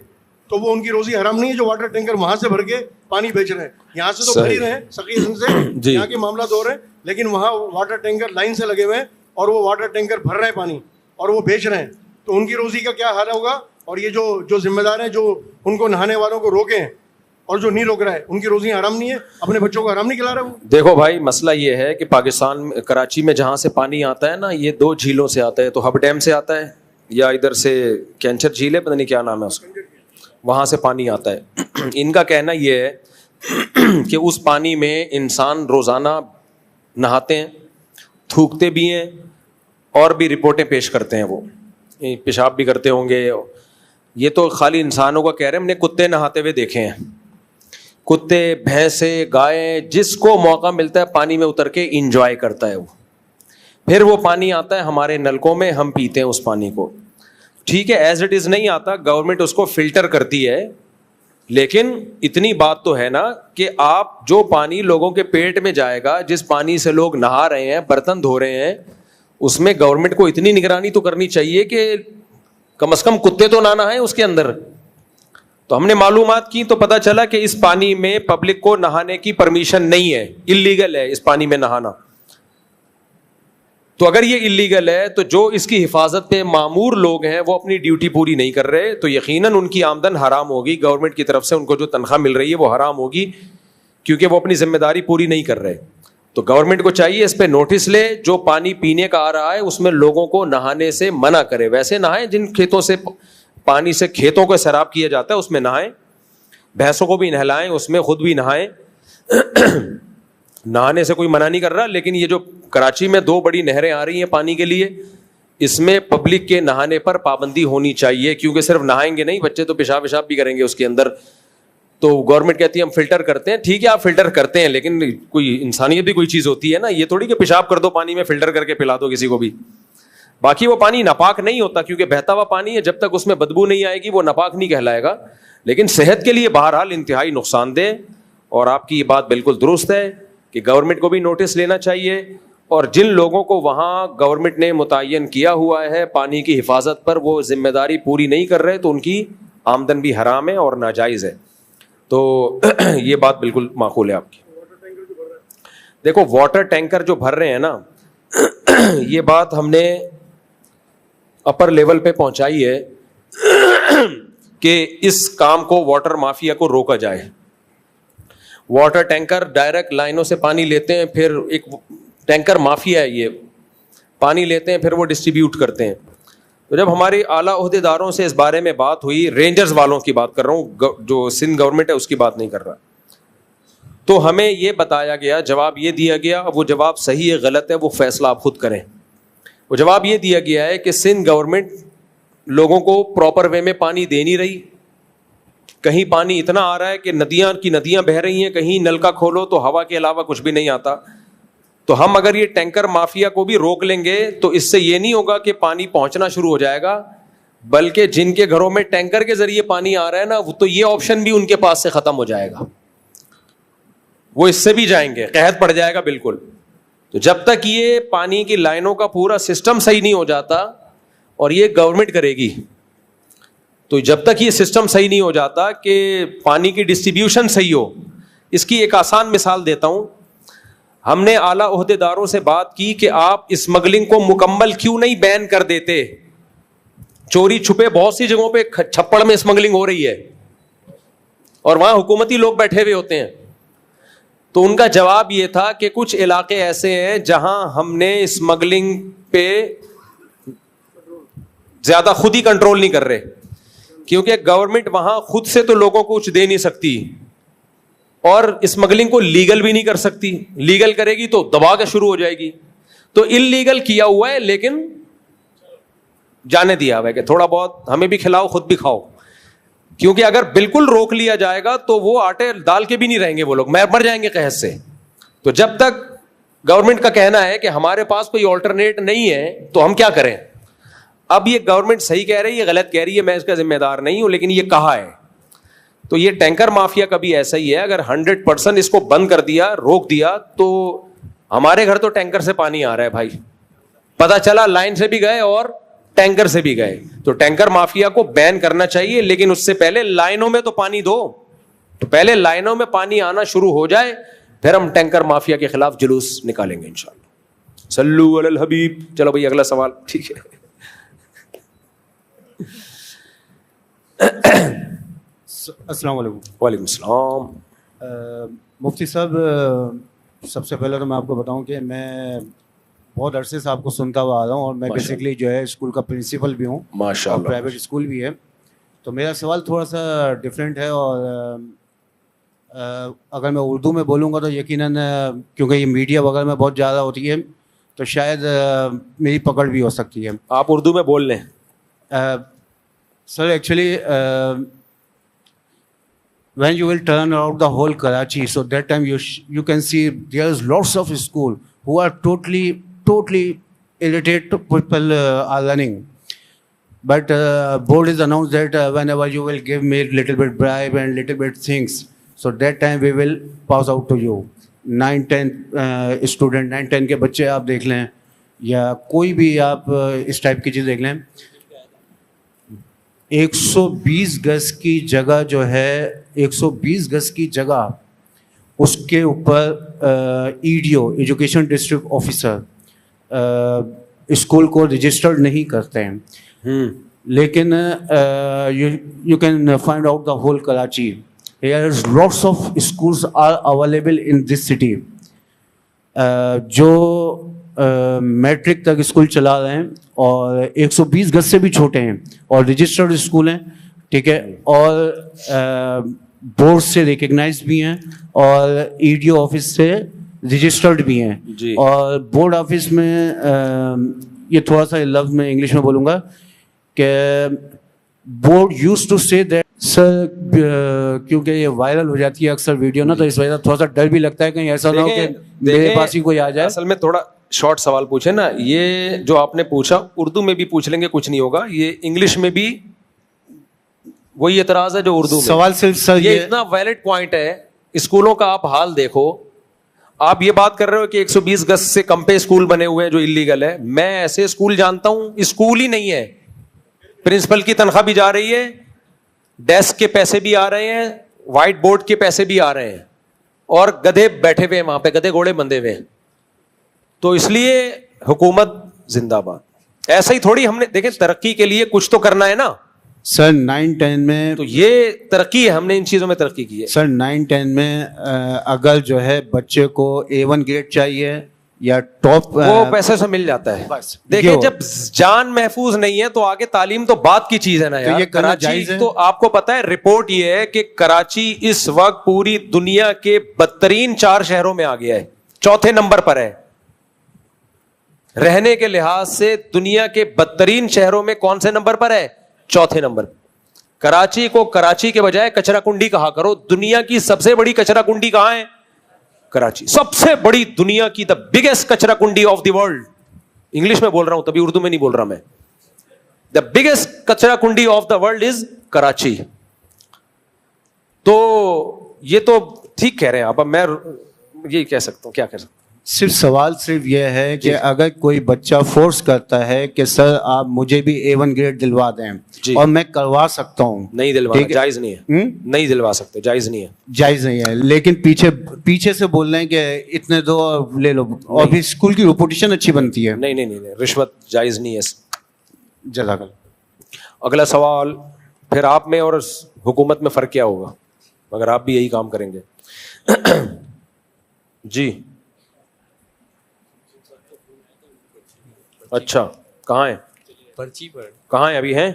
تو وہ ان کی روزی حرام نہیں ہے جو واٹر ٹینکر وہاں سے بھر کے پانی بیچ رہے ہیں؟ یہاں سے تو خرید رہے ہیں سقیزن سے, یہاں کے معاملات ہو رہے ہیں, لیکن وہاں واٹر ٹینکر لائن سے لگے ہوئے ہیں اور وہ واٹر ٹینکر بھر رہے ہیں پانی اور وہ بیچ رہے ہیں. تو ان کی روزی کا کیا حال ہوگا؟ اور یہ جو ذمہ دار ہیں جو ان کو نہانے والوں کو روکیں اور جو نہیں روک رہا ہے, ان کی روزیاں حرام نہیں ہے؟ اپنے بچوں کو حرام نہیں کھلا رہا وہ؟ دیکھو بھائی مسئلہ یہ ہے کہ پاکستان کراچی میں جہاں سے پانی آتا ہے نا, یہ 2 جھیلوں سے آتا ہے. تو ہب ڈیم سے آتا ہے یا ادھر سے کینچر جھیل ہے, پتہ نہیں کیا نام ہے اس کا, وہاں سے پانی آتا ہے. ان کا کہنا یہ ہے کہ اس پانی میں انسان روزانہ نہاتے ہیں, تھوکتے بھی ہیں, اور بھی رپورٹیں پیش کرتے ہیں, وہ پیشاب بھی کرتے ہوں گے. یہ تو خالی انسانوں کا کہہ رہے ہیں, ہم نے کتے نہاتے ہوئے دیکھے ہیں. کتے, بھینسیں, گائیں, جس کو موقع ملتا ہے پانی میں اتر کے انجوائے کرتا ہے وہ. پھر وہ پانی آتا ہے ہمارے نلکوں میں, ہم پیتے ہیں اس پانی کو. ٹھیک ہے, ایز اٹ از نہیں آتا, گورنمنٹ اس کو فلٹر کرتی ہے, لیکن اتنی بات تو ہے نا کہ آپ جو پانی لوگوں کے پیٹ میں جائے گا, جس پانی سے لوگ نہا رہے ہیں, برتن دھو رہے ہیں, اس میں گورنمنٹ کو اتنی نگرانی تو کرنی چاہیے کہ کم از کم کتے تو نہ نہائیں اس کے اندر. تو ہم نے معلومات کی تو پتہ چلا کہ اس پانی میں پبلک کو نہانے کی پرمیشن نہیں ہے, اللیگل ہے اس پانی میں نہانا. تو اگر یہ اللیگل ہے تو جو اس کی حفاظت پہ مامور لوگ ہیں وہ اپنی ڈیوٹی پوری نہیں کر رہے, تو یقیناً ان کی آمدن حرام ہوگی. گورنمنٹ کی طرف سے ان کو جو تنخواہ مل رہی ہے وہ حرام ہوگی, کیونکہ وہ اپنی ذمہ داری پوری نہیں کر رہے. تو گورنمنٹ کو چاہیے اس پہ نوٹس لے, جو پانی پینے کا آ رہا ہے اس میں لوگوں کو نہانے سے منع کرے. ویسے نہائیں جن کھیتوں سے پانی سے کھیتوں کو سیراب کیا جاتا ہے اس میں نہائیں, بھینسوں کو بھی نہلائیں, اس میں خود بھی نہائیں. نہانے سے کوئی منع نہیں کر رہا, لیکن یہ جو کراچی میں 2 بڑی نہریں آ رہی ہیں پانی کے لیے, اس میں پبلک کے نہانے پر پابندی ہونی چاہیے, کیونکہ صرف نہائیں گے نہیں, بچے تو پیشاب بھی کریں گے اس کے اندر. تو گورنمنٹ کہتی ہے ہم فلٹر کرتے ہیں, ٹھیک ہے آپ فلٹر کرتے ہیں, لیکن کوئی انسانیت بھی کوئی چیز ہوتی ہے نا, یہ تھوڑی کہ پیشاب کر دو پانی میں فلٹر کر کے پلا دو کسی کو بھی. باقی وہ پانی ناپاک نہیں ہوتا, کیونکہ بہتا ہوا پانی ہے, جب تک اس میں بدبو نہیں آئے گی وہ ناپاک نہیں کہلائے گا, لیکن صحت کے لیے بہرحال انتہائی نقصان دہ. اور آپ کی یہ بات بالکل درست ہے کہ گورنمنٹ کو بھی نوٹس لینا چاہیے, اور جن لوگوں کو وہاں گورنمنٹ نے متعین کیا ہوا ہے پانی کی حفاظت پر, وہ ذمہ داری پوری نہیں کر رہے, تو ان کی آمدن بھی حرام ہے اور ناجائز ہے. تو یہ بات بالکل معقول ہے آپ کی. دیکھو واٹر ٹینکر جو بھر رہے ہیں نا, یہ بات ہم نے اپر لیول پہ پہنچائی ہے کہ اس کام کو واٹر مافیا کو روکا جائے. واٹر ٹینکر ڈائریکٹ لائنوں سے پانی لیتے ہیں, پھر ایک ٹینکر مافیا ہے, یہ پانی لیتے ہیں پھر وہ ڈسٹریبیوٹ کرتے ہیں. تو جب ہمارے اعلیٰ عہدیداروں سے اس بارے میں بات ہوئی, رینجرز والوں کی بات کر رہا ہوں, جو سندھ گورنمنٹ ہے اس کی بات نہیں کر رہا, تو ہمیں یہ بتایا گیا, جواب یہ دیا گیا, وہ جواب صحیح ہے غلط ہے وہ فیصلہ آپ خود کریں. وہ جواب یہ دیا گیا ہے کہ سندھ گورنمنٹ لوگوں کو پراپر وے میں پانی دے نہیں رہی. کہیں پانی اتنا آ رہا ہے کہ ندیاں بہہ رہی ہیں, کہیں نل کا کھولو تو ہوا کے علاوہ کچھ بھی نہیں آتا. تو ہم اگر یہ ٹینکر مافیا کو بھی روک لیں گے تو اس سے یہ نہیں ہوگا کہ پانی پہنچنا شروع ہو جائے گا, بلکہ جن کے گھروں میں ٹینکر کے ذریعے پانی آ رہا ہے نا, تو یہ آپشن بھی ان کے پاس سے ختم ہو جائے گا, وہ اس سے بھی جائیں گے, قحط پڑ جائے گا بالکل. تو جب تک یہ پانی کی لائنوں کا پورا سسٹم صحیح نہیں ہو جاتا, اور یہ گورنمنٹ کرے گی, تو جب تک یہ سسٹم صحیح نہیں ہو جاتا کہ پانی کی ڈسٹریبیوشن صحیح ہو. اس کی ایک آسان مثال دیتا ہوں. ہم نے اعلیٰ عہدیداروں سے بات کی کہ آپ اسمگلنگ کو مکمل کیوں نہیں بین کر دیتے, چوری چھپے بہت سی جگہوں پہ چھپڑ میں اسمگلنگ ہو رہی ہے, اور وہاں حکومتی لوگ بیٹھے ہوئے ہوتے ہیں. تو ان کا جواب یہ تھا کہ کچھ علاقے ایسے ہیں جہاں ہم نے اسمگلنگ پہ زیادہ خود ہی کنٹرول نہیں کر رہے, کیونکہ گورنمنٹ وہاں خود سے تو لوگوں کو کچھ دے نہیں سکتی, اور اسمگلنگ کو لیگل بھی نہیں کر سکتی. لیگل کرے گی تو دبا کے شروع ہو جائے گی. تو انلیگل کیا ہوا ہے, لیکن جانے دیا ہوا ہے کہ تھوڑا بہت ہمیں بھی کھلاؤ خود بھی کھاؤ, کیونکہ اگر بالکل روک لیا جائے گا تو وہ آٹے ڈال کے بھی نہیں رہیں گے, وہ لوگ مر جائیں گے قحط سے. تو جب تک گورنمنٹ کا کہنا ہے کہ ہمارے پاس کوئی آلٹرنیٹ نہیں ہے تو ہم کیا کریں. اب یہ گورنمنٹ صحیح کہہ رہی ہے غلط کہہ رہی ہے, میں اس کا ذمہ دار نہیں ہوں, لیکن یہ کہا ہے. تو یہ ٹینکر مافیا کا بھی ایسا ہی ہے, اگر 100% اس کو بند کر دیا, روک دیا, تو ہمارے گھر تو ٹینکر سے پانی آ رہا ہے بھائی, پتا چلا لائن سے بھی گئے اور ٹینکر سے بھی گئے. تو ٹینکر مافیا کو بین کرنا چاہیے, لیکن اس سے پہلے لائنوں میں تو پانی دو. تو پہلے لائنوں میں پانی آنا شروع ہو جائے, پھر ہم ٹینکر مافیا کے خلاف جلوس نکالیں گے انشاءاللہ. صلو علی الحبیب. چلو بھائی اگلا سوال. ٹھیک ہے. السلام علیکم. وعلیکم السلام. مفتی صاحب, سب سے پہلے تو میں آپ کو بتاؤں کہ میں بہت عرصے سے آپ کو سنتا ہوا آ رہا ہوں, اور میں بیسکلی جو ہے اسکول کا پرنسپل بھی ہوں, ماشاء اللہ, پرائیویٹ اسکول بھی ہے. تو میرا سوال تھوڑا سا ڈفرینٹ ہے, اور اگر میں اردو میں بولوں گا تو یقیناً کیونکہ یہ میڈیا وغیرہ میں بہت زیادہ ہوتی ہے تو شاید میری پکڑ بھی ہو سکتی ہے. آپ اردو میں بول لیں. Sir actually when you will turn around the whole Karachi, so that time you can see there's lots of school who are totally illiterate people are running, but board is announced that whenever you will give me little bit bribe and little bit things, so that time we will pass out to you. 9-10 student 9-10 کے بچے آپ دیکھ لیں, یا کوئی بھی آپ اس type کی چیز دیکھ لیں, 120 گز کی جگہ جو ہے, 120 گز کی جگہ, اس کے اوپر E D O education district officer school کو رجسٹرڈ نہیں کرتے ہیں. لیکن you can find out the whole Karachi, here is lots of schools are available in this city جو میٹرک تک اسکول چلا رہے ہیں, اور 120 گز سے بھی چھوٹے ہیں, اور رجسٹرڈ اسکول ہیں, ٹھیک ہے, اور بورڈ سے ریکگنائز بھی ہیں, اور ای ڈی او آفس سے رجسٹرڈ بھی ہیں جی. اور بورڈ آفس میں یہ تھوڑا سا لفظ میں انگلش میں بولوں گا کہ بورڈ یوز ٹو سے دیٹ سر، کیونکہ یہ وائرل ہو جاتی ہے اکثر ویڈیو نا، تو اس وجہ سے تھوڑا سا ڈر بھی لگتا ہے کہیں ایسا نہ ہو کہ میرے پاس ہی کوئی آ جائے. اصل میں تھوڑا شارٹ سوال پوچھے نا، یہ جو آپ نے پوچھا اردو میں بھی پوچھ لیں گے کچھ نہیں ہوگا، یہ انگلش میں بھی وہی اعتراض ہے جو اردو میں. سوال صرف سر یہ اتنا ویلڈ پوائنٹ ہے. اسکولوں کا آپ حال دیکھو، آپ یہ بات کر رہے ہو کہ 120 گز سے کم پہ اسکول بنے ہوئے ہیں جو انلیگل ہے. میں ایسے اسکول جانتا ہوں اسکول ہی نہیں ہے، پرنسپل کی تنخواہ بھی جا رہی ہے، ڈیسک کے پیسے بھی آ رہے ہیں، وائٹ بورڈ کے پیسے بھی آ رہے ہیں، اور گدھے بیٹھے ہوئے ہیں وہاں پہ، گدھے گھوڑے بندھے ہوئے ہیں. تو اس لیے حکومت زندہ باد. ایسا ہی تھوڑی ہم نے دیکھیں ترقی کے لیے کچھ تو کرنا ہے نا سر. 9-10 میں تو یہ ترقی ہے، ہم نے ان چیزوں میں ترقی کی ہے. سر 9-10 میں اگر جو ہے بچے کو A1 گریڈ چاہیے یا ٹاپ، وہ پیسے سے مل جاتا ہے. دیکھیں جب جان محفوظ نہیں ہے تو آگے تعلیم تو بات کی چیز ہے نا یار. کراچی تو آپ کو پتا ہے رپورٹ یہ ہے کہ کراچی اس وقت پوری دنیا کے بدترین 4 شہروں میں آ گیا ہے، 4تھے نمبر پر ہے. رہنے کے لحاظ سے دنیا کے بدترین شہروں میں کون سے نمبر پر ہے؟ 4تھے نمبر. کراچی کو کراچی کے بجائے کچرا کنڈی کہا کرو. دنیا کی سب سے بڑی کچرا کنڈی کہاں ہے؟ کراچی. سب سے بڑی دنیا کی دا بگیسٹ کچرا کنڈی آف دی ورلڈ. انگلش میں بول رہا ہوں تبھی اردو میں نہیں بول رہا میں. دا بگیسٹ کچرا کنڈی of the world is Karachi. تو یہ تو ٹھیک کہہ رہے ہیں آپ. اب میں یہی کہہ سکتا ہوں، کیا کہہ سکتا ہوں. صرف سوال صرف یہ ہے کہ اگر کوئی بچہ فورس کرتا ہے کہ سر آپ مجھے بھی A1 گریڈ دلوا دیں اور میں کروا سکتا ہوں، نہیں دلوانا جائز نہیں ہے. نہیں دلوا سکتے، جائز نہیں ہے. جائز نہیں ہے، لیکن پیچھے سے بول رہے ہیں کہ اتنے دو اور لے لو، اور بھی اسکول کی ریپوٹیشن اچھی بنتی ہے. نہیں نہیں نہیں، رشوت جائز نہیں ہے. جزاک اللہ. اگلا سوال، پھر آپ میں اور حکومت میں فرق کیا ہوگا اگر آپ بھی یہی کام کریں گے؟ جی اچھا، کہاں ہیں؟ پرچی پر کہاں ہیں؟ ابھی ہیں؟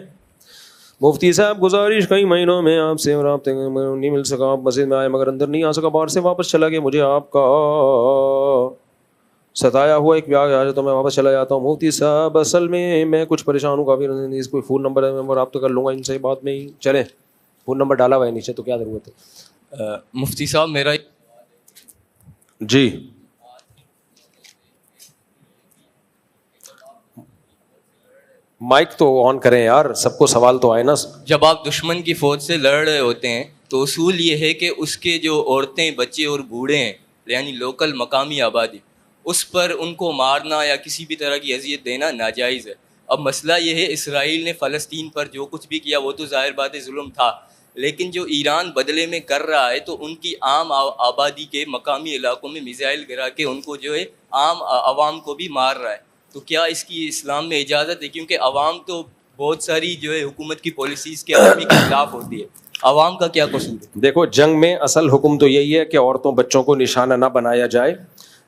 مفتی صاحب گزارش کئی مہینوں میں آپ سے رابطے نہیں مل سکا، آپ مسجد میں آئے مگر اندر نہیں آ سکا، باہر سے واپس چلا گیا. مجھے آپ کا ستایا ہوا ایک بیاہ آ تو میں واپس چلا جاتا ہوں. مفتی صاحب اصل میں کچھ پریشان ہوں کافی، کوئی فون نمبر ہے میں رابطہ کر لوں گا ان سے بعد میں ہی. چلیں فون نمبر ڈالا ہوا ہے نیچے تو کیا ضرورت ہے. مفتی صاحب میرا جی مائک تو آن کریں یار، سب کو سوال تو آئے نا. جب آپ دشمن کی فوج سے لڑ رہے ہوتے ہیں تو اصول یہ ہے کہ اس کے جو عورتیں بچے اور بوڑھے ہیں یعنی لوکل مقامی آبادی، اس پر ان کو مارنا یا کسی بھی طرح کی اذیت دینا ناجائز ہے. اب مسئلہ یہ ہے اسرائیل نے فلسطین پر جو کچھ بھی کیا وہ تو ظاہر بات ہے ظلم تھا، لیکن جو ایران بدلے میں کر رہا ہے تو ان کی عام آبادی کے مقامی علاقوں میں میزائل گرا کے ان کو جو ہے عام عوام کو بھی مار رہا ہے. تو کیا اس کی اسلام میں اجازت ہے؟ کیونکہ عوام تو بہت ساری جو ہے حکومت کی پالیسیز کے آدمی کے خلاف ہوتی ہے، عوام کا کیا قصور ہے؟ دیکھو جنگ میں اصل حکم تو یہی ہے کہ عورتوں بچوں کو نشانہ نہ بنایا جائے،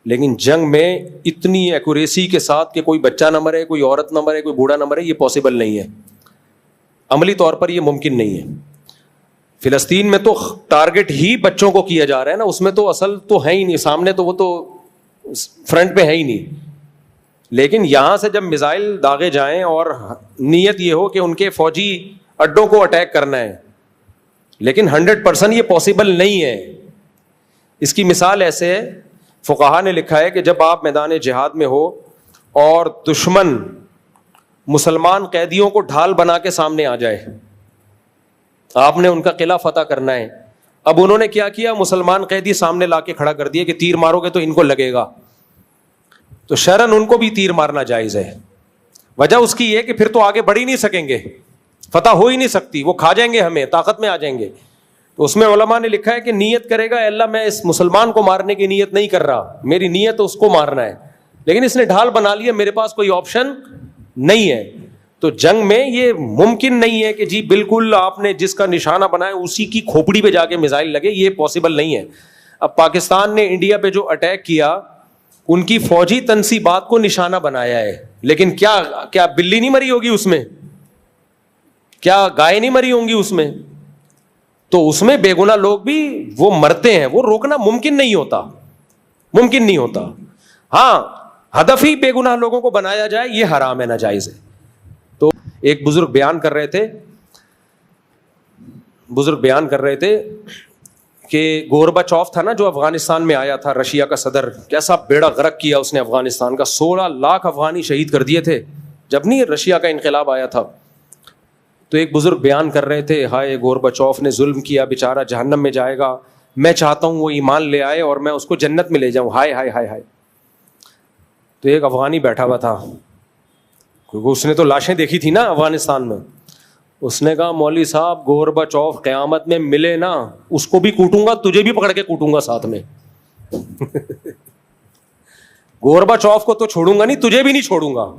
لیکن جنگ میں اتنی ایکوریسی کے ساتھ کہ کوئی بچہ نہ مرے، کوئی عورت نہ مرے، کوئی بوڑھا نہ مرے، یہ پاسبل نہیں ہے. عملی طور پر یہ ممکن نہیں ہے. فلسطین میں تو ٹارگٹ ہی بچوں کو کیا جا رہا ہے نا، اس میں تو اصل تو ہے ہی نہیں، سامنے تو وہ تو فرنٹ پہ ہے ہی نہیں. لیکن یہاں سے جب میزائل داغے جائیں اور نیت یہ ہو کہ ان کے فوجی اڈوں کو اٹیک کرنا ہے، لیکن 100% یہ پاسبل نہیں ہے. اس کی مثال ایسے ہے، فقہا نے لکھا ہے کہ جب آپ میدان جہاد میں ہو اور دشمن مسلمان قیدیوں کو ڈھال بنا کے سامنے آ جائے، آپ نے ان کا قلعہ فتح کرنا ہے. اب انہوں نے کیا کیا، مسلمان قیدی سامنے لا کے کھڑا کر دیا کہ تیر مارو گے تو ان کو لگے گا، تو شرعاً ان کو بھی تیر مارنا جائز ہے. وجہ اس کی یہ کہ پھر تو آگے بڑھ ہی نہیں سکیں گے، فتح ہو ہی نہیں سکتی، وہ کھا جائیں گے ہمیں، طاقت میں آ جائیں گے. تو اس میں علماء نے لکھا ہے کہ نیت کرے گا اللہ میں اس مسلمان کو مارنے کی نیت نہیں کر رہا، میری نیت اس کو مارنا ہے، لیکن اس نے ڈھال بنا لیا، میرے پاس کوئی آپشن نہیں ہے. تو جنگ میں یہ ممکن نہیں ہے کہ جی بالکل آپ نے جس کا نشانہ بنایا اسی کی کھوپڑی پہ جا کے میزائل لگے، یہ پاسبل نہیں ہے. اب پاکستان نے انڈیا پہ جو اٹیک کیا ان کی فوجی تنصیبات کو نشانہ بنایا ہے، لیکن کیا بلی نہیں مری ہوگی اس میں؟ کیا گائے نہیں مری ہوں گی اس میں؟ تو اس میں بے گناہ لوگ بھی وہ مرتے ہیں، وہ روکنا ممکن نہیں ہوتا. ممکن نہیں ہوتا. ہاں ہدف ہی بے گناہ لوگوں کو بنایا جائے یہ حرام ہے, ناجائز ہے. تو ایک بزرگ بیان کر رہے تھے کہ گورباچوف تھا نا جو افغانستان میں آیا تھا, رشیا کا صدر, کیسا بیڑا غرق کیا اس نے افغانستان کا, 16 لاکھ افغانی شہید کر دیے تھے جب نہیں رشیا کا انقلاب آیا تھا. تو ایک بزرگ بیان کر رہے تھے, ہائے گورباچوف نے ظلم کیا, بیچارہ جہنم میں جائے گا, میں چاہتا ہوں وہ ایمان لے آئے اور میں اس کو جنت میں لے جاؤں, ہائے ہائے ہائے ہائے. تو ایک افغانی بیٹھا ہوا تھا, کیونکہ اس نے تو لاشیں دیکھی تھی نا افغانستان میں, اس نے کہا مولوی صاحب گورباچوف قیامت میں ملے نا, اس کو بھی کوٹوں گا, تجھے بھی پکڑ کے کوٹوں گا ساتھ میں. گورباچوف کو تو چھوڑوں گا نہیں, تجھے بھی نہیں چھوڑوں گا.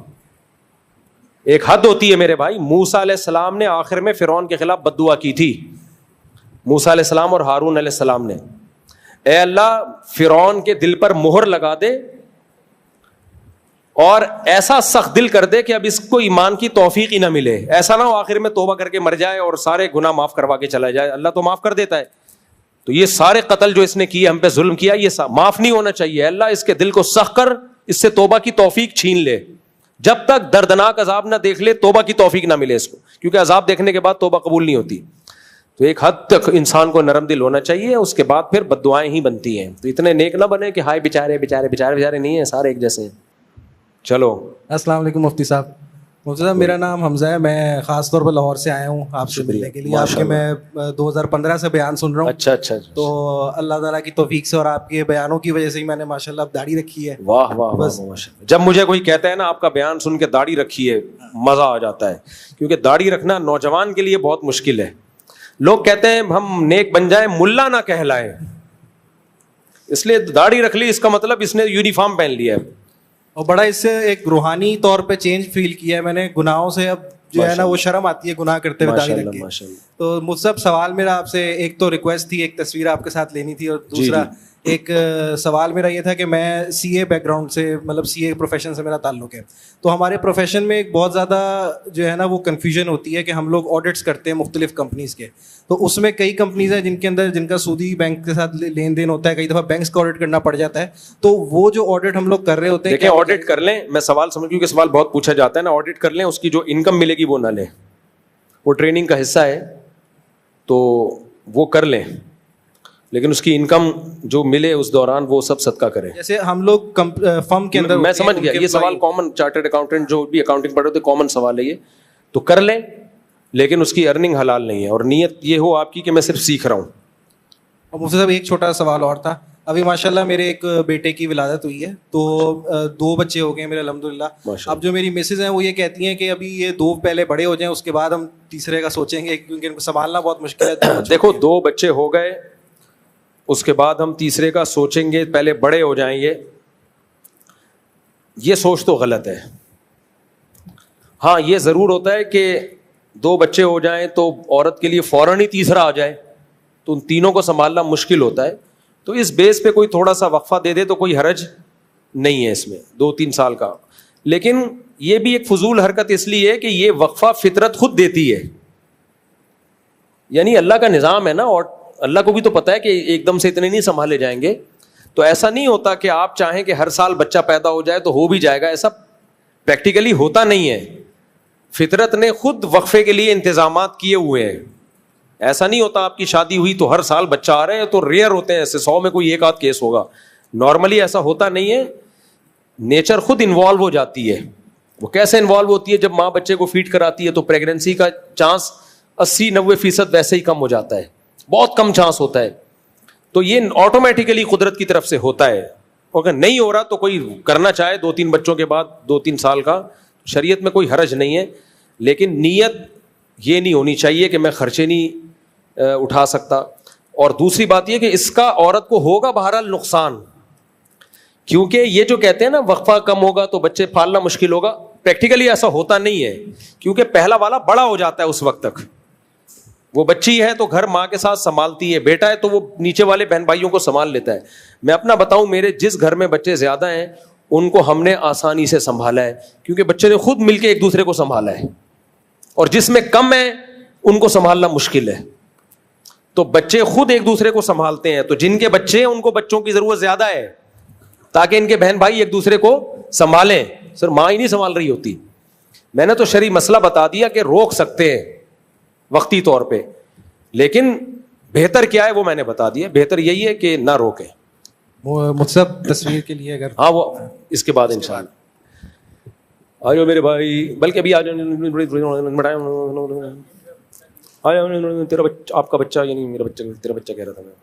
ایک حد ہوتی ہے میرے بھائی. موسیٰ علیہ السلام نے آخر میں فرعون کے خلاف بد دعا کی تھی, موسیٰ علیہ السلام اور ہارون علیہ السلام نے, اے اللہ فرعون کے دل پر مہر لگا دے اور ایسا سخت دل کر دے کہ اب اس کو ایمان کی توفیق ہی نہ ملے, ایسا نہ ہو آخر میں توبہ کر کے مر جائے اور سارے گناہ معاف کروا کے چلا جائے. اللہ تو معاف کر دیتا ہے. تو یہ سارے قتل جو اس نے کیے, ہم پہ ظلم کیا, یہ معاف نہیں ہونا چاہیے. اللہ اس کے دل کو سخت کر, اس سے توبہ کی توفیق چھین لے. جب تک دردناک عذاب نہ دیکھ لے توبہ کی توفیق نہ ملے اس کو, کیونکہ عذاب دیکھنے کے بعد توبہ قبول نہیں ہوتی. تو ایک حد تک انسان کو نرم دل ہونا چاہیے, اس کے بعد پھر بد دعائیں ہی بنتی ہیں. تو اتنے نیک نہ بنے کہ ہائے بیچارے بیچارے بیچارے بیچارے نہیں ہیں, سارے ایک جیسے ہیں. چلو السلام علیکم مفتی صاحب. مفتی صاحب میرا نام حمزہ ہے, میں خاص طور پر لاہور سے آیا ہوں آپ سے ملنے کے لیے. آپ کے میں 2015 سے بیان سن رہا ہوں. اچھا اچھا. تو اللہ تعالیٰ کی توفیق سے اور آپ کے بیانوں کی وجہ سے ہی میں نے ماشاءاللہ اب داڑھی رکھی ہے. واہ واہ واہ. جب مجھے کوئی کہتا ہے نا آپ کا بیان سن کے داڑھی رکھی ہے, مزہ آ جاتا ہے, کیونکہ داڑھی رکھنا نوجوان کے لیے بہت مشکل ہے. لوگ کہتے ہیں ہم نیک بن جائیں ملا نہ کہلائیں, اس لیے داڑھی رکھ لی, اس کا مطلب اس نے یونیفارم پہن لیا ہے. اور بڑا اس سے ایک روحانی طور پہ چینج فیل کیا ہے میں نے. گناہوں سے اب جو ہے نا وہ شرم آتی ہے گناہ کرتے ہوئے داڑھی رکھ کے. تو مجھ سوال میرا آپ سے, ایک تو ریکویسٹ تھی, ایک تصویر آپ کے ساتھ لینی تھی, اور دوسرا ایک سوال میرا یہ تھا کہ میں سی اے بیک گراؤنڈ سے, مطلب سی اے پروفیشن سے میرا تعلق ہے. تو ہمارے پروفیشن میں ایک بہت زیادہ جو ہے نا وہ کنفیوژن ہوتی ہے کہ ہم لوگ آڈٹس کرتے ہیں مختلف کمپنیز کے. تو اس میں کئی کمپنیز ہیں جن کا سودی بینک کے ساتھ لین دین ہوتا ہے, کئی دفعہ بینکس کا آڈٹ کرنا پڑ جاتا ہے. تو وہ جو آڈٹ ہم لوگ کر رہے ہوتے ہیں, دیکھیں آڈٹ کر لیں, میں سوال سمجھ, کیونکہ سوال بہت پوچھا جاتا ہے نا, آڈٹ کر لیں, اس کی جو انکم ملے گی وہ نہ لیں, وہ ٹریننگ کا حصہ ہے تو وہ کر لیں, لیکن اس کی انکم جو ملے اس دوران وہ سب صدقہ کریں. جیسے ہم لوگ فرم کے اندر, میں سمجھ گیا, یہ سوال کامن, چارٹرڈ اکاؤنٹنٹ جو بھی اکاؤنٹنگ پڑھے ہوتے کامن سوال ہے یہ, تو کر لیں, لیکن اس کی ارننگ حلال نہیں ہے, اور نیت یہ ہو آپ کی کہ میں صرف سیکھ رہا ہوں. اور مفتی صاحب ایک چھوٹا سوال اور تھا. ابھی ماشاءاللہ میرے ایک بیٹے کی ولادت ہوئی ہے, تو 2 بچے ہو گئے میرے الحمدللہ. اب جو میری مسز ہیں وہ یہ کہتی ہیں کہ ابھی یہ 2 پہلے بڑے ہو جائیں, اس کے بعد ہم تیسرے کا سوچیں گے, کیونکہ ان کو سنبھالنا بہت مشکل ہے. دیکھو 2 بچے ہو گئے, اس کے بعد ہم تیسرے کا سوچیں گے, پہلے بڑے ہو جائیں گے, یہ سوچ تو غلط ہے. ہاں یہ ضرور ہوتا ہے کہ 2 بچے ہو جائیں تو عورت کے لیے فوراً ہی تیسرا آ جائے, تو ان تینوں کو سنبھالنا مشکل ہوتا ہے. تو اس بیس پہ کوئی تھوڑا سا وقفہ دے دے تو کوئی حرج نہیں ہے اس میں, 2-3 سال کا. لیکن یہ بھی ایک فضول حرکت اس لیے ہے کہ یہ وقفہ فطرت خود دیتی ہے, یعنی اللہ کا نظام ہے نا, اور اللہ کو بھی تو پتا ہے کہ ایک دم سے اتنے نہیں سنبھالے جائیں گے. تو ایسا نہیں ہوتا کہ آپ چاہیں کہ ہر سال بچہ پیدا ہو جائے تو ہو بھی جائے گا, ایسا پریکٹیکلی ہوتا نہیں ہے. فطرت نے خود وقفے کے لیے انتظامات کیے ہوئے ہیں. ایسا نہیں ہوتا آپ کی شادی ہوئی تو ہر سال بچہ آ رہے ہیں, تو ریئر ہوتے ہیں ایسے, 100 میں کوئی 1 آدھ کیس ہوگا. نارملی ایسا ہوتا نہیں ہے, نیچر خود انوالو ہو جاتی ہے. وہ کیسے انوالو ہوتی ہے, جب ماں بچے کو فیڈ کراتی ہے تو پریگننسی کا چانس 80-90% ویسے ہی کم ہو جاتا ہے, بہت کم چانس ہوتا ہے. تو یہ آٹومیٹیکلی قدرت کی طرف سے ہوتا ہے. اگر نہیں ہو رہا تو کوئی کرنا چاہے 2-3 بچوں کے بعد 2-3 سال کا, شریعت میں کوئی حرج نہیں ہے. لیکن نیت یہ نہیں ہونی چاہیے کہ میں خرچے نہیں اٹھا سکتا. اور دوسری بات یہ کہ اس کا عورت کو ہوگا بہرحال نقصان, کیونکہ یہ جو کہتے ہیں نا وقفہ کم ہوگا تو بچے پالنا مشکل ہوگا, پریکٹیکلی ایسا ہوتا نہیں ہے, کیونکہ پہلا والا بڑا ہو جاتا ہے اس وقت تک. وہ بچی ہے تو گھر ماں کے ساتھ سنبھالتی ہے, بیٹا ہے تو وہ نیچے والے بہن بھائیوں کو سنبھال لیتا ہے. میں اپنا بتاؤں, میرے جس گھر میں بچے زیادہ ہیں ان کو ہم نے آسانی سے سنبھالا ہے, کیونکہ بچے نے خود مل کے ایک دوسرے کو سنبھالا ہے. اور جس میں کم ہے ان کو سنبھالنا مشکل ہے. تو بچے خود ایک دوسرے کو سنبھالتے ہیں, تو جن کے بچے ہیں ان کو بچوں کی ضرورت زیادہ ہے. تاکہ ان کے بہن بھائی ایک دوسرے کو سنبھالیں. سر ماں ہی نہیں سنبھال رہی ہوتی. میں نے تو شرعی مسئلہ بتا دیا کہ روک سکتے ہیں وقتی طور پہ, لیکن بہتر کیا ہے وہ میں نے بتا دیا. بہتر یہی ہے کہ نہ روکیں. مجھ تصویر کے لیے اگر ہاں وہ اس کے بعد انشاءاللہ آ جاؤ میرے بھائی, بلکہ ابھی آ جاؤ تیرا بچہ, آپ کا بچہ, یعنی میرا بچہ, تیرا بچہ کہہ رہا تھا میں,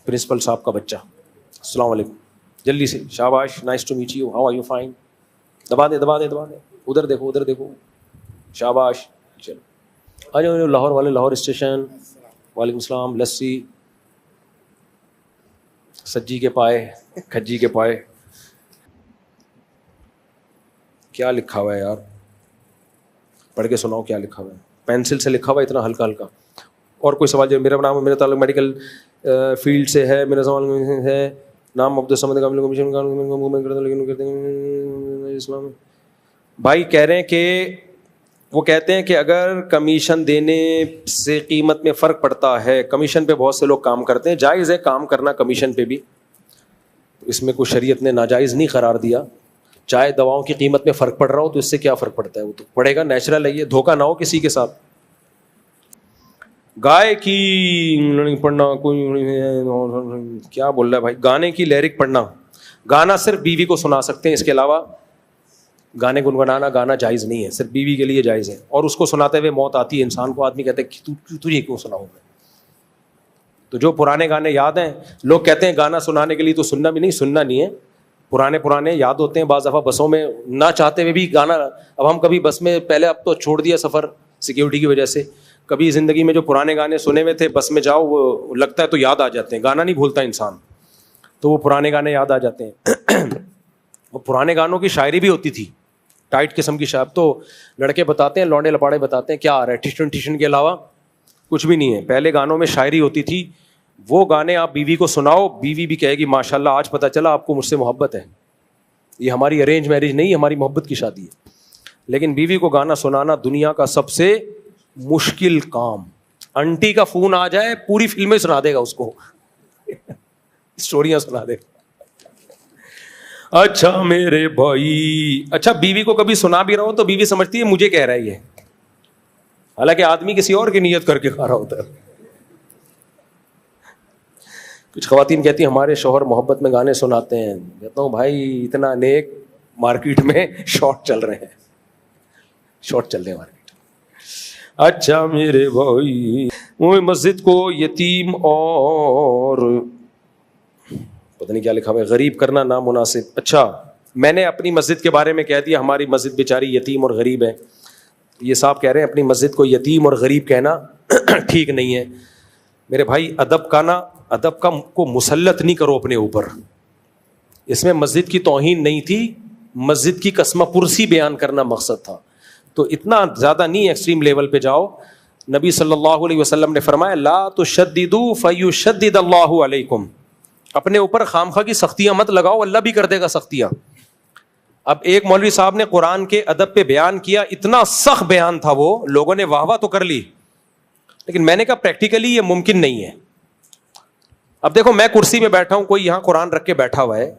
پرنسپل صاحب کا بچہ. السلام علیکم, جلدی سے, شاباش, nice to meet you, how are you, fine. دبا دے دبا دے دبا دے, ادھر دیکھو ادھر دیکھو, شاباش. چلو آ جاؤ لاہور والے, لاہور اسٹیشن. وعلیکم السلام. لسی سجی کے پائے, کھجی کے پائے. کیا لکھا ہوا ہے یار, پڑھ کے سناؤ کیا لکھا ہوا ہے. پینسل سے لکھا ہوا ہے اتنا ہلکا ہلکا. اور کوئی سوال؟ جو میرا نام, میرا تعلق میڈیکل فیلڈ سے ہے, میرا سوال ہے نام عبد الصمد اسلام. بھائی کہہ رہے ہیں کہ وہ کہتے ہیں کہ اگر کمیشن دینے سے قیمت میں فرق پڑتا ہے, کمیشن پہ بہت سے لوگ کام کرتے ہیں, جائز ہے کام کرنا کمیشن پہ بھی, اس میں کوئی شریعت نے ناجائز نہیں قرار دیا. چاہے دواؤں کی قیمت میں فرق پڑ رہا ہو تو اس سے کیا فرق پڑتا ہے, وہ تو پڑے گا, نیچرل ہے یہ, دھوکہ نہ ہو کسی کے ساتھ. گائے کی پڑھنا, کوئی کیا بول رہا ہے بھائی, گانے کی لیرک پڑھنا, گانا صرف بیوی کو سنا سکتے ہیں, اس کے علاوہ گانے گنگنانا گانا جائز نہیں ہے, صرف بیوی کے لیے جائز ہے. اور اس کو سناتے ہوئے موت آتی ہے انسان کو, آدمی کہتے ہے تجھے کیوں سناؤں میں. تو جو پرانے گانے یاد ہیں, لوگ کہتے ہیں گانا سنانے کے لیے تو سننا بھی نہیں, سننا نہیں ہے, پرانے یاد ہوتے ہیں. بعض دفعہ بسوں میں نہ چاہتے ہوئے بھی گانا, اب ہم کبھی بس میں, پہلے اب تو چھوڑ دیا سفر سیکیورٹی کی وجہ سے, کبھی زندگی میں جو پرانے گانے سنے ہوئے تھے بس میں جاؤ, وہ لگتا ہے تو یاد آ جاتے ہیں. گانا نہیں بھولتا انسان, تو وہ پرانے گانے یاد آ جاتے ہیں. وہ پرانے گانوں کی شاعری بھی ہوتی تھی, ٹائٹ قسم کی شاعر. تو لڑکے بتاتے ہیں, لونڈے لپاڑے بتاتے ہیں کیا آ رہا ہے, ٹیشن کے علاوہ کچھ بھی نہیں ہے. پہلے گانوں میں شاعری ہوتی تھی, وہ گانے آپ بیوی کو سناؤ, بیوی بھی کہے گی ماشاء اللہ آج پتہ چلا آپ کو مجھ سے محبت ہے, یہ ہماری ارینج میرج نہیں, ہماری محبت کی شادی ہے. لیکن بیوی کو گانا سنانا دنیا کا سب سے مشکل کام. انٹی کا فون آ جائے پوری فلمیں سنا دے گا اس کو, اسٹوریاں سنا دے گا. اچھا میرے بھائی, اچھا بیوی کو کبھی سنا بھی رہا ہو تو بیوی سمجھتی ہے مجھے کہہ رہا ہے یہ, حالانکہ آدمی کسی اور کی نیت کر کے کھا رہا ہوتا ہے. کچھ خواتین کہتی ہیں ہمارے شوہر محبت میں گانے سناتے ہیں. کہتا ہوں بھائی اتنا نیک, مارکیٹ میں شارٹ چل رہے ہیں, شارٹ چل رہے ہیں مارکیٹ. اچھا میرے بھائی, وہ مسجد کو یتیم اور پتہ نہیں کیا لکھا ہوا ہے, غریب کرنا نامناسب. اچھا میں نے اپنی مسجد کے بارے میں کہہ دیا ہماری مسجد بیچاری یتیم اور غریب ہے. یہ صاحب کہہ رہے ہیں اپنی مسجد کو یتیم اور غریب کہنا ٹھیک نہیں ہے. میرے بھائی ادب کا کو مسلط نہیں کرو اپنے اوپر. اس میں مسجد کی توہین نہیں تھی, مسجد کی قسمہ پرسی بیان کرنا مقصد تھا. تو اتنا زیادہ نہیں ایکسٹریم لیول پہ جاؤ. نبی صلی اللہ علیہ وسلم نے فرمایا لا تشددوا فیشدد اللہ علیکم, اپنے اوپر خامخواہ کی سختیاں مت لگاؤ, اللہ بھی کر دے گا سختیاں. اب ایک مولوی صاحب نے قرآن کے ادب پہ بیان کیا, اتنا سخت بیان تھا وہ, لوگوں نے واہ واہ تو کر لی, لیکن میں نے کہا پریکٹیکلی یہ ممکن نہیں ہے. اب دیکھو میں کرسی میں بیٹھا ہوں, کوئی یہاں قرآن رکھ کے بیٹھا ہوا ہے,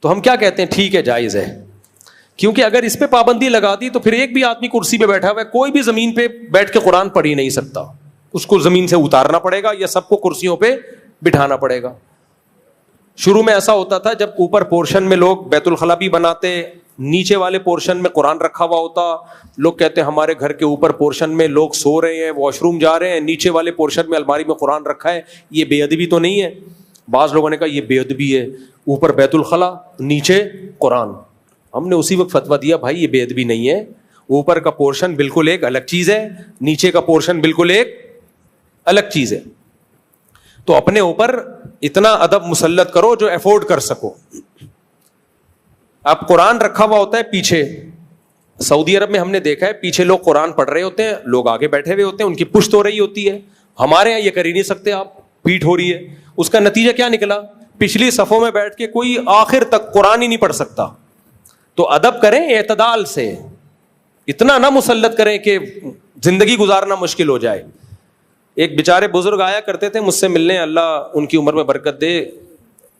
تو ہم کیا کہتے ہیں ٹھیک ہے جائز ہے, کیونکہ اگر اس پہ پابندی لگا دی تو پھر ایک بھی آدمی کرسی پہ بیٹھا ہوا ہے, کوئی بھی زمین پہ بیٹھ کے قرآن پڑھ ہی نہیں سکتا, اس کو زمین سے اتارنا پڑے گا یا سب کو کرسیوں پہ بٹھانا پڑے گا. شروع میں ایسا ہوتا تھا جب اوپر پورشن میں لوگ بیت الخلا بھی بناتے, نیچے والے پورشن میں قرآن رکھا ہوا ہوتا, لوگ کہتے ہیں ہمارے گھر کے اوپر پورشن میں لوگ سو رہے ہیں, واش روم جا رہے ہیں, نیچے والے پورشن میں الماری میں قرآن رکھا ہے, یہ بے ادبی تو نہیں ہے؟ بعض لوگوں نے کہا یہ بے ادبی ہے, اوپر بیت الخلا نیچے قرآن. ہم نے اسی وقت فتویٰ دیا بھائی یہ بے ادبی نہیں ہے, اوپر کا پورشن بالکل ایک الگ چیز ہے, نیچے کا پورشن بالکل ایک الگ چیز ہے. تو اپنے اوپر اتنا ادب مسلط کرو جو افورڈ کر سکو. اب قرآن رکھا ہوا ہوتا ہے پیچھے, سعودی عرب میں ہم نے دیکھا ہے پیچھے لوگ قرآن پڑھ رہے ہوتے ہیں, لوگ آگے بیٹھے ہوئے ہوتے ہیں, ان کی پشت ہو رہی ہوتی ہے. ہمارے یہاں یہ کر ہی نہیں سکتے آپ, پیٹھ ہو رہی ہے. اس کا نتیجہ کیا نکلا, پچھلی صفوں میں بیٹھ کے کوئی آخر تک قرآن ہی نہیں پڑھ سکتا. تو ادب کریں اعتدال سے, اتنا نہ مسلط کریں کہ زندگی گزارنا مشکل ہو جائے. ایک بیچارے بزرگ آیا کرتے تھے مجھ سے ملنے, اللہ ان کی عمر میں برکت دے,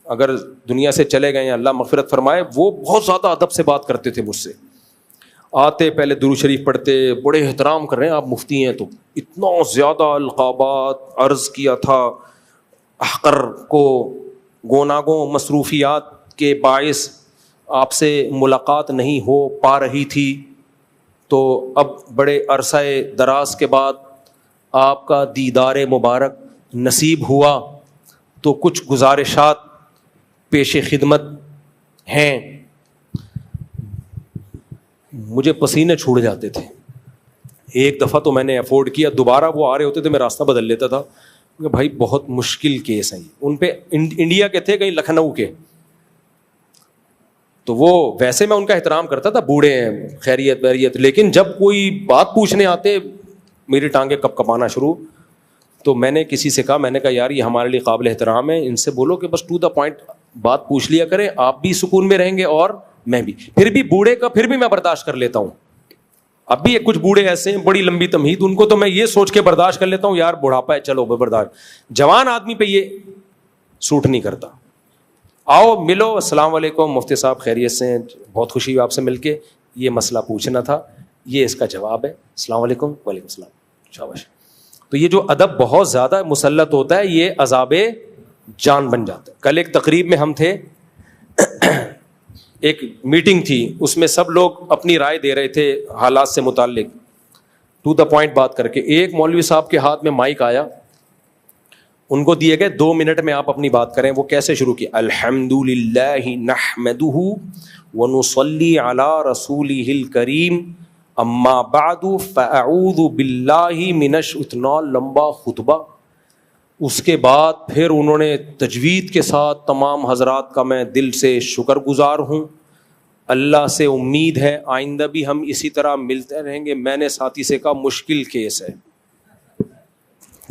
اگر دنیا سے چلے گئے ہیں اللہ مغفرت فرمائے, وہ بہت زیادہ ادب سے بات کرتے تھے مجھ سے. آتے پہلے درود شریف پڑھتے, بڑے احترام کر رہے ہیں, آپ مفتی ہیں تو اتنا زیادہ القابات عرض کیا تھا. احقر کو گوناگوں مصروفیات کے باعث آپ سے ملاقات نہیں ہو پا رہی تھی, تو اب بڑے عرصہ دراز کے بعد آپ کا دیدار مبارک نصیب ہوا, تو کچھ گزارشات پیش خدمت ہیں. مجھے پسینے چھوٹ جاتے تھے. ایک دفعہ تو میں نے افورڈ کیا, دوبارہ وہ آ رہے ہوتے تھے میں راستہ بدل لیتا تھا کہ بھائی بہت مشکل کیس ہیں. ان پہ انڈیا کے تھے, کہیں لکھنؤ کے, تو وہ ویسے میں ان کا احترام کرتا تھا, بوڑھے ہیں خیریت بیریت, لیکن جب کوئی بات پوچھنے آتے میری ٹانگیں کپ کپانا شروع. تو میں نے کسی سے کہا, میں نے کہا یار یہ ہمارے لیے قابل احترام ہے, ان سے بولو کہ بس ٹو دا پوائنٹ بات پوچھ لیا کریں, آپ بھی سکون میں رہیں گے اور میں بھی. پھر بھی بوڑھے کا پھر بھی میں برداشت کر لیتا ہوں. اب بھی کچھ بوڑھے ایسے ہیں بڑی لمبی تمہید, ان کو تو میں یہ سوچ کے برداشت کر لیتا ہوں یار بڑھاپا ہے چلو برداشت. جوان آدمی پہ یہ سوٹ نہیں کرتا. آؤ ملو, السلام علیکم مفتی صاحب خیریت سے ہیں, بہت خوشی ہوئی آپ سے مل کے, یہ مسئلہ پوچھنا تھا, یہ اس کا جواب ہے, السلام علیکم. وعلیکم السلام. شاباش. تو یہ جو ادب بہت زیادہ مسلط ہوتا ہے, یہ عذاب جان بن جاتا ہے. کل ایک تقریب میں ہم تھے, ایک میٹنگ تھی, اس میں سب لوگ اپنی رائے دے رہے تھے حالات سے متعلق, ٹو دا پوائنٹ بات کر کے. ایک مولوی صاحب کے ہاتھ میں مائک آیا, ان کو دیے گئے 2 منٹ میں آپ اپنی بات کریں. وہ کیسے شروع کی, الحمدللہ نحمدہ ونصلی علی رسولہ الکریم اما بعد فاعوذ باللہ من اتنا لمبا خطبہ. اس کے بعد پھر انہوں نے تجوید کے ساتھ, تمام حضرات کا میں دل سے شکر گزار ہوں, اللہ سے امید ہے آئندہ بھی ہم اسی طرح ملتے رہیں گے. میں نے ساتھی سے کہا مشکل کیس ہے,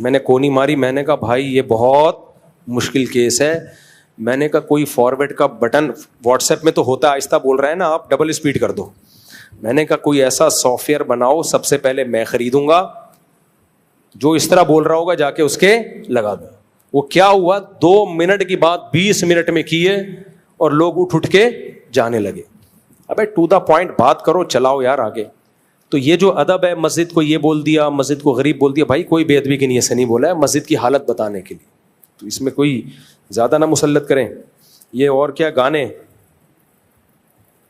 میں نے کونی ماری, میں نے کہا بھائی یہ بہت مشکل کیس ہے. میں نے کہا کوئی فارورڈ کا بٹن واٹس ایپ میں تو ہوتا ہے, آہستہ بول رہے ہیں نا آپ, ڈبل اسپیڈ کر دو. میں نے کہا کوئی ایسا سافٹ ویئر بناؤ, سب سے پہلے میں خریدوں گا, جو اس طرح بول رہا ہوگا جا کے اس کے لگا دو. وہ کیا ہوا, 2 منٹ کی بات 20 منٹ میں کیے اور لوگ اٹھ کے جانے لگے. ابے ٹو دا پوائنٹ بات کرو, چلاؤ یار آگے. تو یہ جو ادب ہے, مسجد کو یہ بول دیا, مسجد کو غریب بول دیا, بھائی کوئی بے ادبی کی نیت سے نہیں بولا ہے, مسجد کی حالت بتانے کے لیے. تو اس میں کوئی زیادہ نہ مسلط کریں. یہ اور کیا گانے,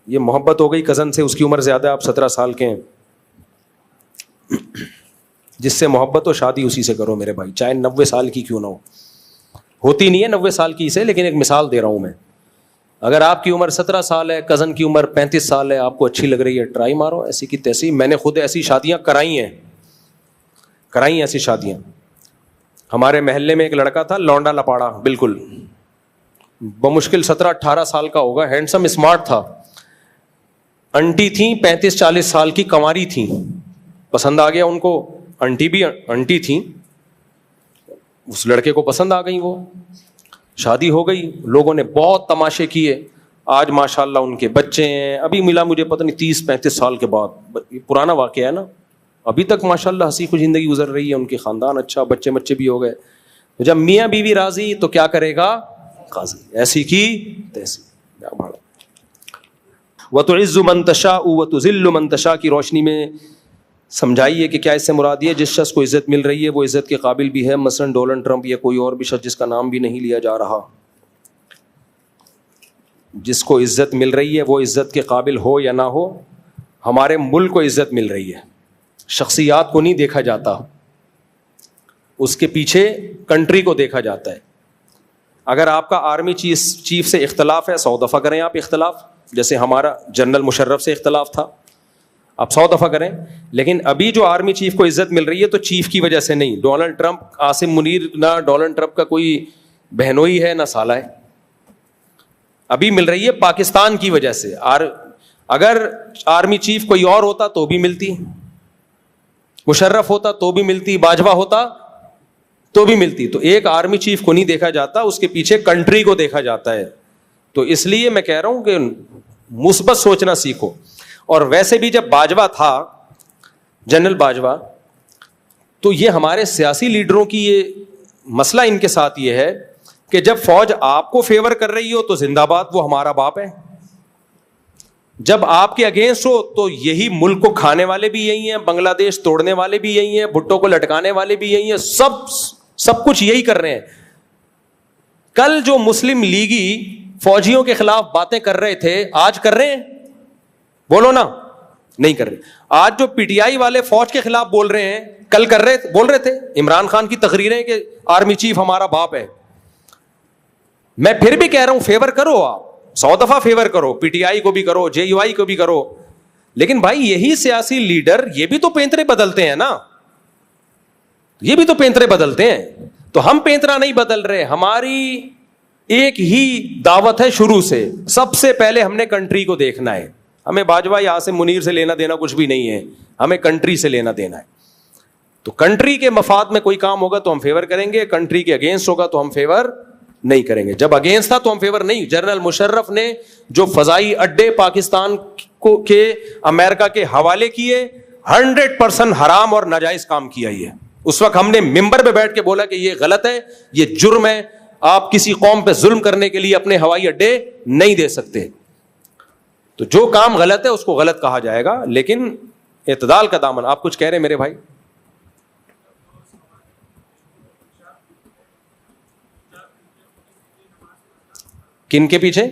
یہ محبت ہو گئی کزن سے, اس کی عمر زیادہ, آپ 17 سال کے ہیں, جس سے محبت ہو شادی اسی سے کرو میرے بھائی, چاہے 90 سال کی کیوں نہ ہو. ہوتی نہیں ہے 90 سال کی سے, لیکن ایک مثال دے رہا ہوں میں. اگر آپ کی عمر 17 سال ہے, کزن کی عمر 35 سال ہے, آپ کو اچھی لگ رہی ہے, ٹرائی مارو ایسی کی تیسی. میں نے خود ایسی شادیاں کرائی ہیں ایسی شادیاں. ہمارے محلے میں ایک لڑکا تھا, لونڈا لپاڑا بالکل, بمشکل 17-18 سال کا ہوگا, ہینڈسم اسمارٹ تھا. انٹی تھیں 35-40 سال کی, کنواری تھیں, پسند آ گیا ان کو. انٹی بھی انٹی تھیں, اس لڑکے کو پسند آ گئی, وہ شادی ہو گئی. لوگوں نے بہت تماشے کیے. آج ماشاءاللہ ان کے بچے ہیں, ابھی ملا مجھے پتہ نہیں 30-35 سال کے بعد, پرانا واقعہ ہے نا, ابھی تک ماشاءاللہ ہنسی خوش زندگی گزر رہی ہے, ان کے خاندان اچھا, بچے بھی ہو گئے. جب میاں بیوی راضی تو کیا کرے گا قاضی, ایسی کی تیسی. وَتُعِزُّ مَن تَشَاءُ وَتُذِلُّ مَن تَشَاء کی روشنی میں سمجھائیے کہ کیا اس سے مراد یہ جس شخص کو عزت مل رہی ہے وہ عزت کے قابل بھی ہے, مثلا ڈونلڈ ٹرمپ یا کوئی اور بھی شخص جس کا نام بھی نہیں لیا جا رہا, جس کو عزت مل رہی ہے وہ عزت کے قابل ہو یا نہ ہو. ہمارے ملک کو عزت مل رہی ہے, شخصیات کو نہیں دیکھا جاتا, اس کے پیچھے کنٹری کو دیکھا جاتا ہے. اگر آپ کا آرمی چیف سے اختلاف ہے 100 دفعہ کریں آپ اختلاف, جیسے ہمارا جنرل مشرف سے اختلاف تھا, آپ 100 دفعہ کریں. لیکن ابھی جو آرمی چیف کو عزت مل رہی ہے تو چیف کی وجہ سے نہیں. ڈونلڈ ٹرمپ, عاصم منیر نہ ڈونلڈ ٹرمپ کا کوئی بہنوئی ہے نہ سالہ ہے, ابھی مل رہی ہے پاکستان کی وجہ سے. اگر آرمی چیف کوئی اور ہوتا تو بھی ملتی, مشرف ہوتا تو بھی ملتی, باجوہ ہوتا تو بھی ملتی. تو ایک آرمی چیف کو نہیں دیکھا جاتا, اس کے پیچھے کنٹری کو دیکھا جاتا ہے. تو اس لیے میں کہہ رہا ہوں کہ مثبت سوچنا سیکھو. اور ویسے بھی جب باجوہ تھا, جنرل باجوہ, تو یہ ہمارے سیاسی لیڈروں کی یہ مسئلہ ان کے ساتھ یہ ہے کہ جب فوج آپ کو فیور کر رہی ہو تو زندہ باد، وہ ہمارا باپ ہے. جب آپ کے اگینسٹ ہو تو یہی ملک کو کھانے والے بھی یہی ہیں، بنگلہ دیش توڑنے والے بھی یہی ہیں، بھٹو کو لٹکانے والے بھی یہی ہیں، سب کچھ یہی کر رہے ہیں. کل جو مسلم لیگی فوجیوں کے خلاف باتیں کر رہے تھے آج کر رہے ہیں؟ بولو نا. نہیں کر رہے. آج جو پی ٹی آئی والے فوج کے خلاف بول رہے ہیں کل بول رہے تھے. عمران خان کی تقریریں کہ آرمی چیف ہمارا باپ ہے. میں پھر بھی کہہ رہا ہوں فیور کرو، آپ 100 دفعہ فیور کرو، پی ٹی آئی کو بھی کرو، جے یو آئی کو بھی کرو، لیکن بھائی یہی سیاسی لیڈر یہ بھی تو پینترے بدلتے ہیں نا، یہ بھی تو پینترے بدلتے ہیں. تو ہم پینترا نہیں بدل رہے. ہماری ایک ہی دعوت ہے شروع سے، سب سے پہلے ہم نے کنٹری کو دیکھنا ہے. ہمیں باجوہ یا عاصم منیر سے لینا دینا کچھ بھی نہیں ہے، ہمیں کنٹری سے لینا دینا ہے. تو کنٹری کے مفاد میں کوئی کام ہوگا تو ہم فیور کریں گے، کنٹری کے اگینسٹ ہوگا تو ہم فیور نہیں کریں گے. جب اگینسٹ تھا تو ہم فیور نہیں. جنرل مشرف نے جو فضائی اڈے پاکستان کو کے امریکہ کے حوالے کیے 100% حرام اور ناجائز کام کیا. یہ اس وقت ہم نے ممبر پہ بیٹھ کے بولا کہ یہ غلط ہے، یہ جرم ہے، آپ کسی قوم پہ ظلم کرنے کے لیے اپنے ہوائی اڈے نہیں دے سکتے. تو جو کام غلط ہے اس کو غلط کہا جائے گا، لیکن اعتدال کا دامن. آپ کچھ کہہ رہے ہیں میرے بھائی؟ کن کے پیچھے؟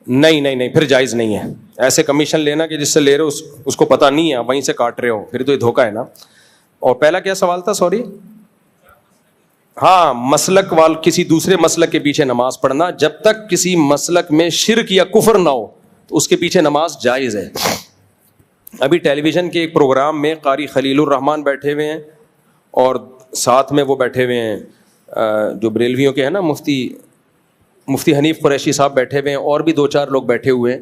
نہیں پھر جائز نہیں ہے ایسے کمیشن لینا کہ جس سے لے رہے ہو اس کو پتا نہیں ہے، وہیں سے کاٹ رہے ہو، پھر تو یہ دھوکا ہے نا. اور پہلا کیا سوال تھا؟ سوری. ہاں، مسلک کسی دوسرے مسلک کے پیچھے نماز پڑھنا، جب تک کسی مسلک میں شرک یا کفر نہ ہو تو اس کے پیچھے نماز جائز ہے. ابھی ٹیلی ویژن کے ایک پروگرام میں قاری خلیل الرحمان بیٹھے ہوئے ہیں اور ساتھ میں وہ بیٹھے ہوئے ہیں جو بریلویوں کے ہیں نا، مفتی حنیف قریشی صاحب بیٹھے ہوئے ہیں، اور بھی 2-4 لوگ بیٹھے ہوئے ہیں.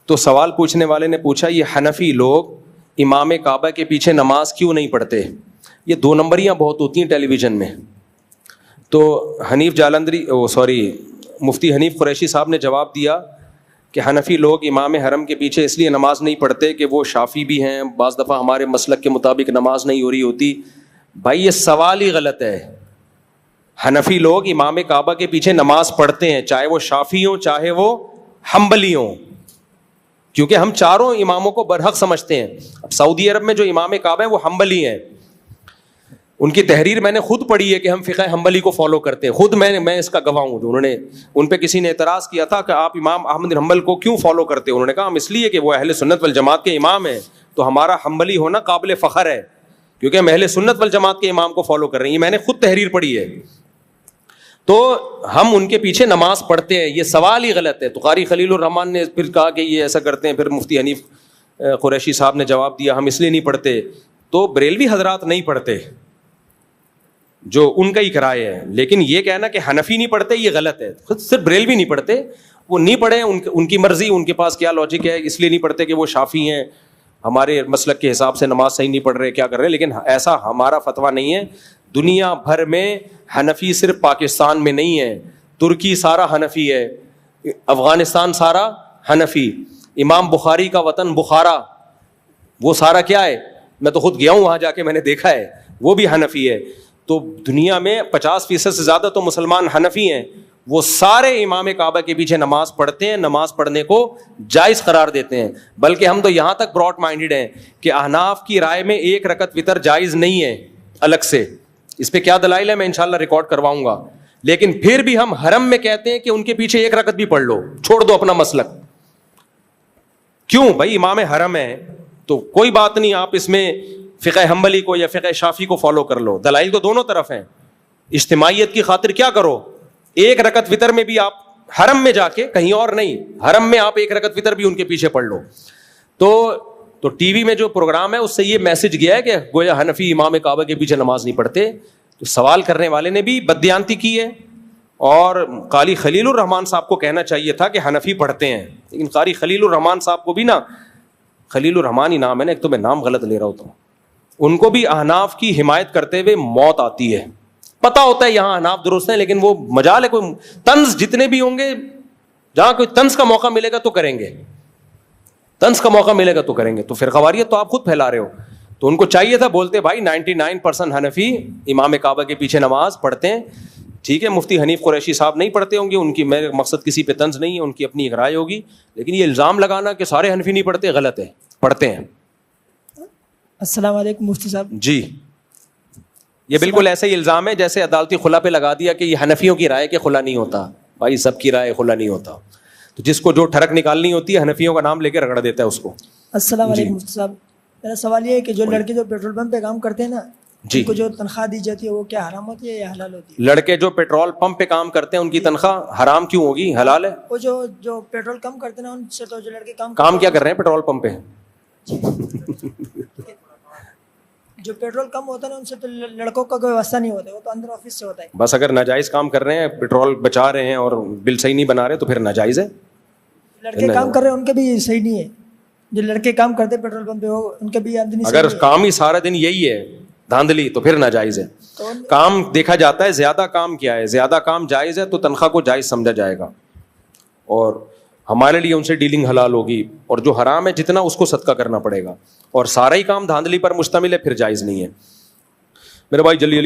تو سوال پوچھنے والے نے پوچھا یہ حنفی لوگ امام کعبہ کے پیچھے نماز کیوں نہیں پڑھتے؟ یہ 2 نمبریاں بہت ہوتی ہیں ٹیلی ویژن میں. تو مفتی حنیف قریشی صاحب نے جواب دیا کہ حنفی لوگ امام حرم کے پیچھے اس لیے نماز نہیں پڑھتے کہ وہ شافی بھی ہیں، بعض دفعہ ہمارے مسلک کے مطابق نماز نہیں ہو رہی ہوتی. بھائی یہ سوال ہی غلط ہے. حنفی لوگ امام کعبہ کے پیچھے نماز پڑھتے ہیں، چاہے وہ شافی ہوں چاہے وہ حنبلی ہوں، کیونکہ ہم چاروں اماموں کو برحق سمجھتے ہیں. اب سعودی عرب میں جو امام کعبہ ہیں وہ حنبلی ہیں. ان کی تحریر میں نے خود پڑھی ہے کہ ہم فقہ حنبلی کو فالو کرتے ہیں. خود میں اس کا گواہ ہوں. انہوں نے ان پہ کسی نے اعتراض کیا تھا کہ آپ امام احمد بن حنبل کو کیوں فالو کرتے ہیں؟ انہوں نے کہا ہم اس لیے کہ وہ اہل سنت والجماعت کے امام ہیں، تو ہمارا حنبلی ہونا قابل فخر ہے کیونکہ ہم اہل سنت والجماعت کے امام کو فالو کر رہے ہیں. میں نے خود تحریر پڑھی ہے. تو ہم ان کے پیچھے نماز پڑھتے ہیں، یہ سوال ہی غلط ہے. تو قاری خلیل الرحمان نے پھر کہا کہ یہ ایسا کرتے ہیں. پھر مفتی حنیف قریشی صاحب نے جواب دیا ہم اس لیے نہیں پڑھتے. تو بریلوی حضرات نہیں پڑھتے، جو ان کا ہی کرائے ہے. لیکن یہ کہنا کہ حنفی نہیں پڑھتے یہ غلط ہے. خود صرف بریلوی نہیں پڑھتے، وہ نہیں پڑھے، ان کی مرضی، ان کے پاس کیا لاجک ہے، اس لیے نہیں پڑھتے کہ وہ شافی ہیں، ہمارے مسلک کے حساب سے نماز صحیح نہیں پڑھ رہے، کیا کر رہے ہیں. لیکن ایسا ہمارا فتویٰ نہیں ہے. دنیا بھر میں حنفی صرف پاکستان میں نہیں ہے، ترکی سارا حنفی ہے، افغانستان سارا حنفی. امام بخاری کا وطن بخارا، وہ سارا کیا ہے؟ میں تو خود گیا ہوں وہاں جا کے، میں نے دیکھا ہے، وہ بھی حنفی ہے. تو دنیا میں 50% سے زیادہ تو مسلمان حنفی ہیں. وہ سارے امام کعبہ کے پیچھے نماز پڑھتے ہیں، نماز پڑھنے کو جائز قرار دیتے ہیں. بلکہ ہم تو یہاں تک براڈ مائنڈیڈ ہیں کہ احناف کی رائے میں 1 رکعت وتر جائز نہیں ہے الگ سے. اس پہ کیا دلائل ہے میں انشاءاللہ ریکارڈ کرواؤں گا. لیکن پھر بھی ہم حرم میں کہتے ہیں کہ ان کے پیچھے 1 رکعت بھی پڑھ لو، چھوڑ دو اپنا مسلک. کیوں بھائی؟ امام حرم ہے تو کوئی بات نہیں، آپ اس میں فقہ حنبلی کو یا فقہ شافی کو فالو کر لو. دلائل تو دونوں طرف ہیں. اجتماعیت کی خاطر کیا کرو، 1 رکعت وتر میں بھی آپ حرم میں جا کے، کہیں اور نہیں، حرم میں آپ 1 رکعت وتر بھی ان کے پیچھے پڑھ لو. تو ٹی وی میں جو پروگرام ہے اس سے یہ میسج گیا ہے کہ گویا حنفی امام کعبہ کے پیچھے نماز نہیں پڑھتے. تو سوال کرنے والے نے بھی بددیانتی کی ہے. اور قاری خلیل الرحمان صاحب کو کہنا چاہیے تھا کہ حنفی پڑھتے ہیں. لیکن قاری خلیل الرحمان صاحب کو بھی نا، خلیل الرحمان ہی نام ہے نا، ایک تو میں نام غلط لے رہا ہوتا ہوں، ان کو بھی احناف کی حمایت کرتے ہوئے موت آتی ہے. پتہ ہوتا ہے یہاں احناف درست ہیں، لیکن وہ مجال ہے، کوئی طنز جتنے بھی ہوں گے جہاں کوئی طنز کا موقع ملے گا تو کریں گے, طنز کا موقع ملے گا تو کریں گے. تو فرقواریت تو آپ خود پھیلا رہے ہو. تو ان کو چاہیے تھا, بولتے بھائی 99% حنفی امام کعبہ کے پیچھے نماز پڑھتے ہیں, ٹھیک ہے مفتی حنیف قریشی صاحب نہیں پڑھتے ہوں گے, ان کی میرے مقصد کسی پہ طنز نہیں ہے, ان کی اپنی ایک رائے ہوگی, لیکن یہ الزام لگانا کہ سارے حنفی نہیں پڑھتے غلط ہے, پڑھتے ہیں. السلام علیکم مفتی صاحب. جی, یہ بالکل ایسا ہی الزام ہے جیسے عدالتی خلا پہ لگا دیا کہ یہ حنفیوں کی رائے کے خلا نہیں ہوتا. بھائی سب کی رائے خلا نہیں ہوتا, تو جس کو جو ٹھڑک نکالنی ہوتی ہے حنفیوں کا نام لے کے رگڑ دیتا ہے اس کو. السلام علیکم مفتی صاحب, میرا سوال یہ ہے کہ جو لڑکے جو پیٹرول پمپ پہ کام کرتے ہیں نا, جی, ان کو جو تنخواہ دی جاتی ہے وہ کیا حرام ہوتی ہے یا حلال ہوتی ہے؟ لڑکے جو پیٹرول پمپ پہ کام کرتے ہیں ان کی تنخواہ حرام کیوں ہوگی, حلال ہے. وہ جو پیٹرول کم کرتے ہیں نا, ان سے تو جو لڑکے کام کیا کر رہے ہیں پیٹرول پمپ پہ, جو پیٹرول کم ہوتا ہے نا ان سے تو لڑکوں کا کوئی واسطہ نہیں ہوتا, وہ تو اندر آفس سے ہوتا ہے. بس اگر ناجائز کام کر رہے ہیں, پیٹرول بچا رہے ہیں اور بل صحیح نہیں بنا رہے تو پھر ناجائز ہے. لڑکے کام کر رہے ہیں ان کے بھی صحیح نہیں ہے, جو لڑکے کام کرتے ہیں پیٹرول پمپ پہ ان کے بھی آمدنی, اگر کام ہی سارا دن یہی ہے دھاندلی تو پھر ناجائز ہے. کام دیکھا جاتا ہے, زیادہ کام کیا ہے, زیادہ کام جائز ہے تو تنخواہ کو جائز سمجھا جائے گا, اور ہمارے لیے ان سے ڈیلنگ حلال ہوگی, اور جو حرام ہے جتنا اس کو صدقہ کرنا پڑے گا, اور سارا ہی کام دھاندلی پر مشتمل ہے پھر جائز نہیں ہے. میرے بھائی جلدی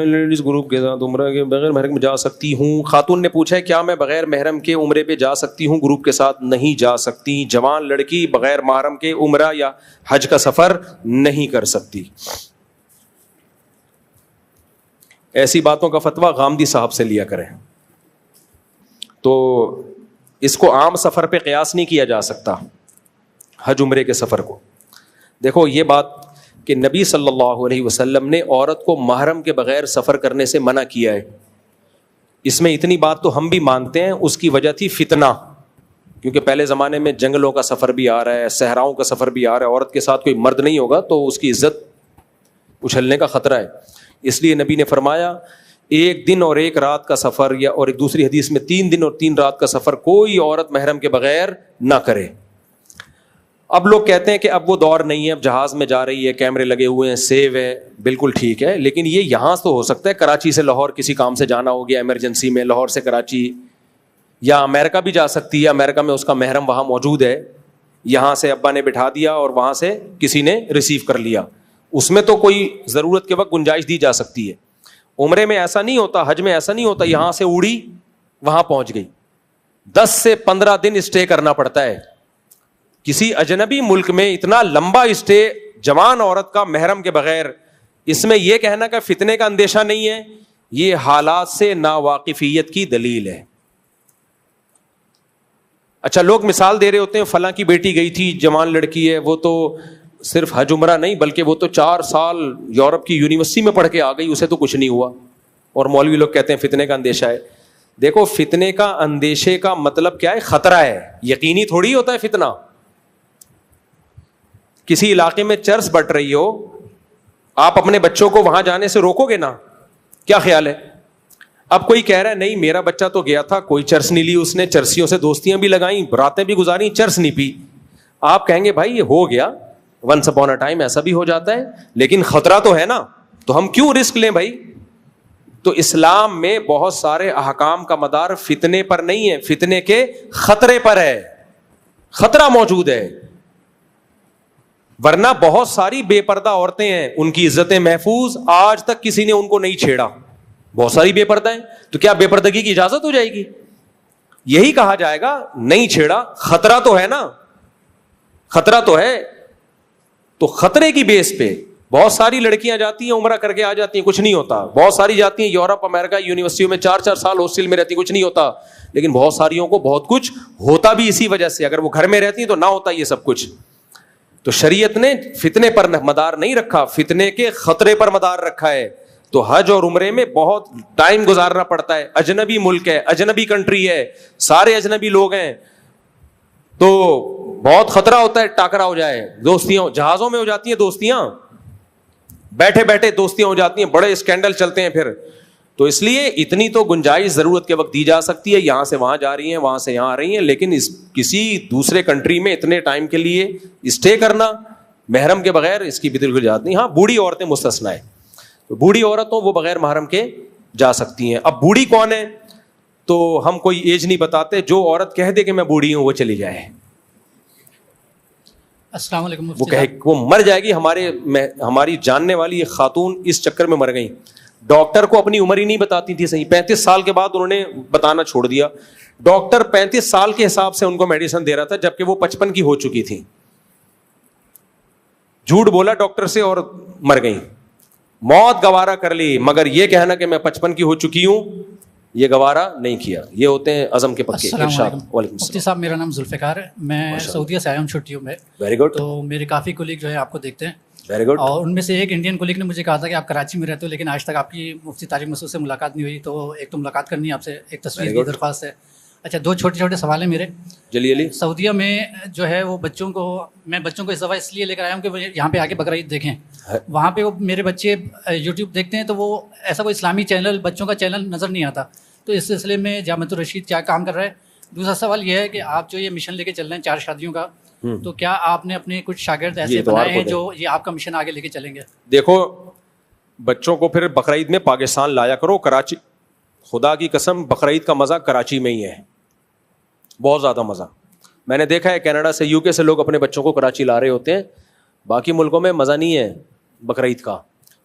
لیڈیز گروپ کے ساتھ عمرہ کے بغیر محرم جا سکتی ہوں. خاتون نے پوچھا ہے کیا میں بغیر محرم کے عمرے پہ جا سکتی ہوں؟ گروپ کے ساتھ نہیں جا سکتی. جوان لڑکی بغیر محرم کے عمرہ یا حج کا سفر نہیں کر سکتی. ایسی باتوں کا فتویٰ غامدی صاحب سے لیا کریں. تو اس کو عام سفر پہ قیاس نہیں کیا جا سکتا, حج عمرے کے سفر کو. دیکھو یہ بات کہ نبی صلی اللہ علیہ وسلم نے عورت کو محرم کے بغیر سفر کرنے سے منع کیا ہے, اس میں اتنی بات تو ہم بھی مانتے ہیں, اس کی وجہ تھی فتنہ, کیونکہ پہلے زمانے میں جنگلوں کا سفر بھی آ رہا ہے, صحراؤں کا سفر بھی آ رہا ہے, عورت کے ساتھ کوئی مرد نہیں ہوگا تو اس کی عزت اچھلنے کا خطرہ ہے. اس لیے نبی نے فرمایا 1 دن اور 1 رات کا سفر, یا اور ایک دوسری حدیث میں 3 دن اور 3 رات کا سفر کوئی عورت محرم کے بغیر نہ کرے. اب لوگ کہتے ہیں کہ اب وہ دور نہیں ہے, اب جہاز میں جا رہی ہے, کیمرے لگے ہوئے ہیں, سیو ہے, بالکل ٹھیک ہے, لیکن یہ یہاں تو ہو سکتا ہے کراچی سے لاہور کسی کام سے جانا ہو گیا ایمرجنسی میں, لاہور سے کراچی, یا امریکہ بھی جا سکتی ہے, امریکہ میں اس کا محرم وہاں موجود ہے, یہاں سے ابا نے بٹھا دیا اور وہاں سے کسی نے ریسیو کر لیا, اس میں تو کوئی ضرورت کے وقت گنجائش دی جا سکتی ہے. عمرے میں ایسا نہیں ہوتا, حج میں ایسا نہیں ہوتا, یہاں سے اڑی وہاں پہنچ گئی, 10 سے 15 دن اسٹے کرنا پڑتا ہے. کسی اجنبی ملک میں اتنا لمبا اسٹے جوان عورت کا محرم کے بغیر, اس میں یہ کہنا کہ فتنے کا اندیشہ نہیں ہے, یہ حالات سے ناواقفیت کی دلیل ہے. اچھا لوگ مثال دے رہے ہوتے ہیں فلاں کی بیٹی گئی تھی, جوان لڑکی ہے, وہ تو صرف حج عمرہ نہیں بلکہ وہ تو 4 سال یورپ کی یونیورسٹی میں پڑھ کے آ گئی, اسے تو کچھ نہیں ہوا, اور مولوی لوگ کہتے ہیں فتنے کا اندیشہ ہے. دیکھو فتنے کا اندیشے کا مطلب کیا ہے, خطرہ ہے, یقینی تھوڑی ہوتا ہے فتنہ. کسی علاقے میں چرس بٹ رہی ہو, آپ اپنے بچوں کو وہاں جانے سے روکو گے نا, کیا خیال ہے؟ اب کوئی کہہ رہا ہے نہیں میرا بچہ تو گیا تھا, کوئی چرس نہیں لی اس نے, چرسیوں سے دوستیاں بھی لگائیں, راتیں بھی گزاری, چرس نہیں پی. آپ کہیں گے بھائی یہ ہو گیا, ونس اپون اے ٹائم ایسا بھی ہو جاتا ہے, لیکن خطرہ تو ہے نا, تو ہم کیوں رسک لیں بھائی. تو اسلام میں بہت سارے احکام کا مدار فتنے پر نہیں ہے, فتنے کے خطرے پر ہے, خطرہ موجود ہے. ورنہ بہت ساری بے پردہ عورتیں ہیں, ان کی عزتیں محفوظ, آج تک کسی نے ان کو نہیں چھیڑا, بہت ساری بے پردہ ہیں. تو کیا بے پردگی کی اجازت ہو جائے گی؟ یہی کہا جائے گا نہیں چھیڑا, خطرہ تو ہے نا, خطرہ تو ہے. تو خطرے کی بیس پہ بہت ساری لڑکیاں جاتی ہیں, عمرہ کر کے آ جاتی ہیں, کچھ نہیں ہوتا. بہت ساری جاتی ہیں یورپ امریکہ یونیورسٹیوں میں 4 سال ہاسٹل میں رہتی ہیں, کچھ نہیں ہوتا. لیکن بہت ساریوں کو بہت کچھ ہوتا بھی اسی وجہ سے, اگر وہ گھر میں رہتی ہیں تو نہ ہوتا یہ سب کچھ. تو شریعت نے فتنے پر مدار نہیں رکھا, فتنے کے خطرے پر مدار رکھا ہے. تو حج اور عمرے میں بہت ٹائم گزارنا پڑتا ہے, اجنبی ملک ہے, اجنبی کنٹری ہے, سارے اجنبی لوگ ہیں, تو بہت خطرہ ہوتا ہے ٹاکرا ہو جائے. دوستیاں جہازوں میں ہو جاتی ہیں, دوستیاں بیٹھے بیٹھے دوستیاں ہو جاتی ہیں, بڑے اسکینڈل چلتے ہیں پھر. تو اس لیے اتنی تو گنجائش ضرورت کے وقت دی جا سکتی ہے, یہاں سے وہاں جا رہی ہیں, وہاں سے یہاں آ رہی ہیں, لیکن کسی دوسرے کنٹری میں اتنے ٹائم کے لیے اسٹے کرنا محرم کے بغیر, اس کی بالکل اجازت نہیں. ہاں بوڑھی عورتیں مستثنیٰ ہے, تو بوڑھی عورتوں وہ بغیر محرم کے جا سکتی ہیں. اب بوڑھی کون ہے؟ تو ہم کوئی ایج نہیں بتاتے, جو عورت کہہ دے کہ میں بوڑھی ہوں وہ چلی جائے, السلام علیکم. وہ کہے وہ مر جائے گی. ہماری جاننے والی ایک خاتون اس چکر میں مر گئی, ڈاکٹر کو اپنی عمر ہی نہیں بتاتی تھی صحیح, 35 سال کے بعد انہوں نے بتانا چھوڑ دیا. ڈاکٹر 35 سال کے حساب سے ان کو میڈیسن دے رہا تھا جبکہ وہ 55 کی ہو چکی تھی. جھوٹ بولا ڈاکٹر سے اور مر گئی. موت گوارا کر لی, مگر یہ کہنا کہ میں 55 کی ہو چکی ہوں یہ گوارا نہیں کیا. یہ ہوتے ہیں عزم کے پکے. مفتی صاحب میرا نام ذوالفقار ہے, میں سعودیہ سے آیا ہوں چھٹیوں میں. Very good. تو میرے کافی کولیگ جو ہے آپ کو دیکھتے ہیں. Very good. اور ان میں سے ایک انڈین کولیگ نے مجھے کہا تھا کہ آپ کراچی میں رہتے ہو لیکن آج تک آپ کی مفتی طارق مسعود سے ملاقات نہیں ہوئی, تو ایک تو ملاقات کرنی ہے آپ سے, ایک تصویر کی درخواست ہے. اچھا 2 چھوٹے سوال ہیں میرے. جلی سعودیہ میں جو ہے وہ میں بچوں کو اس دفعہ اس لیے لے کر آیا ہوں کہ وہ یہاں پہ آ کے بقرعید دیکھیں. وہاں پہ وہ میرے بچے یوٹیوب دیکھتے ہیں تو وہ ایسا کوئی اسلامی چینل بچوں کا چینل نظر نہیں آتا, تو اس سلسلے میں جامعۃ الرشید کیا کام کر رہا ہے. دوسرا سوال یہ ہے کہ آپ جو یہ مشن لے کے چل رہے ہیں 4 شادیوں کا, تو کیا آپ نے اپنے کچھ شاگرد ایسے بنائے ہیں جو یہ آپ کا مشن آگے لے کے چلیں گے؟ دیکھو بچوں کو پھر بقرعید میں پاکستان لایا کرو, کراچی, خدا کی قسم بقرعید کا مزہ کراچی میں ہی ہے, بہت زیادہ مزہ. میں نے دیکھا ہے کینیڈا سے UK سے لوگ اپنے بچوں کو کراچی لا رہے ہوتے ہیں, باقی ملکوں میں مزہ نہیں ہے بقرعید کا,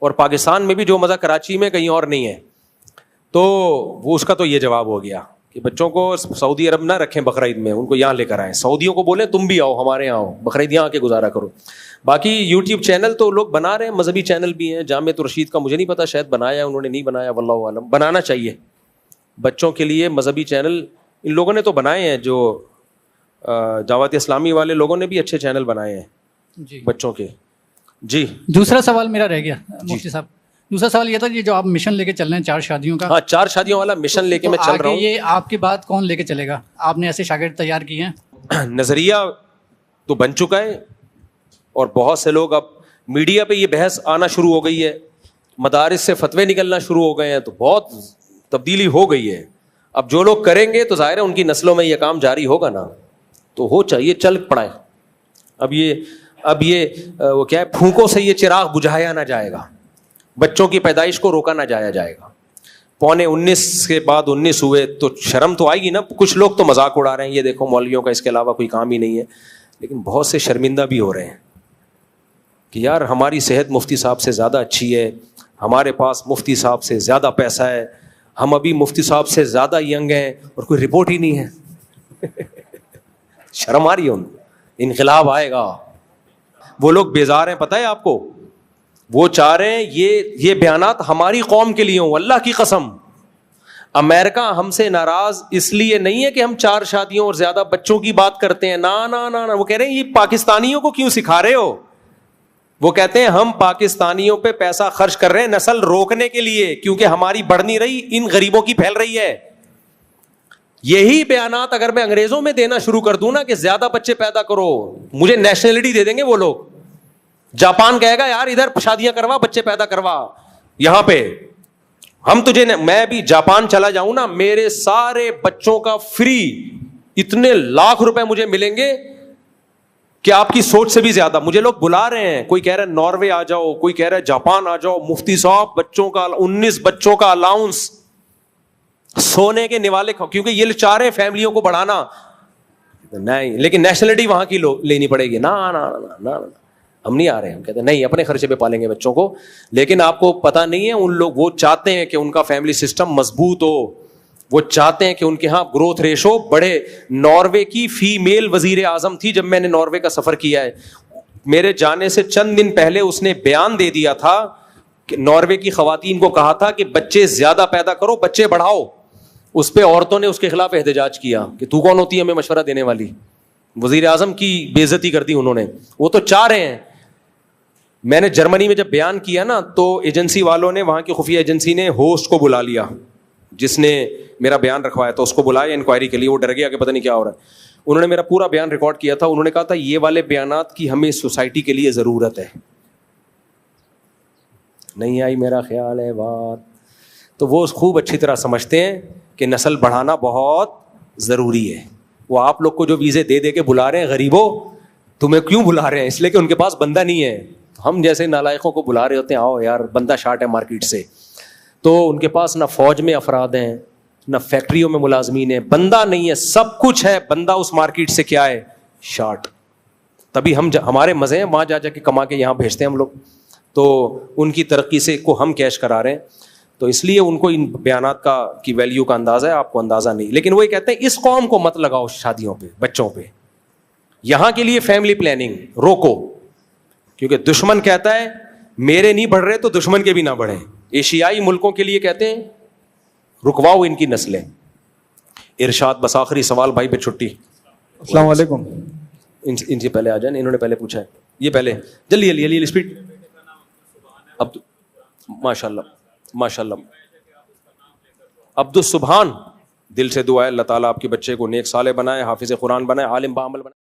اور پاکستان میں بھی جو مزہ کراچی میں کہیں اور نہیں ہے. تو وہ اس کا تو یہ جواب ہو گیا کہ بچوں کو سعودی عرب نہ رکھیں بقرعید میں, ان کو یہاں لے کر آئیں. سعودیوں کو بولیں تم بھی آؤ ہمارے یہاں آؤ, بقرعید یہاں آ کے گزارا کرو. باقی یوٹیوب چینل تو لوگ بنا رہے ہیں, مذہبی چینل بھی ہیں. جامعۃ الرشید کا مجھے نہیں پتا, شاید بنایا انہوں نے, نہیں بنایا واللہ عالم. بنانا چاہیے بچوں کے لیے مذہبی چینل, ان لوگوں نے تو بنائے ہیں, جو جماعت اسلامی والے لوگوں نے بھی اچھے چینل بنائے ہیں بچوں کے. جی دوسرا سوال میرا رہ گیا مفتی صاحب. دوسرا سوال یہ تھا کہ جو آپ مشن لے کے چل رہے ہیں 4 شادیوں کا. ہاں 4 شادیوں والا مشن لے کے میں چل رہا ہوں. یہ آپ کی بات کون لے کے چلے گا؟ آپ نے ایسے شاگرد تیار کیے ہیں؟ نظریہ تو بن چکا ہے, اور بہت سے لوگ اب میڈیا پہ یہ بحث آنا شروع ہو گئی ہے, مدارس سے فتوے نکلنا شروع ہو گئے ہیں, تو بہت تبدیلی ہو گئی ہے. اب جو لوگ کریں گے تو ظاہر ہے ان کی نسلوں میں یہ کام جاری ہوگا نا, تو ہو چاہیے چل پڑائے. اب یہ وہ کیا ہے, پھونکوں سے یہ چراغ بجھایا نہ جائے گا, بچوں کی پیدائش کو روکا نہ جائے گا. 19 کے بعد 19 ہوئے تو شرم تو آئے گی نا. کچھ لوگ تو مذاق اڑا رہے ہیں, یہ دیکھو مولویوں کا اس کے علاوہ کوئی کام ہی نہیں ہے, لیکن بہت سے شرمندہ بھی ہو رہے ہیں کہ یار ہماری صحت مفتی صاحب سے زیادہ اچھی ہے, ہمارے پاس مفتی صاحب سے زیادہ پیسہ ہے, ہم ابھی مفتی صاحب سے زیادہ ینگ ہیں اور کوئی رپورٹ ہی نہیں ہے. شرم آ رہی ہے ان کو, انقلاب آئے گا. وہ لوگ بیزار ہیں پتہ ہے آپ کو, وہ چاہ رہے ہیں یہ بیانات ہماری قوم کے لیے ہوں. اللہ کی قسم امریکہ ہم سے ناراض اس لیے نہیں ہے کہ ہم 4 شادیوں اور زیادہ بچوں کی بات کرتے ہیں, نا. وہ کہہ رہے ہیں یہ پاکستانیوں کو کیوں سکھا رہے ہو. وہ کہتے ہیں ہم پاکستانیوں پہ پیسہ خرچ کر رہے ہیں نسل روکنے کے لیے, کیونکہ ہماری بڑھ نہیں رہی, ان غریبوں کی پھیل رہی ہے. یہی بیانات اگر میں انگریزوں میں دینا شروع کر دوں نا کہ زیادہ بچے پیدا کرو, مجھے نیشنلٹی دے دیں گے وہ لوگ. جاپان کہے گا یار ادھر شادیاں کروا, بچے پیدا کروا یہاں پہ, ہم تجھے میں بھی جاپان چلا جاؤں نا, میرے سارے بچوں کا فری اتنے لاکھ روپے مجھے ملیں گے کہ آپ کی سوچ سے بھی زیادہ. مجھے لوگ بلا رہے ہیں, کوئی کہہ رہا ہے ناروے آ جاؤ, کوئی کہہ رہا ہے جاپان آ جاؤ, مفتی صاحب بچوں کا 19 بچوں کا الاؤنس, سونے کے نوالے, کیونکہ یہ چاہ رہے ہیں فیملیوں کو بڑھانا. نہیں, لیکن نیشنلٹی وہاں کی لینی پڑے گی. نا ہم نہیں آ رہے ہیں. ہم کہتے ہیں نہیں, اپنے خرچے پہ پالیں گے بچوں کو. لیکن آپ کو پتا نہیں ہے, ان لوگ وہ چاہتے ہیں کہ ان کا فیملی سسٹم مضبوط ہو, وہ چاہتے ہیں کہ ان کے ہاں گروتھ ریشو بڑھے. ناروے کی فیمیل وزیر اعظم تھی جب میں نے ناروے کا سفر کیا ہے, میرے جانے سے چند دن پہلے اس نے بیان دے دیا تھا کہ ناروے کی خواتین کو کہا تھا کہ بچے زیادہ پیدا کرو, بچے بڑھاؤ. اس پہ عورتوں نے اس کے خلاف احتجاج کیا کہ تو کون ہوتی ہے ہمیں مشورہ دینے والی. وزیر اعظم کی بے عزتی کر دی انہوں نے. وہ تو چاہ رہے ہیں. میں نے جرمنی میں جب بیان کیا نا تو ایجنسی والوں نے, وہاں کی خفیہ ایجنسی نے ہوسٹ کو بلا لیا جس نے میرا بیان رکھوایا, تو اس کو بلایا انکوائری کے لیے. وہ ڈر گیا کہ پتہ نہیں کیا ہو رہا ہے. انہوں نے میرا پورا بیان ریکارڈ کیا تھا. انہوں نے کہا تھا یہ والے بیانات کی ہمیں سوسائٹی کے لیے ضرورت ہے. نہیں آئی میرا خیال ہے بات. تو وہ خوب اچھی طرح سمجھتے ہیں کہ نسل بڑھانا بہت ضروری ہے. وہ آپ لوگ کو جو ویزے دے دے کے بلا رہے ہیں, غریبوں تمہیں کیوں بلا رہے ہیں؟ اس لیے کہ ان کے پاس بندہ نہیں ہے. ہم جیسے نالائقوں کو بلا رہے ہوتے ہیں, آؤ یار بندہ شارٹ ہے مارکیٹ سے. تو ان کے پاس نہ فوج میں افراد ہیں, نہ فیکٹریوں میں ملازمین ہے, بندہ نہیں ہے, سب کچھ ہے, بندہ اس مارکیٹ سے کیا ہے, شارٹ. تبھی ہمارے مزے ہیں وہاں جا کے کما کے یہاں بھیجتے ہیں ہم لوگ, تو ان کی ترقی سے کو ہم کیش کرا رہے ہیں. تو اس لیے ان کو ان بیانات کی ویلیو کا اندازہ ہے, آپ کو اندازہ نہیں. لیکن وہ یہ کہتے ہیں اس قوم کو مت لگاؤ شادیوں پہ, بچوں پہ, یہاں کے لیے فیملی پلاننگ روکو, کیونکہ دشمن کہتا ہے میرے نہیں بڑھ رہے تو دشمن کے بھی نہ بڑھیں. ایشیائی ملکوں کے لیے کہتے ہیں رکواؤ ان کی نسلیں. ارشاد, بس آخری سوال بھائی پہ چھٹی. السلام علیکم. ان سے پہلے آ جائیں, انہوں نے پہلے پوچھا ہے, یہ پہلے جلدی جلدی جلدی اسپیڈ. اب ماشاء اللہ ماشاء اللہ, عبد السبحان, دل سے دعا ہے اللہ تعالیٰ آپ کے بچے کو نیک صالح بنائے, حافظ قرآن بنائے, عالم بعمل بنائے.